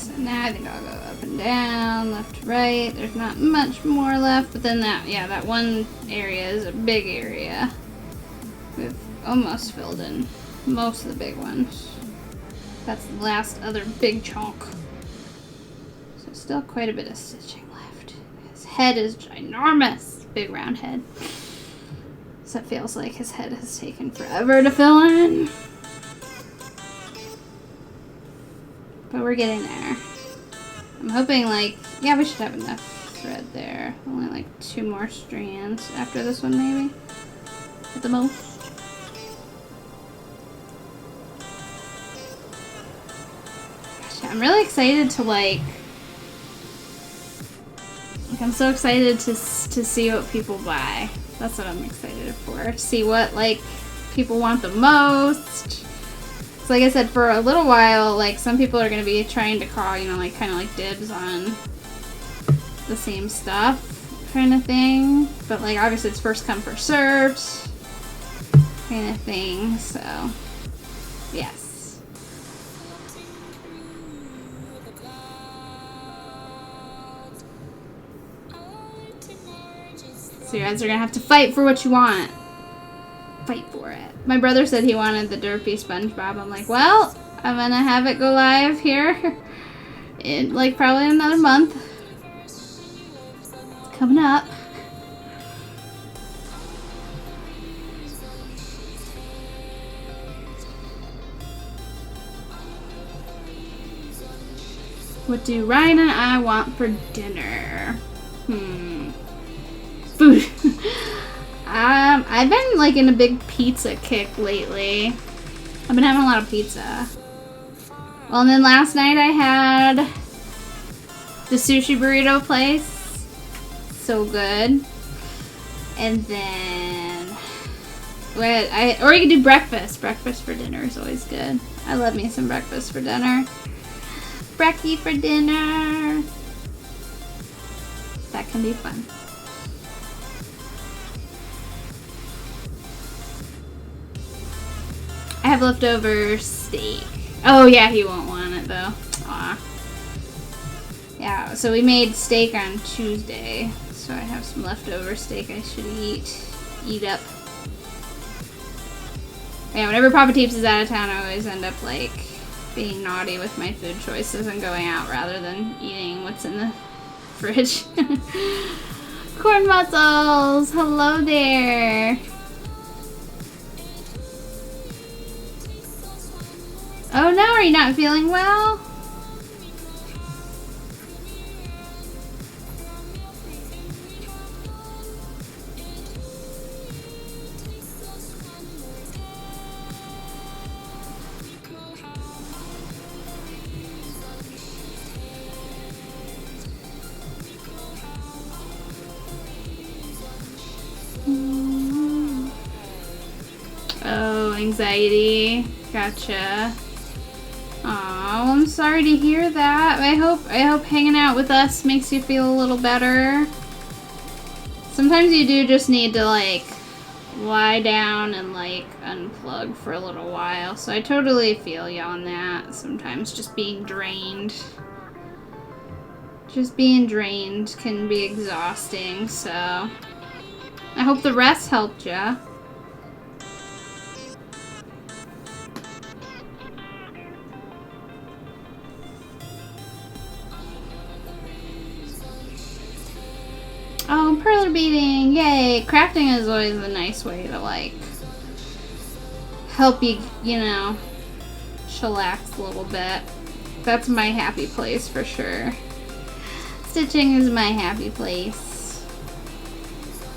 Speaker 1: So now I think I'll go up and down, left to right. There's not much more left, but then that one area is a big area. We've almost filled in most of the big ones. That's the last other big chunk. So still quite a bit of stitching left. His head is ginormous. Big round head. So it feels like his head has taken forever to fill in. But we're getting there. I'm hoping yeah, we should have enough thread there. Only like 2 more strands after this one maybe. At the most. I'm really excited to I'm so excited to see what people buy. That's what I'm excited for. See what people want the most. So like I said, for a little while, some people are gonna be trying to call, kind of dibs on the same stuff kind of thing. But obviously it's first come first served kind of thing. So yes. So you guys are gonna have to fight for what you want. Fight for it. My brother said he wanted the derpy SpongeBob. I'm like, well, I'm gonna have it go live here in probably another month. It's coming up. What do Ryan and I want for dinner? Food. I've been in a big pizza kick lately. I've been having a lot of pizza. Well, and then last night I had the sushi burrito place. So good. And then or you can do breakfast. Breakfast for dinner is always good. I love me some breakfast for dinner. Brekkie for dinner. That can be fun. I have leftover steak. Oh yeah, he won't want it though. Aw. Yeah, so we made steak on Tuesday. So I have some leftover steak I should eat up. Yeah, whenever Papa Teeps is out of town, I always end up being naughty with my food choices and going out rather than eating what's in the fridge. Corn mussels! Hello there! Oh no, are you not feeling well? Oh, anxiety. Gotcha. Oh, I'm sorry to hear that. I hope hanging out with us makes you feel a little better. Sometimes you do just need to lie down and unplug for a little while. So I totally feel you on that. Sometimes just being drained. Just being drained can be exhausting, so I hope the rest helped ya. Oh, perler beading, yay! Crafting is always a nice way to help you, chillax a little bit. That's my happy place for sure. Stitching is my happy place.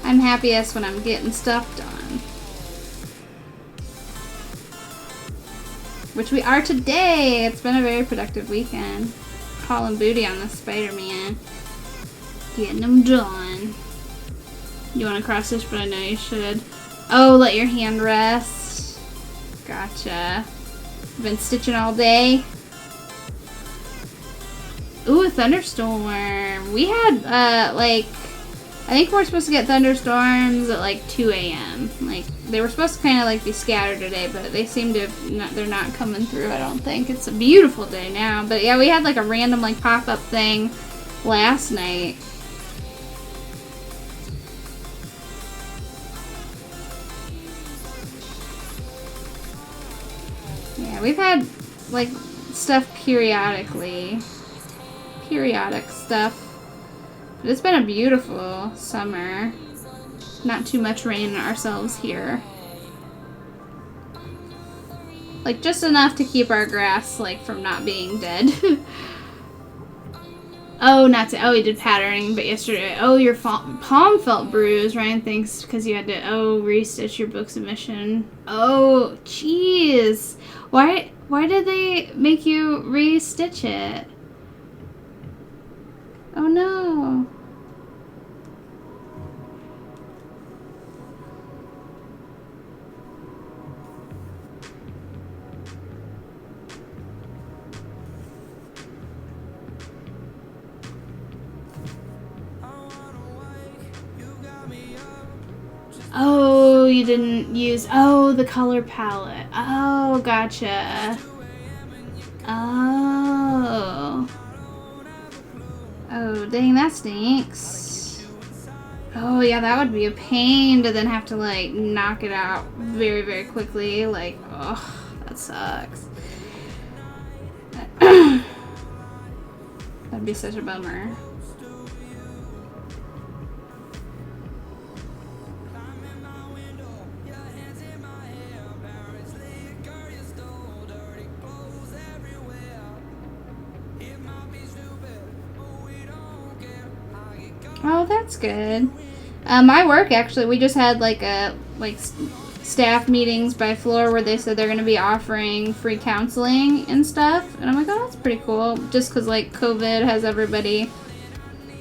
Speaker 1: I'm happiest when I'm getting stuff done. Which we are today. It's been a very productive weekend. Hauling booty on the Spider-Man. Getting them done. You want to cross stitch, but I know you should. Oh, let your hand rest. Gotcha. Been stitching all day. Ooh, a thunderstorm. We had, I think we're supposed to get thunderstorms at 2 a.m. they were supposed to kind of like be scattered today, but they seem to they're not coming through, I don't think. It's a beautiful day now. But yeah, we had like a random like pop-up thing last night. Yeah, we've had like stuff periodically. Periodic stuff. But it's been a beautiful summer. Not too much rain ourselves here. Like just enough to keep our grass like from not being dead. Oh, he did patterning, but yesterday. Oh, your palm felt bruised. Ryan thinks because you had to restitch your book submission. Oh, jeez. Why did they make you restitch it? Oh no. Oh, you didn't use... Oh, the color palette. Oh, gotcha. Oh. Oh, dang, that stinks. Oh, yeah, that would be a pain to then have to, like, knock it out very, very quickly. Like, oh, that sucks. That'd be such a bummer. Oh, that's good. My work, actually, we just had like staff meetings by floor where they said they're going to be offering free counseling and stuff. And I'm like, oh, that's pretty cool. Just because like COVID has everybody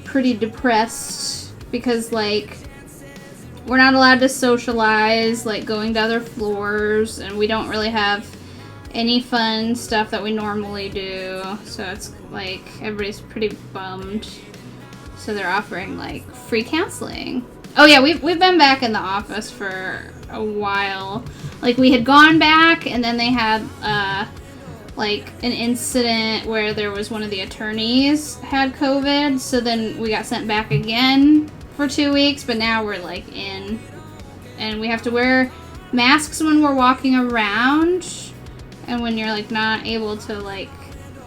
Speaker 1: pretty depressed because like we're not allowed to socialize, like going to other floors, and we don't really have any fun stuff that we normally do. So it's like everybody's pretty bummed. So they're offering like free counseling. Oh yeah, we've been back in the office for a while. Like we had gone back, and then they had like an incident where there was one of the attorneys had COVID. So then we got sent back again for 2 weeks. But now we're like in, and we have to wear masks when we're walking around, and when you're like not able to like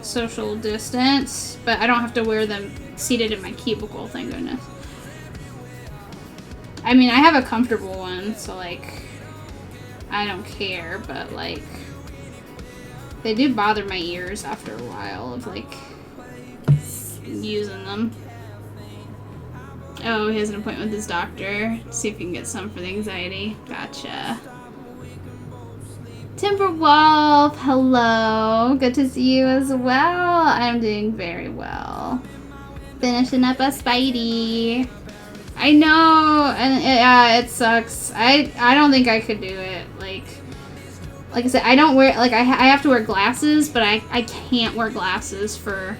Speaker 1: social distance. But I don't have to wear them seated in my cubicle, thank goodness. I mean, I have a comfortable one, so like I don't care, but like they do bother my ears after a while of like using them. Oh, he has an appointment with his doctor to see if he can get some for the anxiety. Gotcha. Timberwolf, hello. Good to see you as well. I'm doing very well. Finishing up a Spidey. I know, and yeah, it sucks. I don't think I could do it. Like I said, I don't wear, like, I have to wear glasses, but I can't wear glasses for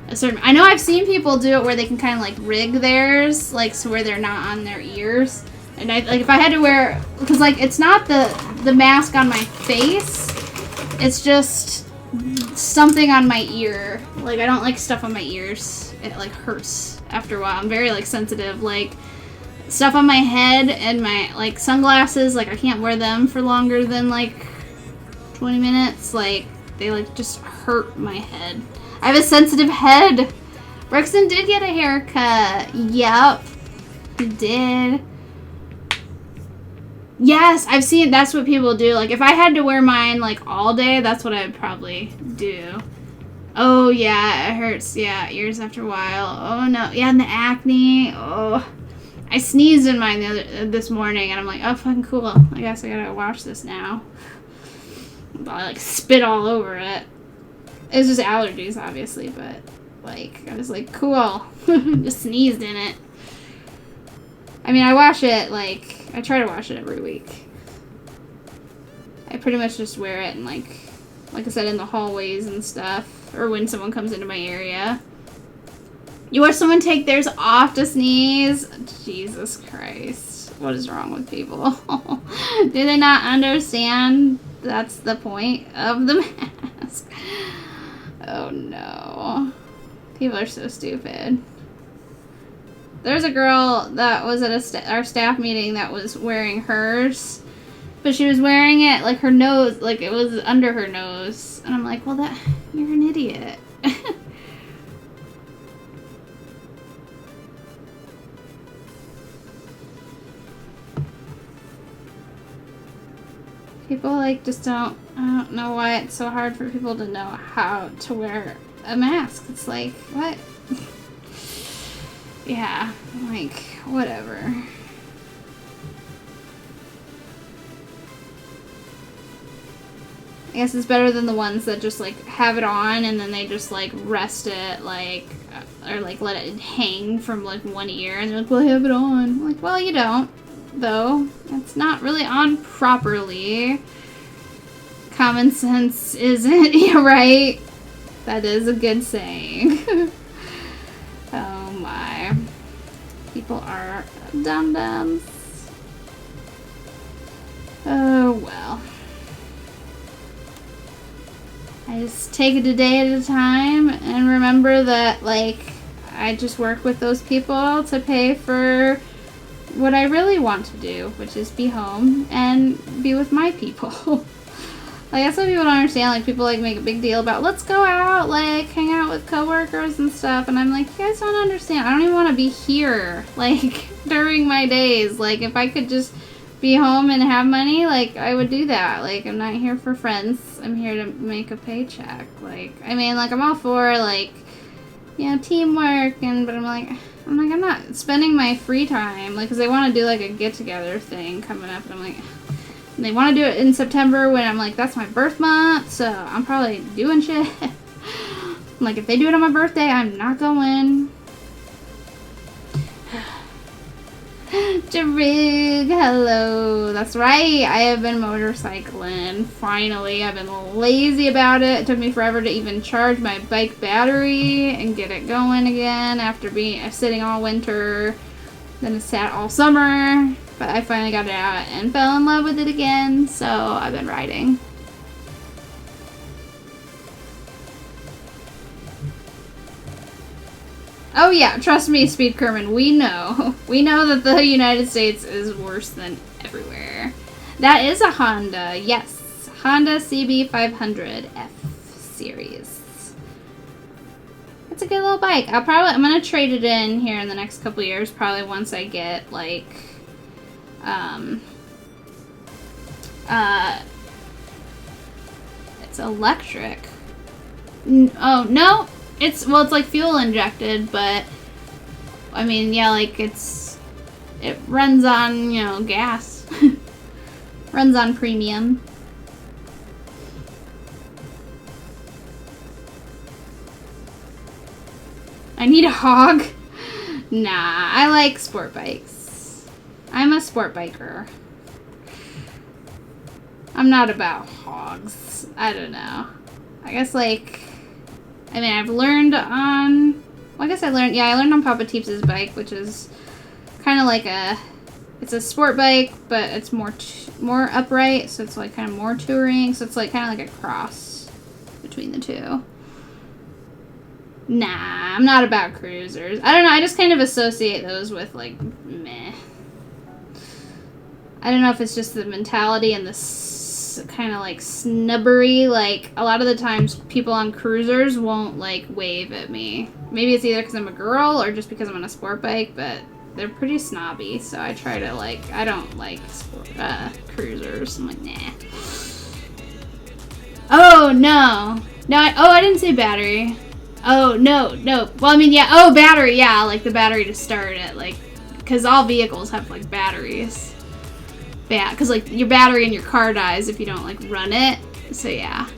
Speaker 1: a certain... I know I've seen people do it where they can kind of, like, rig theirs, like, so where they're not on their ears. And I, like, if I had to wear... Because, like, it's not the mask on my face. It's just something on my ear. Like, I don't like stuff on my ears. It, like, hurts after a while. I'm very, like, sensitive. Like, stuff on my head and my, like, sunglasses, like, I can't wear them for longer than, like, 20 minutes. Like, they, like, just hurt my head. I have a sensitive head. Brexton did get a haircut. Yep. He did. Yes, I've seen, that's what people do. Like, if I had to wear mine, like, all day, that's what I would probably do. Oh, yeah, it hurts. Yeah, ears after a while. Oh, no. Yeah, and the acne. Oh. I sneezed in mine this morning, and I'm like, oh, fucking cool. I guess I gotta wash this now. I, like, spit all over it. It's just allergies, obviously, but, like, I was like, cool. Just sneezed in it. I mean, I wash it, like, I try to wash it every week. I pretty much just wear it in, like I said, in the hallways and stuff, or when someone comes into my area. You watch someone take theirs off to sneeze? Jesus Christ. what is wrong with people? Do they not understand that's the point of the mask? Oh no. People are so stupid. There's a girl that was at our staff meeting that was wearing hers, but she was wearing it like her nose, like it was under her nose. And I'm like, well, you're an idiot. People like just I don't know why it's so hard for people to know how to wear a mask. It's like, what? Yeah, like, whatever. I guess it's better than the ones that just like have it on and then they just like rest it, like, or like let it hang from like one ear and they're like, well, I have it on. I'm like, well, you don't, though. It's not really on properly. Common sense isn't. You're right. That is a good saying. Oh my. People are dum-dums. Oh well. I just take it a day at a time and remember that, like, I just work with those people to pay for what I really want to do, which is be home and be with my people. Like, that's what people don't understand. Like, people, like, make a big deal about, let's go out, like, hang out with coworkers and stuff. And I'm like, you guys don't understand. I don't even want to be here, like, during my days. Like, if I could just be home and have money, like, I would do that. Like, I'm not here for friends. I'm here to make a paycheck. Like, I mean, like, I'm all for, like, you know, teamwork. But I'm like, I'm not spending my free time. Like, because they want to do, like, a get-together thing coming up. And I'm like... And they want to do it in September when I'm like, that's my birth month, so I'm probably doing shit. Like, if they do it on my birthday, I'm not going. Jarig, hello. That's right, I have been motorcycling. Finally, I've been lazy about it. It took me forever to even charge my bike battery and get it going again after sitting all winter. Then it sat all summer. But I finally got it out and fell in love with it again, so I've been riding. Oh yeah, trust me, Speed Kerman, we know. We know that the United States is worse than everywhere. That is a Honda, yes. Honda CB500F series. It's a good little bike. I'm gonna trade it in here in the next couple years, probably once I get, like... it's electric. Oh, no! It's like fuel injected, but, I mean, yeah, like, it runs on, you know, gas. Runs on premium. I need a hog? Nah, I like sport bikes. I'm a sport biker. I'm not about hogs. I don't know. I guess, like, I mean, I've learned on, well, I guess I learned on Papa Teeps' bike, which is kind of like it's a sport bike, but it's more upright, so it's like kind of more touring, so it's like kind of like a cross between the two. Nah, I'm not about cruisers. I don't know, I just kind of associate those with, like, meh. I don't know if it's just the mentality and the kind of like snubbery, like a lot of the times people on cruisers won't like wave at me. Maybe it's either because I'm a girl or just because I'm on a sport bike, but they're pretty snobby, so I try to like, I don't like cruisers. I'm like, nah. Oh no, I didn't say battery. Oh no, well, I mean, yeah, oh, battery, yeah, like the battery to start it, like, because all vehicles have like batteries. Yeah, because like your battery in your car dies if you don't like run it, so yeah.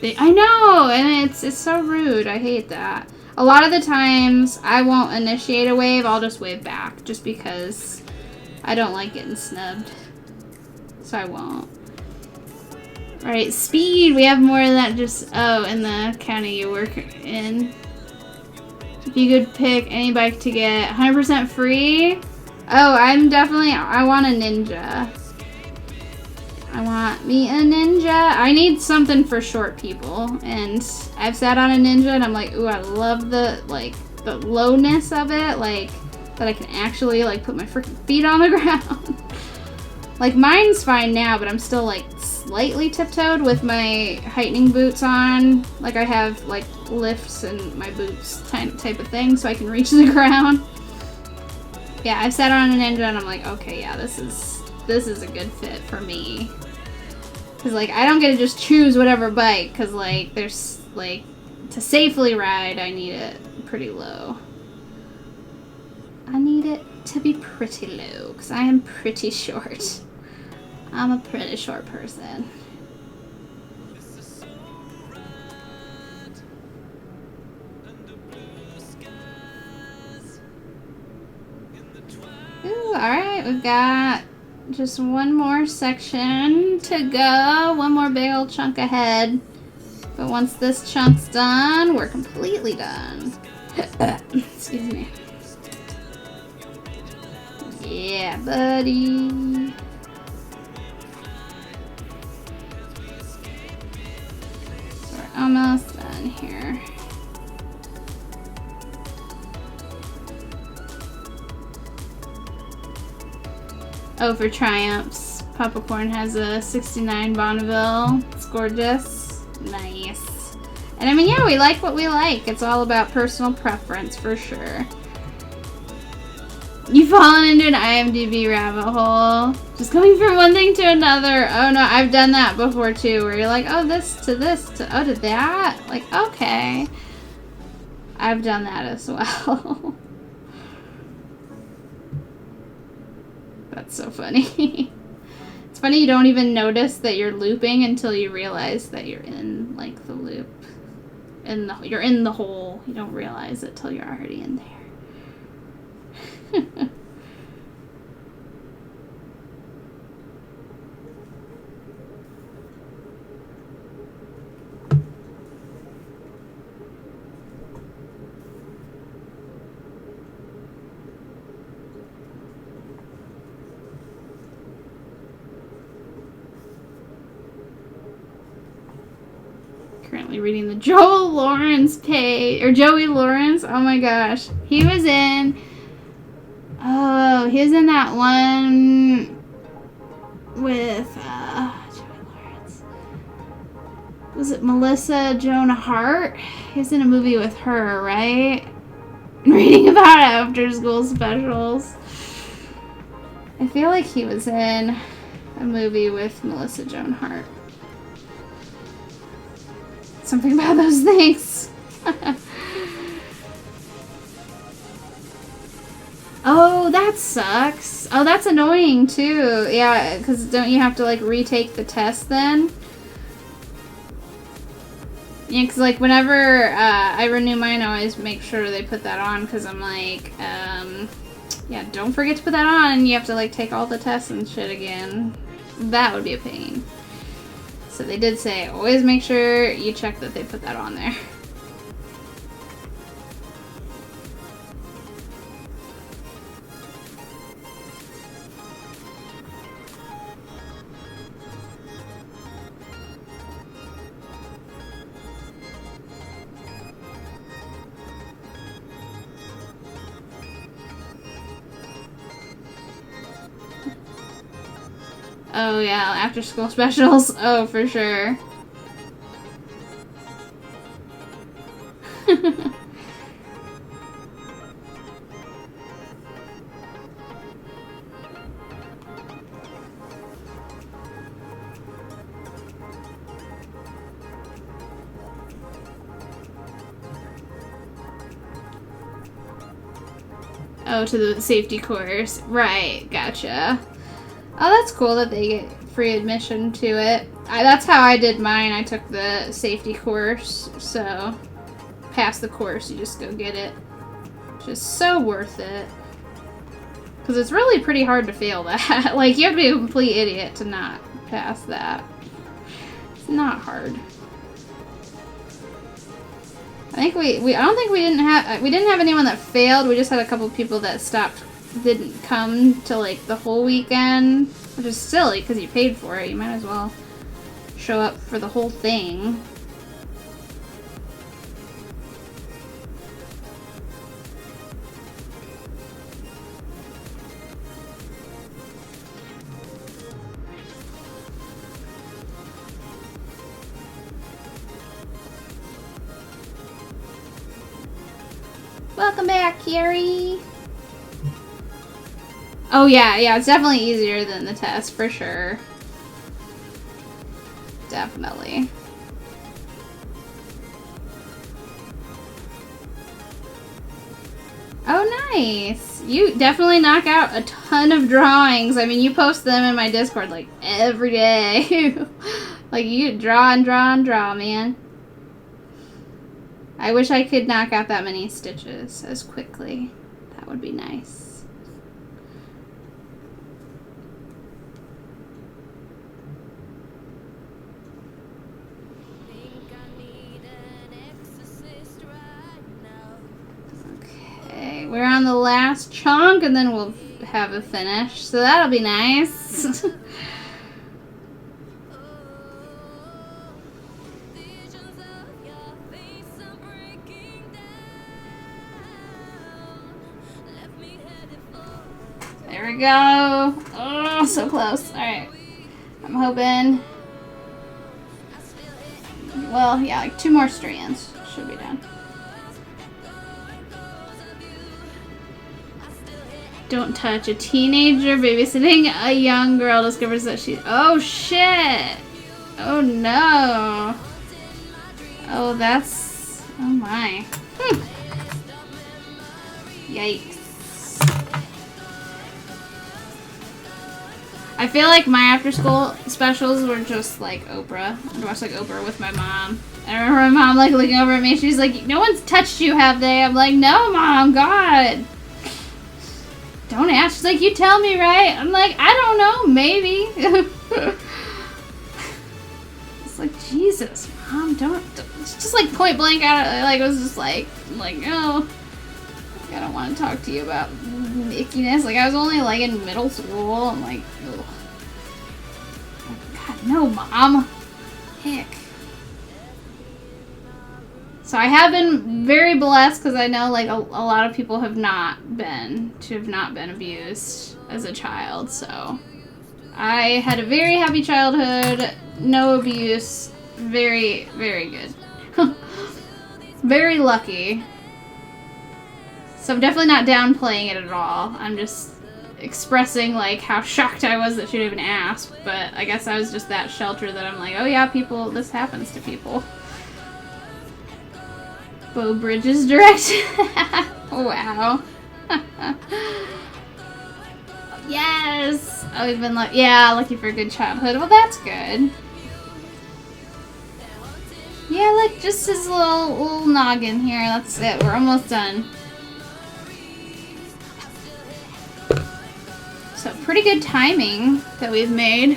Speaker 1: I know, and it's so rude. I hate that. A lot of the times, I won't initiate a wave. I'll just wave back, just because I don't like getting snubbed. So I won't. Alright, speed. We have more of that just... Oh, in the county you work in. If you could pick any bike to get 100% free... Oh, I'm definitely... I want a ninja. I want me a ninja. I need something for short people. And I've sat on a ninja and I'm like, ooh, I love the, like, the lowness of it. Like, that I can actually, like, put my freaking feet on the ground. Like, mine's fine now, but I'm still, like, slightly tiptoed with my heightening boots on. Like, I have, like, lifts in my boots type of thing so I can reach the ground. Yeah, I've sat on a ninja and I'm like, okay, yeah, this is a good fit for me. Cause like, I don't get to just choose whatever bike, cause like, there's like, to safely ride, I need it pretty low. I need it to be pretty low, cause I am pretty short. I'm a pretty short person. Ooh, alright, we've got just one more section to go. One more big old chunk ahead. But once this chunk's done, we're completely done. Excuse me. Yeah, buddy. So we're almost done here. Oh, for Triumphs. Popcorn has a 69 Bonneville. It's gorgeous. Nice. And I mean, yeah, we like what we like. It's all about personal preference, for sure. You've fallen into an IMDb rabbit hole. Just going from one thing to another. Oh no, I've done that before too, where you're like, oh, this to oh, to that. Like, okay. I've done that as well. That's so funny. It's funny you don't even notice that you're looping until you realize that you're in, like, the loop. You're in the hole. You don't realize it till you're already in there. Currently reading the Joel Lawrence page, or Joey Lawrence. Oh my gosh, he was in. Oh, he was in that one with Joey Lawrence. Was it Melissa Joan Hart? He was in a movie with her, right? Reading about after school specials. I feel like he was in a movie with Melissa Joan Hart. Something about those things. Oh, that sucks. Oh, that's annoying too. Yeah, because don't you have to like retake the test then? Yeah, because like whenever I renew mine, I always make sure they put that on because I'm like, yeah, don't forget to put that on and you have to like take all the tests and shit again. That would be a pain. So they did say, always make sure you check that they put that on there. Oh yeah, after school specials. Oh, for sure. Oh, to the safety course. Right, gotcha. Oh, that's cool that they get free admission to it. That's how I did mine. I took the safety course, so pass the course, you just go get it. Just so worth it. Because it's really pretty hard to fail that. Like, you have to be a complete idiot to not pass that. It's not hard. I think we didn't have anyone that failed. We just had a couple people that didn't come to like the whole weekend, which is silly because you paid for it. You might as well show up for the whole thing. Welcome back, Carrie. Oh yeah, it's definitely easier than the test, for sure. Definitely. Oh, nice. You definitely knock out a ton of drawings. I mean, you post them in my Discord, like, every day. Like, you draw and draw and draw, man. I wish I could knock out that many stitches as quickly. That would be nice. Okay, we're on the last chunk and then we'll have a finish. So that'll be nice. There we go. Oh, so close. Alright. I'm hoping. Well, yeah, like 2 more strands should be done. Don't touch. A teenager babysitting a young girl discovers that she. Oh, shit. Oh, no. Oh, that's. Oh, my. Yikes. I feel like my after-school specials were just like Oprah. I'd watch like Oprah with my mom. I remember my mom like looking over at me. She's like, "No one's touched you, have they?" I'm like, "No, Mom. God, don't ask." She's like, "You tell me, right?" I'm like, "I don't know. Maybe." It's like, Jesus, Mom, don't. It's just like point blank out. Like it was just like oh, I don't want to talk to you about ickiness. Like I was only like in middle school. I'm like, ugh. God, no, Mom. Heck. So I have been very blessed because I know like a lot of people have not been abused as a child. So I had a very happy childhood, no abuse, very, very good. Very lucky. So I'm definitely not downplaying it at all. I'm just expressing like how shocked I was that she'd even asked. But I guess I was just that sheltered that I'm like, oh yeah, people, this happens to people. Bo Bridges direct. Wow. Yes. Oh, we've been lucky for a good childhood. Well, that's good. Yeah, like just his little noggin here. That's it. We're almost done. So pretty good timing that we've made.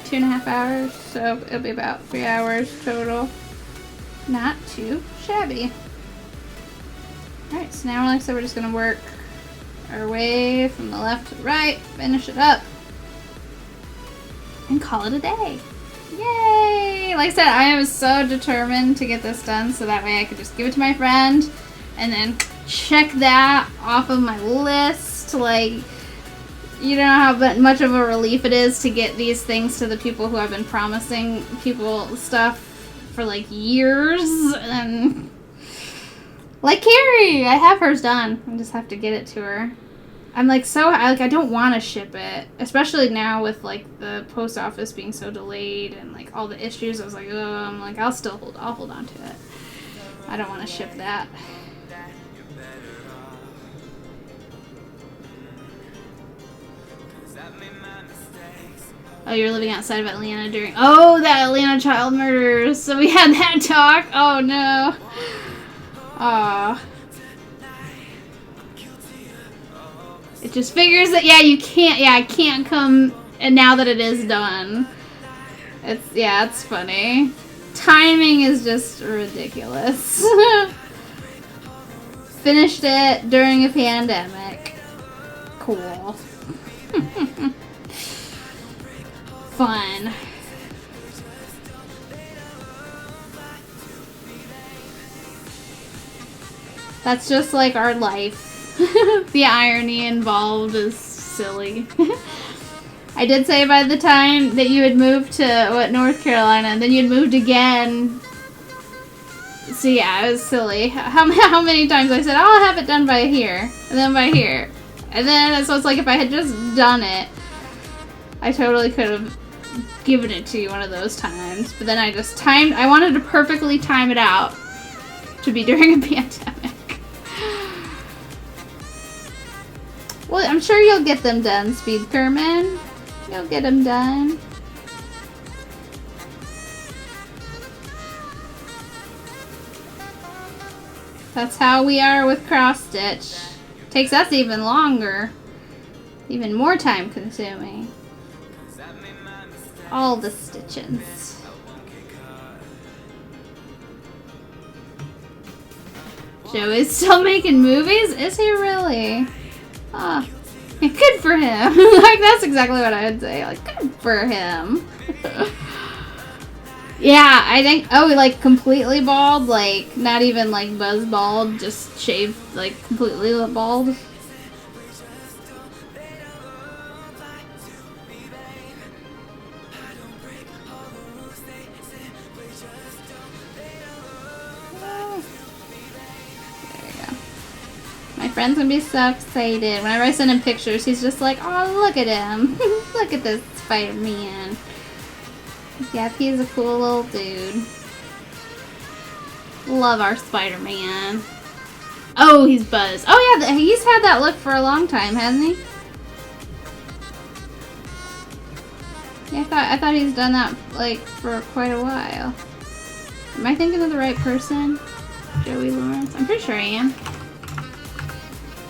Speaker 1: 2.5 hours. So it'll be about 3 hours total. Not too shabby. Alright, so now like I said, we're just gonna work our way from the left to the right, finish it up, and call it a day. Yay! Like I said, I am so determined to get this done so that way I could just give it to my friend and then check that off of my list. Like, you don't know how much of a relief it is to get these things to the people who I've been promising people stuff for like years. And like Carrie, I have hers done. I just have to get it to her. I'm like I don't want to ship it, especially now with like the post office being so delayed and like all the issues. I was like, oh, I'm like, I'll hold on to it. I don't want to ship that. Oh, you're living outside of Atlanta during... Oh, that Atlanta child murders. So we had that talk. Oh, no. Aw. It just figures that, yeah, you can't... Yeah, I can't come... And now that it is done. It's... Yeah, it's funny. Timing is just ridiculous. Finished it during a pandemic. Cool. Fun. That's just like our life. The irony involved is silly. I did say by the time that you had moved to, what, North Carolina, and then you'd moved again. So yeah, it was silly. How many times I said, oh, I'll have it done by here, and then by here. And then, so it's like if I had just done it, I totally could have given it to you one of those times. But then I wanted to perfectly time it out to be during a pandemic. Well, I'm sure you'll get them done, Speed Kerman. You'll get them done. That's how we are with cross stitch. Takes us even longer. Even more time consuming. All the stitchings. Joey's still making movies? Is he really? Ah, good for him. Like, that's exactly what I would say. Like, good for him. Yeah, I think, oh, like, completely bald? Like, not even, like, buzz bald, just shaved, like, completely bald? My friend's gonna be so excited. Whenever I send him pictures, he's just like, oh, look at him. Look at this Spider-Man. Yeah, he's a cool little dude. Love our Spider-Man. Oh, he's buzzed. Oh, yeah, he's had that look for a long time, hasn't he? Yeah, I thought he's done that, like, for quite a while. Am I thinking of the right person? Joey Lawrence? I'm pretty sure I am.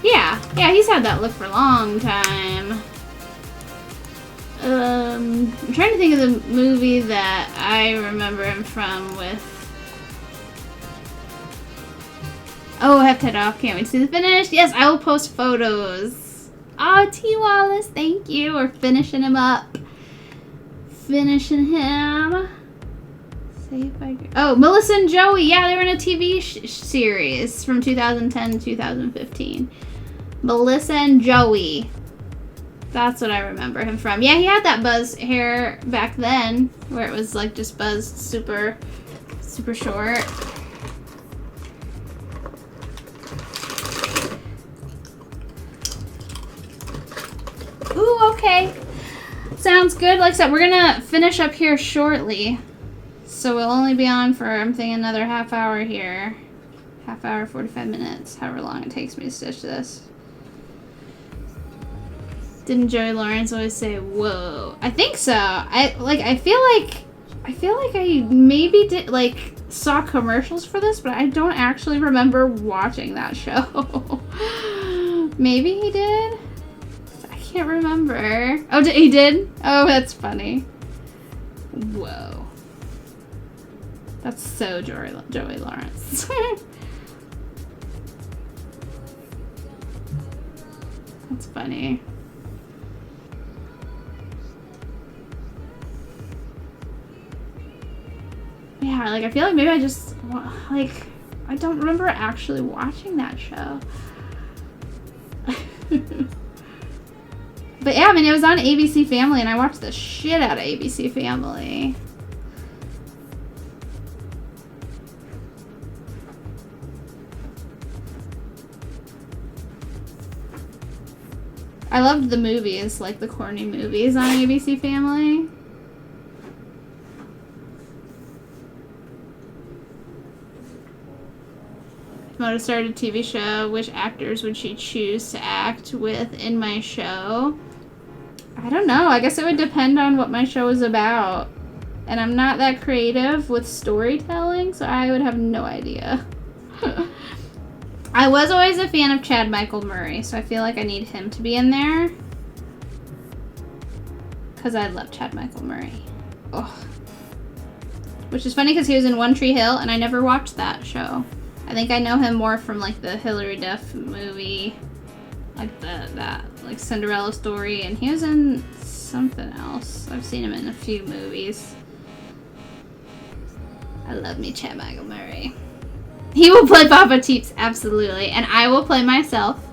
Speaker 1: Yeah, he's had that look for a long time. I'm trying to think of the movie that I remember him from with... Oh, Heptide Off. Can't wait to see the finish. Yes, I will post photos. Oh, T. Wallace, thank you. We're finishing him up. Finishing him. See if I can... Oh, Melissa and Joey. Yeah, they were in a TV series from 2010 to 2015. Melissa and Joey. That's what I remember him from. Yeah, he had that buzzed hair back then, where it was like just buzzed super, super short. Ooh, okay. Sounds good. Like I said, we're gonna finish up here shortly. So we'll only be on for, I'm thinking, another half hour here. Half hour, 45 minutes, however long it takes me to stitch this. Didn't Joey Lawrence always say, whoa? I think so. I feel like I maybe did, like, saw commercials for this, but I don't actually remember watching that show. Maybe he did? I can't remember. Oh, he did? Oh, that's funny. Whoa. That's so Joey Lawrence. That's funny. Yeah, like, I feel like maybe I just, like, I don't remember actually watching that show. But yeah, I mean, it was on ABC Family, and I watched the shit out of ABC Family. I loved the movies, like the corny movies on ABC Family. If MOTO started a TV show, which actors would she choose to act with in my show? I don't know. I guess it would depend on what my show is about. And I'm not that creative with storytelling, so I would have no idea. I was always a fan of Chad Michael Murray, so I feel like I need him to be in there. Because I love Chad Michael Murray. Ugh. Which is funny because he was in One Tree Hill, and I never watched that show. I think I know him more from like the Hilary Duff movie. Like that like Cinderella story, and he was in something else. I've seen him in a few movies. I love me Chad Michael Murray. He will play Papa Teeps, absolutely. And I will play myself.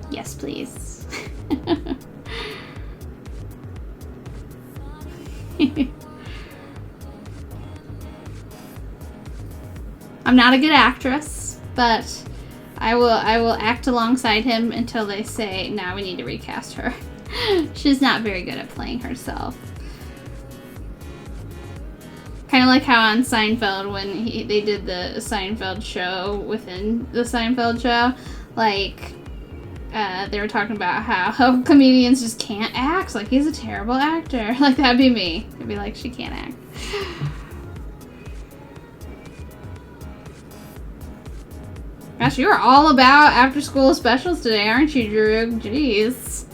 Speaker 1: Yes, please. I'm not a good actress, but I will act alongside him until they say, now we need to recast her. She's not very good at playing herself. Kind of like how on Seinfeld, when they did the Seinfeld show within the Seinfeld show, like, they were talking about how comedians just can't act. Like, he's a terrible actor. Like, that'd be me. It'd be like, she can't act. Gosh, you are all about after-school specials today, aren't you, Drew? Jeez.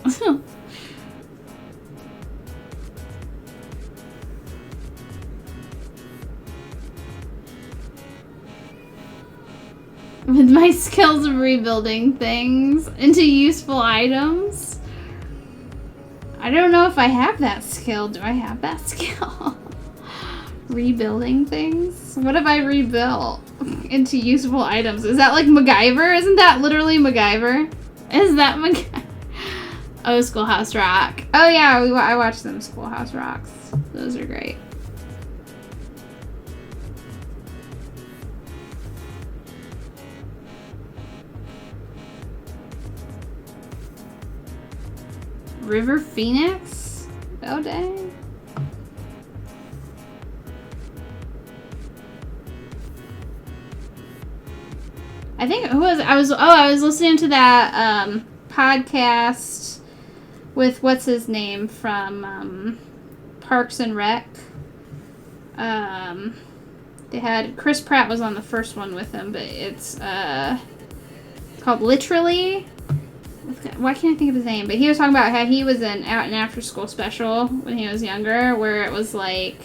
Speaker 1: With my skills of rebuilding things into useful items. I don't know if I have that skill. Do I have that skill? Rebuilding things? What have I rebuilt into useful items? Is that like MacGyver? Isn't that literally MacGyver? Is that MacGyver? Oh, Schoolhouse Rock. Oh yeah, I watched them Schoolhouse Rocks. Those are great. River Phoenix? Oh dang. I think who was I was listening to that podcast with what's his name from Parks and Rec. They had Chris Pratt was on the first one with him, but it's called Literally. Why can't I think of his name? But he was talking about how he was in an after-school special when he was younger, where it was like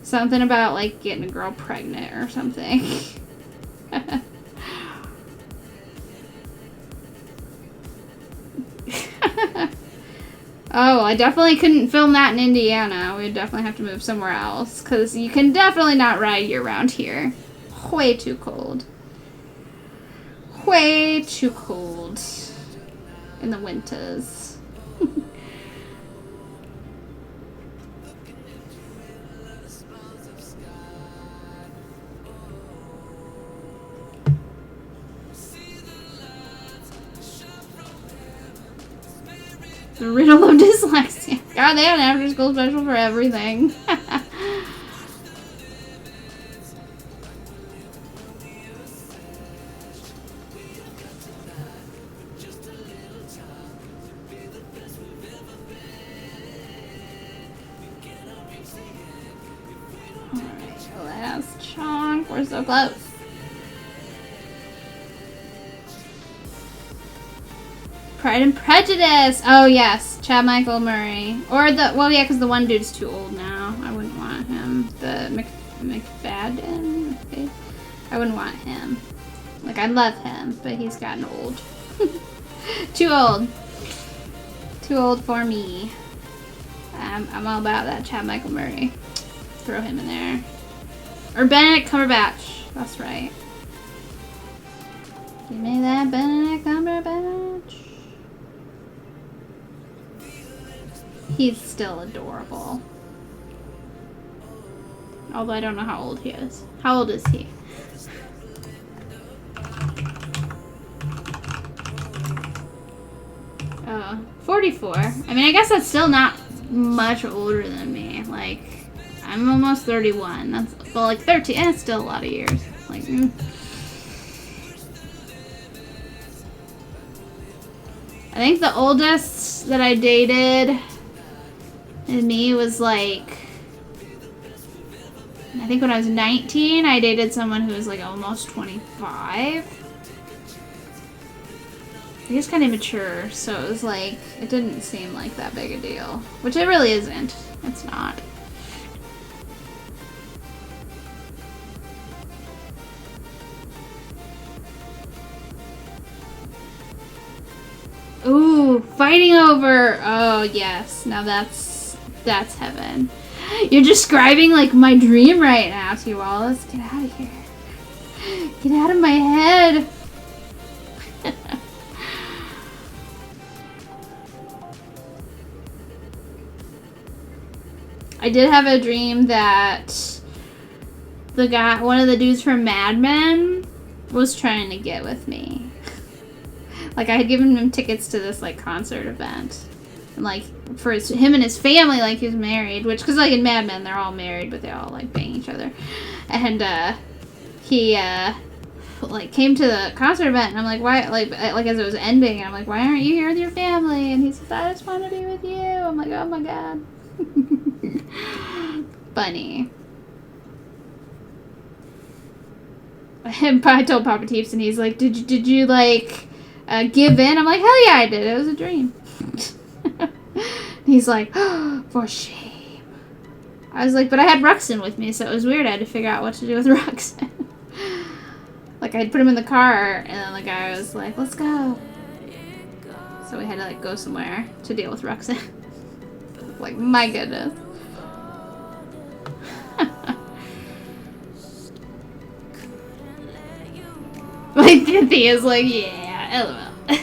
Speaker 1: something about like getting a girl pregnant or something. Oh, I definitely couldn't film that in Indiana. We'd definitely have to move somewhere else, because you can definitely not ride year-round here. Way too cold. Way too cold. In the winters. The riddle of dyslexia. God, they have an after-school special for everything. We're so close. Pride and Prejudice. Oh yes, Chad Michael Murray. Or well yeah, because the one dude's too old now. I wouldn't want him. The McFadden. I wouldn't want him. Like, I love him, but he's gotten old. Too old. Too old for me. I'm all about that Chad Michael Murray. Throw him in there. Or Benedict Cumberbatch. That's right. Give me that Benedict Cumberbatch. He's still adorable. Although I don't know how old he is. How old is he? Oh, 44. I mean, I guess that's still not much older than me. Like, I'm almost 31. That's, well, like 13. And it's still a lot of years. Like, I think the oldest that I dated And me was like, I think when I was 19, I dated someone who was like almost 25. He was kind of mature, so it was like, it didn't seem like that big a deal. Which it really isn't. It's not. Ooh, fighting over. Oh, yes. Now that's heaven. You're describing like my dream right now, T. Wallace. Get out of here. Get out of my head. I did have a dream that the guy, one of the dudes from Mad Men, was trying to get with me. Like, I had given him tickets to this, like, concert event. And, like, for him and his family, like, he was married. Which, because, like, in Mad Men, they're all married, but they all, like, bang each other. And, he, like, came to the concert event, and I'm like, why, like, as it was ending, and I'm like, why aren't you here with your family? And he says, I just want to be with you. I'm like, oh, my God. Funny. I told Papa Teeps, and he's like, did you, like... give in? I'm like, hell yeah, I did. It was a dream. He's like, oh, for shame. I was like, but I had Ruxin with me, so it was weird. I had to figure out what to do with Ruxin. Like, I'd put him in the car, and then the guy was like, let's go. So we had to, like, go somewhere to deal with Ruxin. Like, my goodness. Like, Thea's like, yeah, LOL.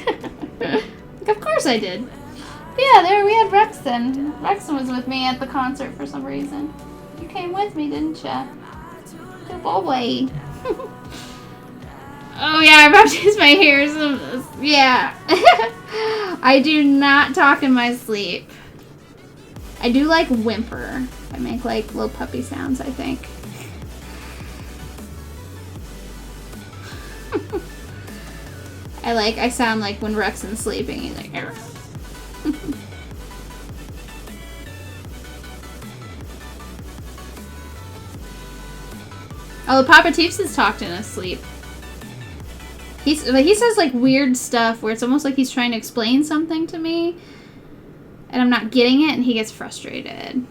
Speaker 1: Like, of course I did. But yeah, there we had Rexon. Rexon was with me at the concert for some reason. You came with me, didn't ya? Good boy. Oh yeah, I baptized my hair. Yeah. I do not talk in my sleep. I do like whimper. I make like little puppy sounds, I think. I sound like when Rexon's sleeping, he's like, arr. Oh, Papa Teeps talked in his sleep. He says like weird stuff where it's almost like he's trying to explain something to me, and I'm not getting it, and he gets frustrated.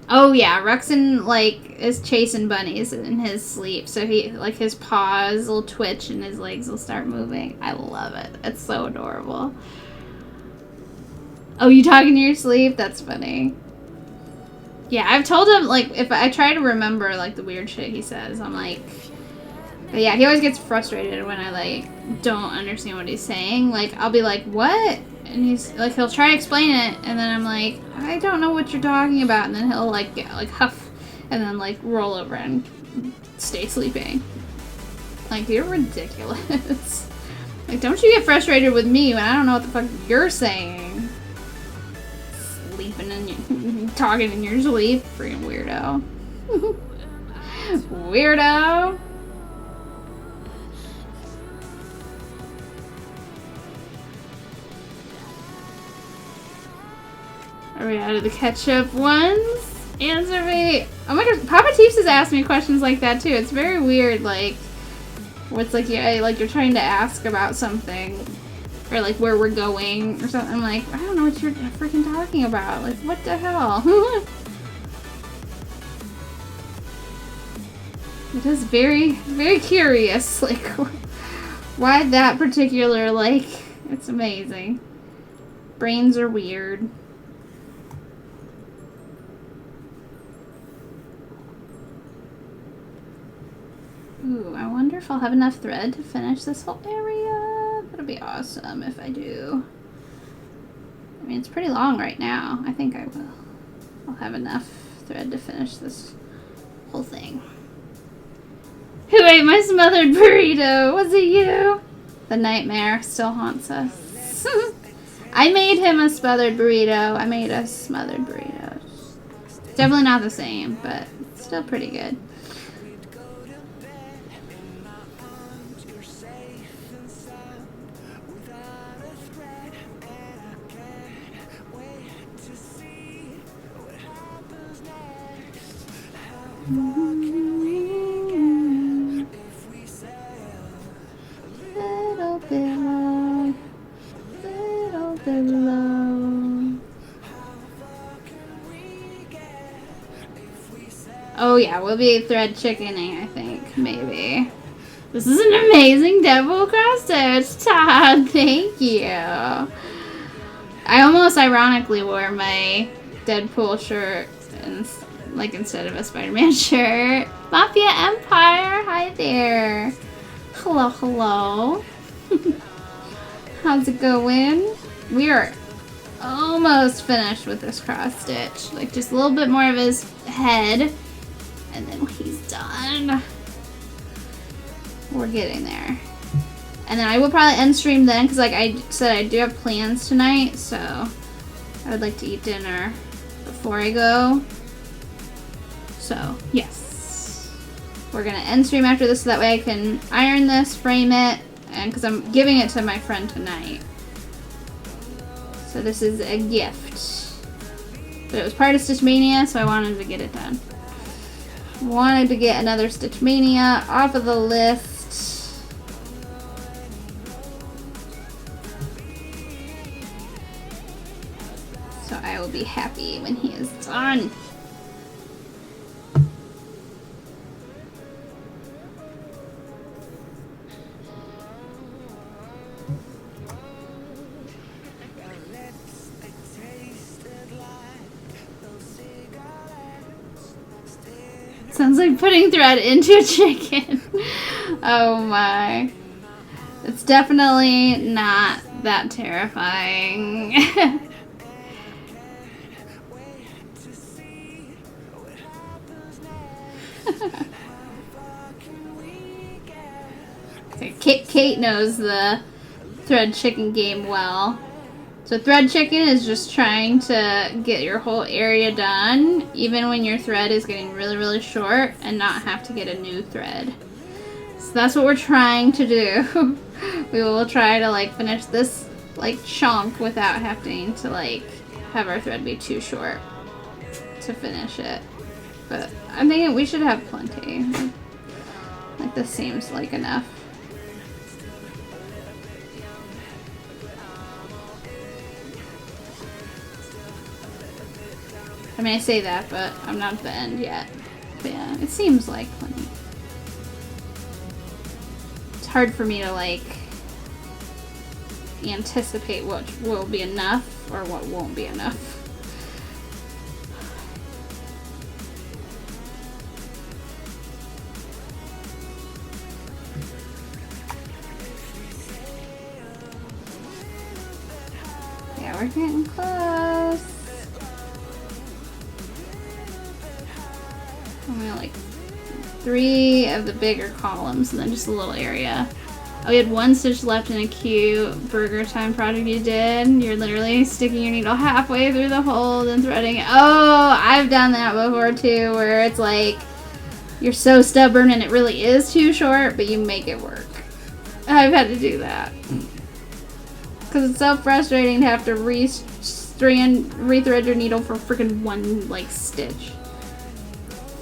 Speaker 1: Oh yeah, Ruxin like is chasing bunnies in his sleep, so he like his paws will twitch and his legs will start moving. I love it. It's so adorable. Oh, you talk in your sleep? That's funny. Yeah, I've told him like if I try to remember like the weird shit he says, I'm like, but yeah, he always gets frustrated when I like don't understand what he's saying. Like I'll be like, what? And he's like, he'll try to explain it, and then I'm like, I don't know what you're talking about, and then he'll like get like huff, and then like roll over and stay sleeping. Like, you're ridiculous. Like, don't you get frustrated with me when I don't know what the fuck you're saying? Sleeping and talking in your sleep, freaking weirdo. Weirdo. Are we out of the ketchup ones? Answer me. Oh my gosh, Papa Teeps has asked me questions like that too. It's very weird, like, what's like, yeah, like you're trying to ask about something, or like where we're going or something. I'm like, I don't know what you're freaking talking about. Like, what the hell? It is very, very curious. Like, why that particular, like, it's amazing. Brains are weird. Ooh, I wonder if I'll have enough thread to finish this whole area. That'll be awesome if I do. I mean, it's pretty long right now. I think I will. I'll have enough thread to finish this whole thing. Who ate my smothered burrito? Was it you? The nightmare still haunts us. I made him a smothered burrito. I made us smothered burritos. Definitely not the same, but still pretty good. Little bit low, little bit low. Oh yeah, we'll be thread chickening, I think, maybe. This is an amazing double cross stitch, Todd. Thank you. I almost ironically wore my Deadpool shirt and, like, instead of a Spider-Man shirt. Mafia Empire, hi there. Hello, hello. How's it going? We are almost finished with this cross stitch. Like, just a little bit more of his head, and then he's done. We're getting there. And then I will probably end stream then, because like I said, I do have plans tonight, so I would like to eat dinner before I go. So, yes. We're going to end stream after this so that way I can iron this, frame it, and because I'm giving it to my friend tonight. So this is a gift. But it was part of Stitch Mania, so I wanted to get it done. Wanted to get another Stitch Mania off of the list. So I will be happy when he is done. Sounds like putting thread into a chicken. Oh my. It's definitely not that terrifying. Kate knows the thread chicken game well. So thread chicken is just trying to get your whole area done, even when your thread is getting really, really short, and not have to get a new thread. So that's what we're trying to do. We will try to like finish this like chunk without having to like have our thread be too short to finish it. But I'm thinking we should have plenty. Like this seems like enough. I mean, I say that, but I'm not at the end yet. But yeah, it seems like plenty. It's hard for me to, like, anticipate what will be enough or what won't be enough. Yeah, we're getting close. Only like 3 of the bigger columns and then just a little area. Oh, we had 1 stitch left in a cute burger time project you did. You're literally sticking your needle halfway through the hole and threading it. Oh, I've done that before too, where it's like you're so stubborn and it really is too short, but you make it work. I've had to do that. Because it's so frustrating to have to rethread your needle for freaking 1 like stitch.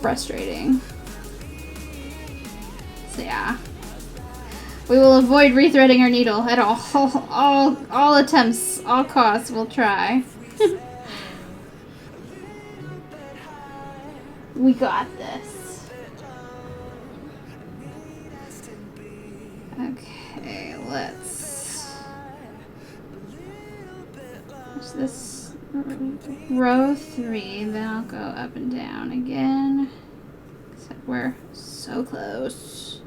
Speaker 1: Frustrating. So yeah, we will avoid rethreading our needle at all attempts, all costs. We'll try. We got this. Okay, let's this. Row 3, then I'll go up and down again. Except we're so close.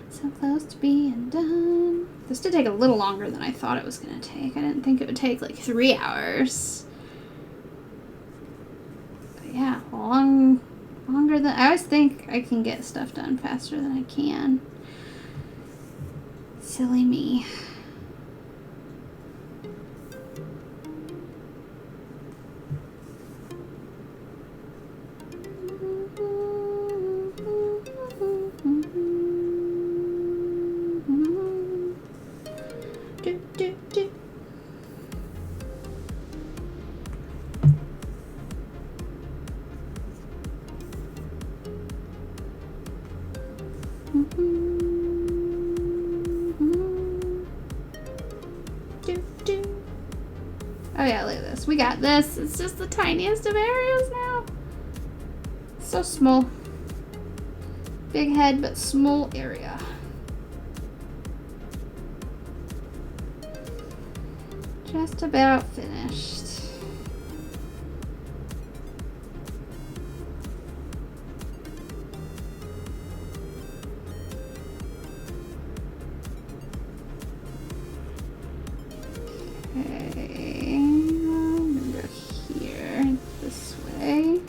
Speaker 1: So close to being done. This did take a little longer than I thought it was going to take. I didn't think it would take like 3 hours. But yeah, longer than... I always think I can get stuff done faster than I can. Silly me. Oh yeah, look at this. We got this. It's just the tiniest of areas now. So small. Big head, but small area. Just about finished. Okay, I'm gonna go here, this way.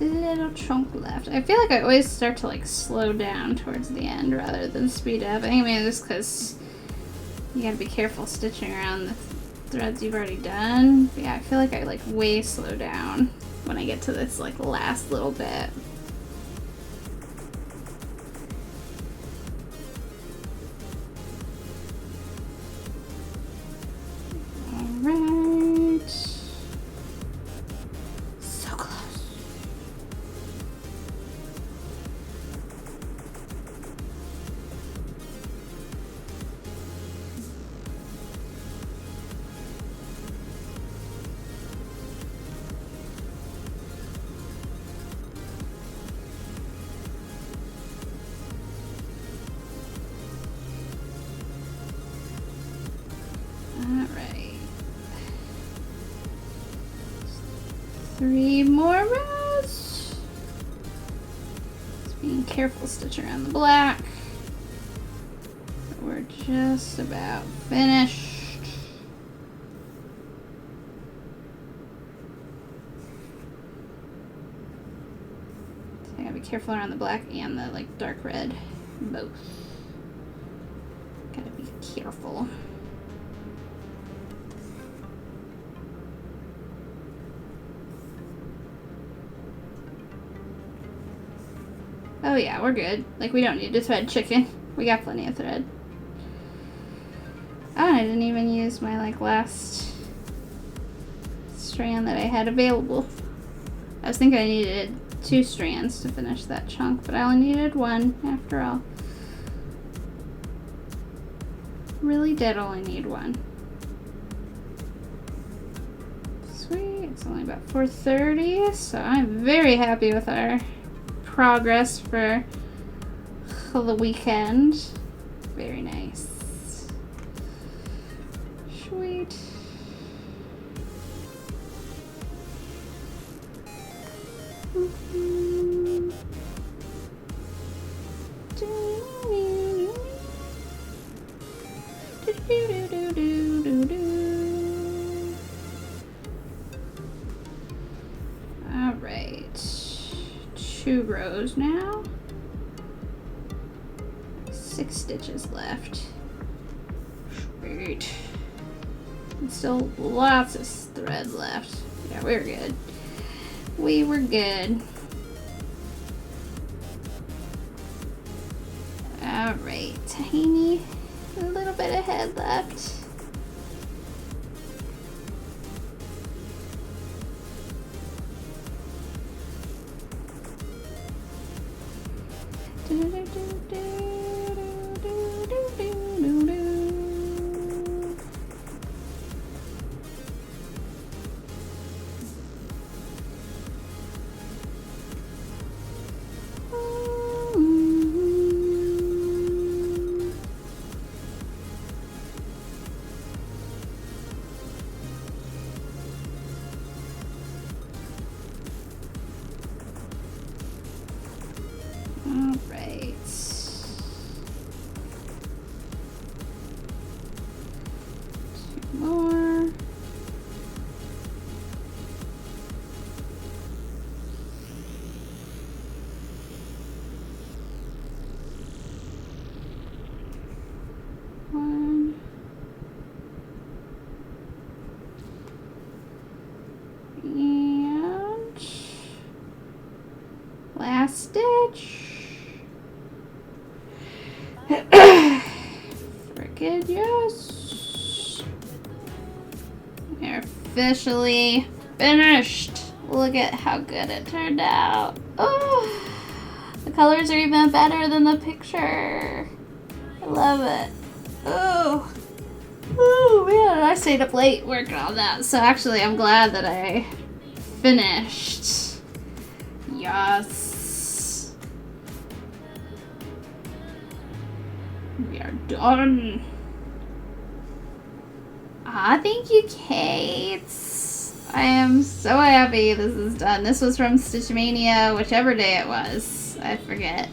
Speaker 1: Little chunk left. I feel like I always start to like slow down towards the end rather than speed up. I think maybe just because you gotta be careful stitching around the threads you've already done. But yeah, I feel like I like way slow down when I get to this like last little bit. Three more rows. Just being careful stitching around the black. We're just about finished. So I gotta be careful around the black and the like dark red, both. Gotta be careful. Oh yeah, we're good. Like, we don't need to thread chicken. We got plenty of thread. Oh, and I didn't even use my, like, last strand that I had available. I was thinking I needed 2 strands to finish that chunk, but I only needed 1 after all. Really did only need 1. Sweet, it's only about 4:30, so I'm very happy with our progress for the weekend. Very nice. Sweet. All right. 2 rows now. 6 stitches left. Sweet. And still lots of thread left. Yeah, we were good. We were good. Alright, tiny little bit of head left. Last stitch. package. Yes. We're officially finished. Look at how good it turned out. Oh, the colors are even better than the picture. I love it. Oh. Oh man, I stayed up late working on that. So actually, I'm glad that I finished. Yes. We are done. Ah, thank you, Kate. I am so happy this is done. This was from Stitchmania, whichever day it was. I forget.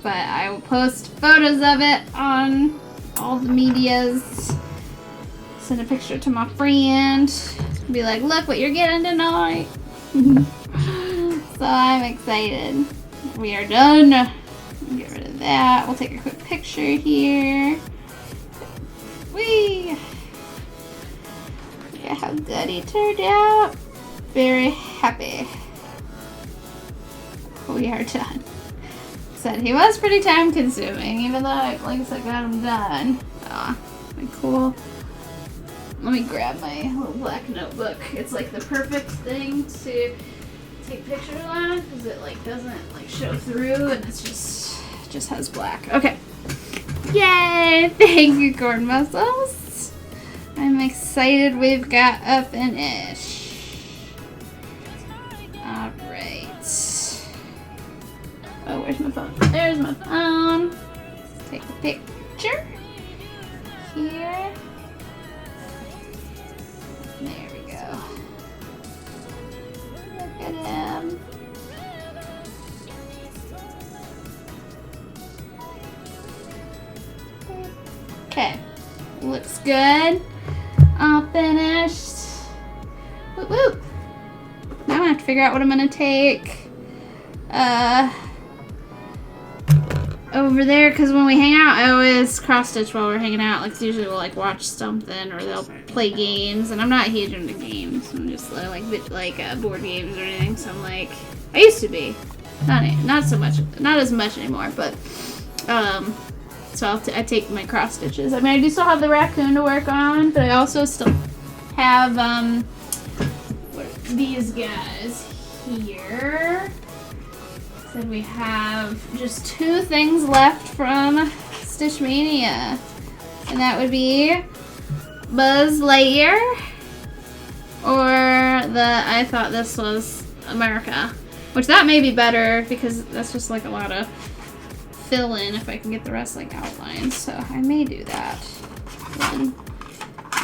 Speaker 1: But I will post photos of it on all the medias. Send a picture to my friend. Be like, look what you're getting tonight. So I'm excited. We are done. Get rid of that. We'll take a quick picture here. Whee! Look at how good he turned out. Very happy. We are done. Said he was pretty time consuming, even though like I said, got him done. Aw, cool. Let me grab my little black notebook. It's like the perfect thing to take pictures on because it like doesn't like show through and it's just has black. Okay. Yay! Thank you, corn mussels. I'm excited we've got a finish. Alright. Oh, where's my phone? There's my phone. Let's take a picture. Here. There we go. Look at him. Okay. Looks good. All finished. Whoop whoop. Now I have to figure out what I'm gonna take over there, because when we hang out, I always cross stitch while we're hanging out. Like, 'cause usually we'll like watch something or they'll play games, and I'm not huge into games. I'm just like board games or anything. So I'm like, I used to be, not so much, not as much anymore. But so I take my cross stitches. I mean, I do still have the raccoon to work on, but I also still have these guys here. Then we have just 2 things left from Stitchmania, and that would be Buzz Lightyear or I thought this was America, which that may be better because that's just like a lot of fill in if I can get the rest like outlined. So I may do that then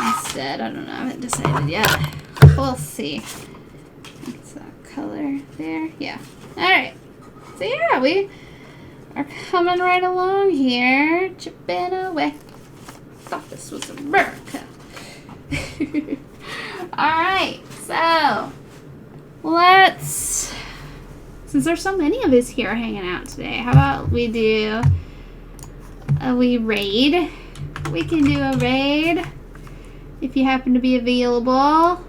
Speaker 1: instead. I don't know. I haven't decided yet. We'll see. What's that color there? Yeah. All right. So yeah, we are coming right along here, chipping away. Thought this was America. Alright, so let's, since there's so many of us here hanging out today, how about we do a wee raid? We can do a raid. If you happen to be available,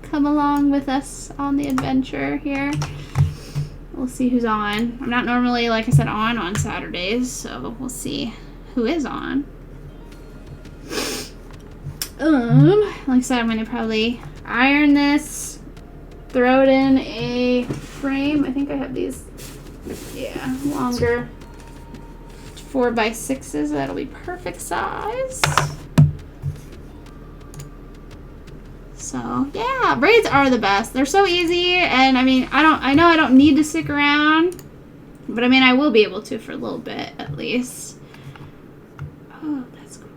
Speaker 1: come along with us on the adventure here. We'll see who's on. I'm not normally, like I said, on Saturdays, so we'll see who is on. Like I said, I'm gonna probably iron this, throw it in a frame. I think I have these, yeah, longer 4x6s. That'll be perfect size. So yeah, braids are the best. They're so easy, and I mean, I know I don't need to stick around, but I mean, I will be able to for a little bit at least. Oh, that's cool.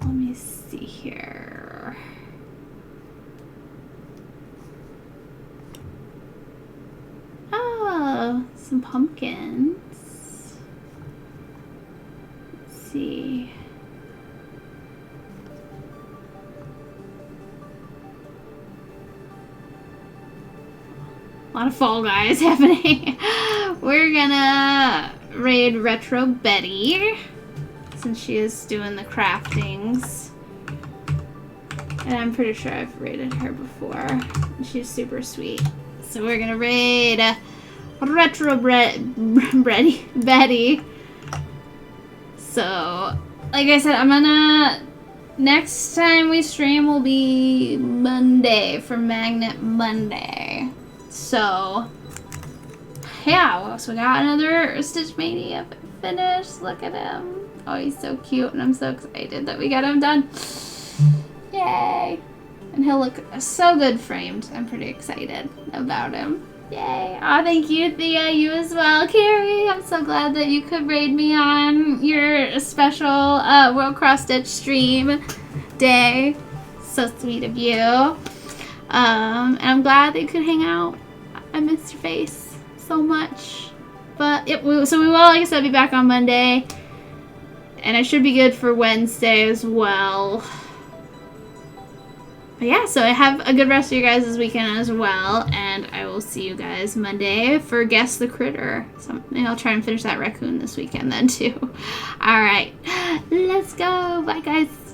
Speaker 1: Let me see here. Oh, some pumpkins. Let's see. A lot of Fall Guys happening. We're gonna raid Retro Betty, since she is doing the craftings. And I'm pretty sure I've raided her before. She's super sweet. So we're gonna raid Retro Betty. So, like I said, next time we stream will be Monday for Magnet Monday. So, yeah, so we got another Stitch Mania finished. Look at him. Oh, he's so cute, and I'm so excited that we got him done. Yay. And he'll look so good framed. I'm pretty excited about him. Yay. Aw, thank you, Thea. You as well. Carrie, I'm so glad that you could raid me on your special World Cross Stitch stream day. So sweet of you. And I'm glad that you could hang out. I missed your face so much. But, yep, so we will, like I said, be back on Monday. And I should be good for Wednesday as well. But yeah, so I have a good rest of your guys this weekend as well, and I will see you guys Monday for Guess the Critter. So maybe I'll try and finish that raccoon this weekend then too. Alright, let's go. Bye guys.